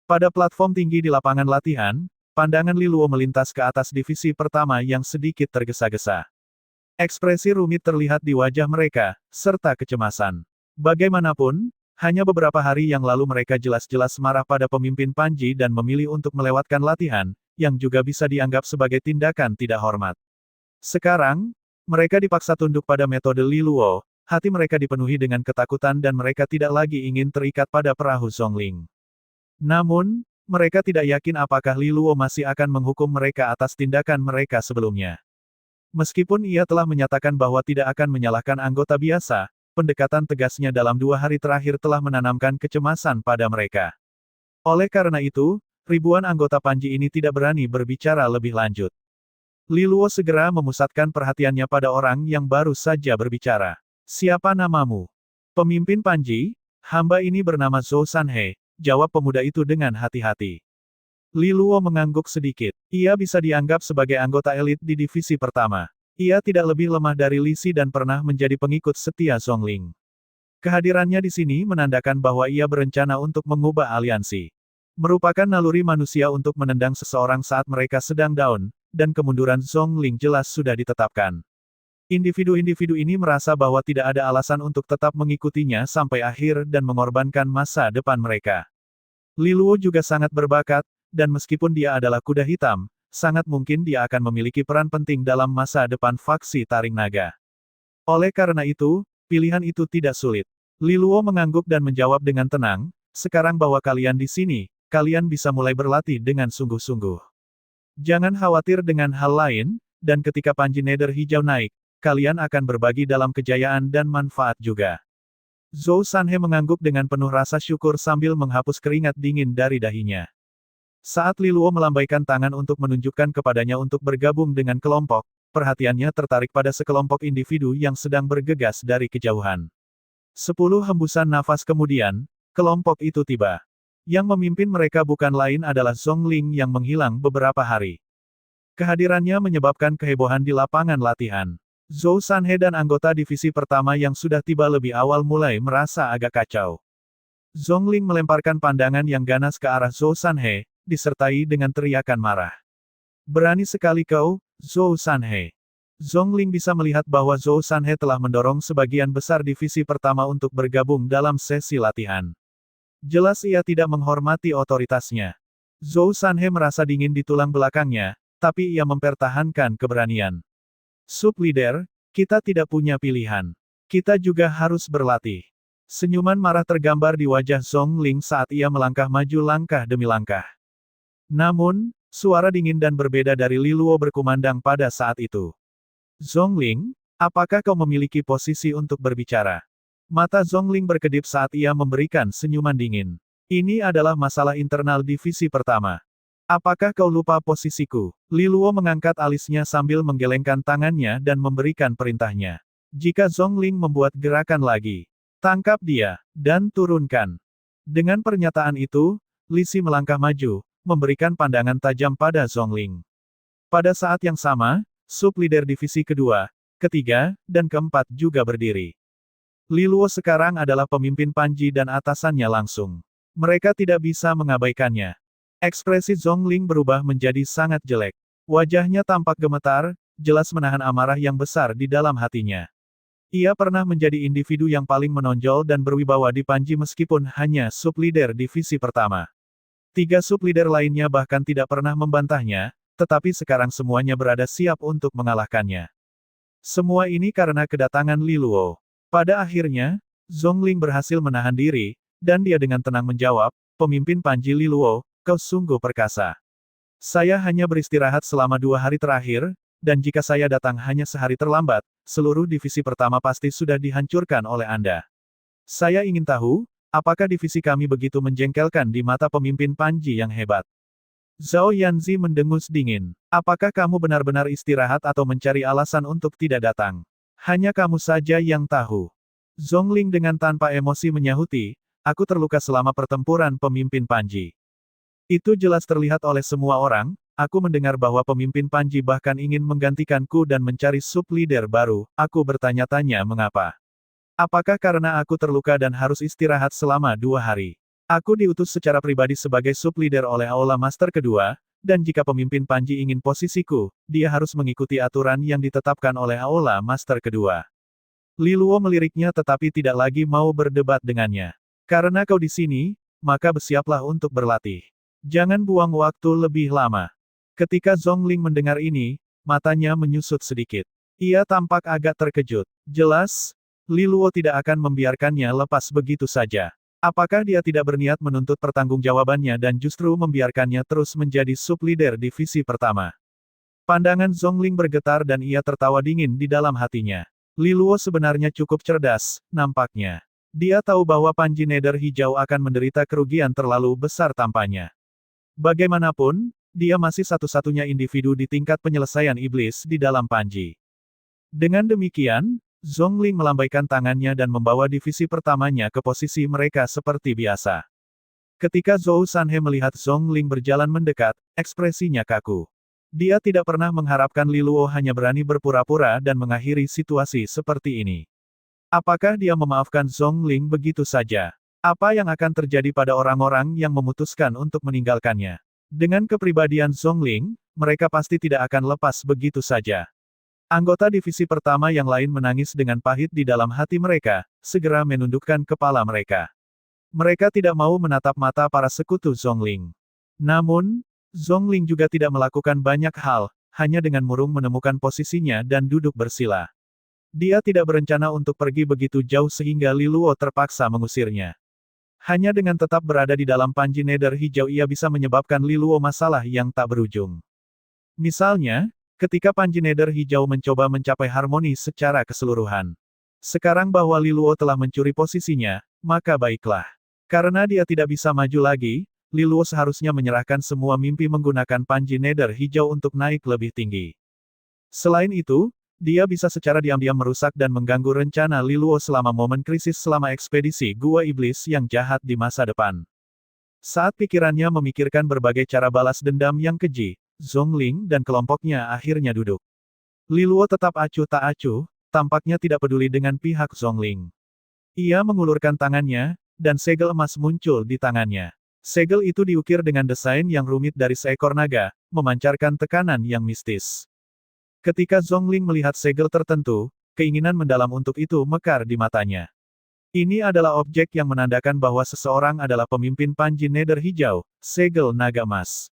Pada platform tinggi di lapangan latihan, pandangan Li Luo melintas ke atas divisi pertama yang sedikit tergesa-gesa. Ekspresi rumit terlihat di wajah mereka, serta kecemasan. Bagaimanapun, hanya beberapa hari yang lalu mereka jelas-jelas marah pada pemimpin Panji dan memilih untuk melewatkan latihan, yang juga bisa dianggap sebagai tindakan tidak hormat. Sekarang, mereka dipaksa tunduk pada metode Li Luo, hati mereka dipenuhi dengan ketakutan dan mereka tidak lagi ingin terikat pada perahu Zhongling. Namun, mereka tidak yakin apakah Li Luo masih akan menghukum mereka atas tindakan mereka sebelumnya. Meskipun ia telah menyatakan bahwa tidak akan menyalahkan anggota biasa, pendekatan tegasnya dalam 2 hari terakhir telah menanamkan kecemasan pada mereka. Oleh karena itu, ribuan anggota Panji ini tidak berani berbicara lebih lanjut. Li Luo segera memusatkan perhatiannya pada orang yang baru saja berbicara. Siapa namamu? Pemimpin Panji, hamba ini bernama Zhou Sanhe, jawab pemuda itu dengan hati-hati. Li Luo mengangguk sedikit. Ia bisa dianggap sebagai anggota elit di divisi pertama. Ia tidak lebih lemah dari Li Si dan pernah menjadi pengikut setia Zhongling. Kehadirannya di sini menandakan bahwa ia berencana untuk mengubah aliansi. Merupakan naluri manusia untuk menendang seseorang saat mereka sedang down, dan kemunduran Zhongling jelas sudah ditetapkan. Individu-individu ini merasa bahwa tidak ada alasan untuk tetap mengikutinya sampai akhir dan mengorbankan masa depan mereka. Li Luo juga sangat berbakat, dan meskipun dia adalah kuda hitam, sangat mungkin dia akan memiliki peran penting dalam masa depan faksi Taring Naga. Oleh karena itu, pilihan itu tidak sulit. Li Luo mengangguk dan menjawab dengan tenang, sekarang bahwa kalian di sini, kalian bisa mulai berlatih dengan sungguh-sungguh. Jangan khawatir dengan hal lain, dan ketika Panji Nether Hijau naik, kalian akan berbagi dalam kejayaan dan manfaat juga. Zhou Sanhe mengangguk dengan penuh rasa syukur sambil menghapus keringat dingin dari dahinya. Saat Li Luo melambaikan tangan untuk menunjukkan kepadanya untuk bergabung dengan kelompok, perhatiannya tertarik pada sekelompok individu yang sedang bergegas dari kejauhan. 10 hembusan nafas kemudian, kelompok itu tiba. Yang memimpin mereka bukan lain adalah Zhongling yang menghilang beberapa hari. Kehadirannya menyebabkan kehebohan di lapangan latihan. Zhou Sanhe dan anggota divisi pertama yang sudah tiba lebih awal mulai merasa agak kacau. Zhongling melemparkan pandangan yang ganas ke arah Zhou Sanhe, disertai dengan teriakan marah. Berani sekali kau, Zhou Sanhe. Zhongling bisa melihat bahwa Zhou Sanhe telah mendorong sebagian besar divisi pertama untuk bergabung dalam sesi latihan. Jelas ia tidak menghormati otoritasnya. Zhou Sanhe merasa dingin di tulang belakangnya, tapi ia mempertahankan keberanian. Sub-leader, kita tidak punya pilihan. Kita juga harus berlatih. Senyuman marah tergambar di wajah Zhongling saat ia melangkah maju langkah demi langkah. Namun, suara dingin dan berbeda dari Li Luo berkumandang pada saat itu. Zhongling, apakah kau memiliki posisi untuk berbicara? Mata Zhongling berkedip saat ia memberikan senyuman dingin. Ini adalah masalah internal divisi pertama. Apakah kau lupa posisiku? Li Luo mengangkat alisnya sambil menggelengkan tangannya dan memberikan perintahnya. Jika Zhongling membuat gerakan lagi, tangkap dia, dan turunkan. Dengan pernyataan itu, Li Si melangkah maju, memberikan pandangan tajam pada Zhongling. Pada saat yang sama, sub-leader divisi kedua, ketiga, dan keempat juga berdiri. Li Luo sekarang adalah pemimpin Panji dan atasannya langsung. Mereka tidak bisa mengabaikannya. Ekspresi Zhongling berubah menjadi sangat jelek. Wajahnya tampak gemetar, jelas menahan amarah yang besar di dalam hatinya. Ia pernah menjadi individu yang paling menonjol dan berwibawa di Panji meskipun hanya sub-leader divisi pertama. 3 sub-leader lainnya bahkan tidak pernah membantahnya, tetapi sekarang semuanya berada siap untuk mengalahkannya. Semua ini karena kedatangan Li Luo. Pada akhirnya, Zhongling berhasil menahan diri, dan dia dengan tenang menjawab, pemimpin Panji Li Luo, kau sungguh perkasa. Saya hanya beristirahat selama 2 hari terakhir, dan jika saya datang hanya sehari terlambat, seluruh divisi pertama pasti sudah dihancurkan oleh Anda. Saya ingin tahu, apakah divisi kami begitu menjengkelkan di mata pemimpin Panji yang hebat? Zhao Yanzi mendengus dingin. Apakah kamu benar-benar istirahat atau mencari alasan untuk tidak datang? Hanya kamu saja yang tahu. Zhongling dengan tanpa emosi menyahuti, aku terluka selama pertempuran pemimpin Panji. Itu jelas terlihat oleh semua orang, aku mendengar bahwa pemimpin Panji bahkan ingin menggantikanku dan mencari sub-leader baru, aku bertanya-tanya mengapa. Apakah karena aku terluka dan harus istirahat selama 2 hari? Aku diutus secara pribadi sebagai sub-leader oleh Aula Master kedua, dan jika pemimpin Panji ingin posisiku, dia harus mengikuti aturan yang ditetapkan oleh Aula Master kedua. Li Luo meliriknya tetapi tidak lagi mau berdebat dengannya. Karena kau di sini, maka bersiaplah untuk berlatih. Jangan buang waktu lebih lama. Ketika Zhongling mendengar ini, matanya menyusut sedikit. Ia tampak agak terkejut. Jelas, Li Luo tidak akan membiarkannya lepas begitu saja. Apakah dia tidak berniat menuntut pertanggungjawabannya dan justru membiarkannya terus menjadi sub-leader divisi pertama? Pandangan Zhongling bergetar dan ia tertawa dingin di dalam hatinya. Li Luo sebenarnya cukup cerdas, nampaknya. Dia tahu bahwa Panji Nether Hijau akan menderita kerugian terlalu besar tampaknya. Bagaimanapun, dia masih satu-satunya individu di tingkat penyelesaian iblis di dalam Panji. Dengan demikian, Zhongling melambaikan tangannya dan membawa divisi pertamanya ke posisi mereka seperti biasa. Ketika Zhou Sanhe melihat Zhongling berjalan mendekat, ekspresinya kaku. Dia tidak pernah mengharapkan Li Luo hanya berani berpura-pura dan mengakhiri situasi seperti ini. Apakah dia memaafkan Zhongling begitu saja? Apa yang akan terjadi pada orang-orang yang memutuskan untuk meninggalkannya? Dengan kepribadian Zhongling, mereka pasti tidak akan lepas begitu saja. Anggota divisi pertama yang lain menangis dengan pahit di dalam hati mereka, segera menundukkan kepala mereka. Mereka tidak mau menatap mata para sekutu Zhongling. Namun, Zhongling juga tidak melakukan banyak hal, hanya dengan murung menemukan posisinya dan duduk bersila. Dia tidak berencana untuk pergi begitu jauh sehingga Li Luo terpaksa mengusirnya. Hanya dengan tetap berada di dalam Panji Nether Hijau ia bisa menyebabkan Li Luo masalah yang tak berujung. Misalnya, ketika Panji Nether Hijau mencoba mencapai harmoni secara keseluruhan. Sekarang bahwa Li Luo telah mencuri posisinya, maka baiklah. Karena dia tidak bisa maju lagi, Li Luo seharusnya menyerahkan semua mimpi menggunakan Panji Nether Hijau untuk naik lebih tinggi. Selain itu, dia bisa secara diam-diam merusak dan mengganggu rencana Li Luo selama momen krisis selama ekspedisi Gua Iblis yang jahat di masa depan. Saat pikirannya memikirkan berbagai cara balas dendam yang keji, Zhongling dan kelompoknya akhirnya duduk. Li Luo tetap acuh tak acuh, tampaknya tidak peduli dengan pihak Zhongling. Ia mengulurkan tangannya, dan segel emas muncul di tangannya. Segel itu diukir dengan desain yang rumit dari seekor naga, memancarkan tekanan yang mistis. Ketika Zhongling melihat segel tertentu, keinginan mendalam untuk itu mekar di matanya. Ini adalah objek yang menandakan bahwa seseorang adalah pemimpin Panji Nether Hijau, segel naga emas.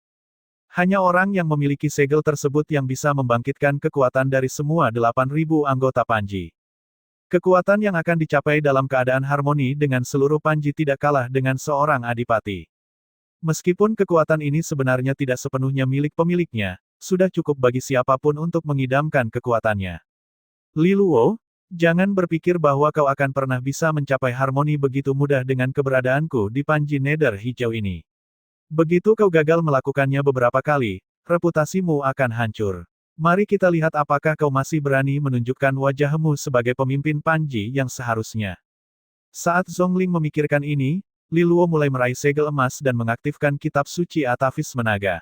Hanya orang yang memiliki segel tersebut yang bisa membangkitkan kekuatan dari semua 8.000 anggota Panji. Kekuatan yang akan dicapai dalam keadaan harmoni dengan seluruh Panji tidak kalah dengan seorang adipati. Meskipun kekuatan ini sebenarnya tidak sepenuhnya milik pemiliknya, sudah cukup bagi siapapun untuk mengidamkan kekuatannya. Li Luo, jangan berpikir bahwa kau akan pernah bisa mencapai harmoni begitu mudah dengan keberadaanku di Panji Nether Hijau ini. Begitu kau gagal melakukannya beberapa kali, reputasimu akan hancur. Mari kita lihat apakah kau masih berani menunjukkan wajahmu sebagai pemimpin Panji yang seharusnya. Saat Zhongling memikirkan ini, Li Luo mulai meraih segel emas dan mengaktifkan kitab suci Atafis Menaga.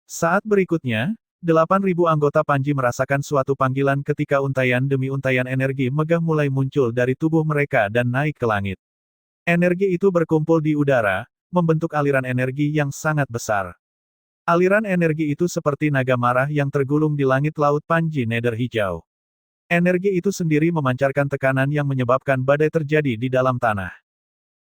Saat berikutnya, 8.000 anggota Panji merasakan suatu panggilan ketika untayan demi untayan energi megah mulai muncul dari tubuh mereka dan naik ke langit. Energi itu berkumpul di udara, membentuk aliran energi yang sangat besar. Aliran energi itu seperti naga marah yang tergulung di langit laut Panji Nether Hijau. Energi itu sendiri memancarkan tekanan yang menyebabkan badai terjadi di dalam tanah.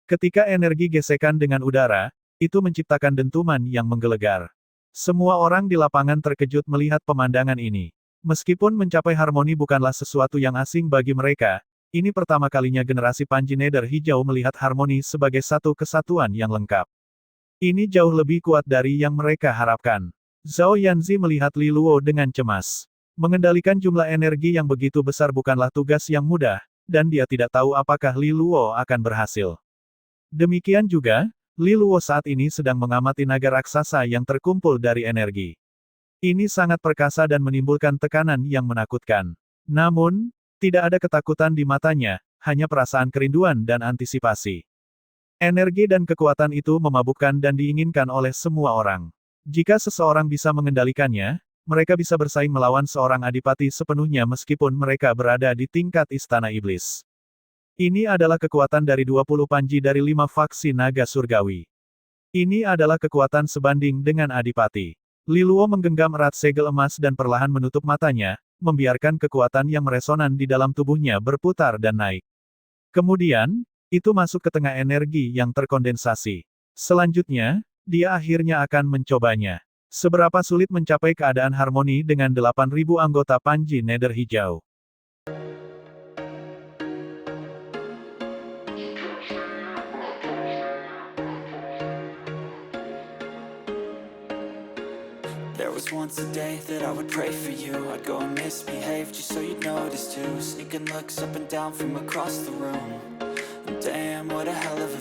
Ketika energi gesekan dengan udara, itu menciptakan dentuman yang menggelegar. Semua orang di lapangan terkejut melihat pemandangan ini. Meskipun mencapai harmoni bukanlah sesuatu yang asing bagi mereka, ini pertama kalinya generasi Panji Nether Hijau melihat harmoni sebagai satu kesatuan yang lengkap. Ini jauh lebih kuat dari yang mereka harapkan. Zhao Yanzi melihat Li Luo dengan cemas. Mengendalikan jumlah energi yang begitu besar bukanlah tugas yang mudah, dan dia tidak tahu apakah Li Luo akan berhasil. Demikian juga, Li Luo saat ini sedang mengamati naga raksasa yang terkumpul dari energi. Ini sangat perkasa dan menimbulkan tekanan yang menakutkan. Namun, tidak ada ketakutan di matanya, hanya perasaan kerinduan dan antisipasi. Energi dan kekuatan itu memabukkan dan diinginkan oleh semua orang. Jika seseorang bisa mengendalikannya, mereka bisa bersaing melawan seorang adipati sepenuhnya meskipun mereka berada di tingkat istana iblis. Ini adalah kekuatan dari 20 Panji dari 5 faksi naga surgawi. Ini adalah kekuatan sebanding dengan adipati. Liluo menggenggam erat segel emas dan perlahan menutup matanya, membiarkan kekuatan yang meresonan di dalam tubuhnya berputar dan naik. Kemudian, itu masuk ke tengah energi yang terkondensasi. Selanjutnya, dia akhirnya akan mencobanya. Seberapa sulit mencapai keadaan harmoni dengan 8.000 anggota Panji Nether Hijau. There was once a day that I would pray for you. I'd go and misbehave just so you'd notice too. Sneaking looks up and down from across the room. Damn, what a hell of a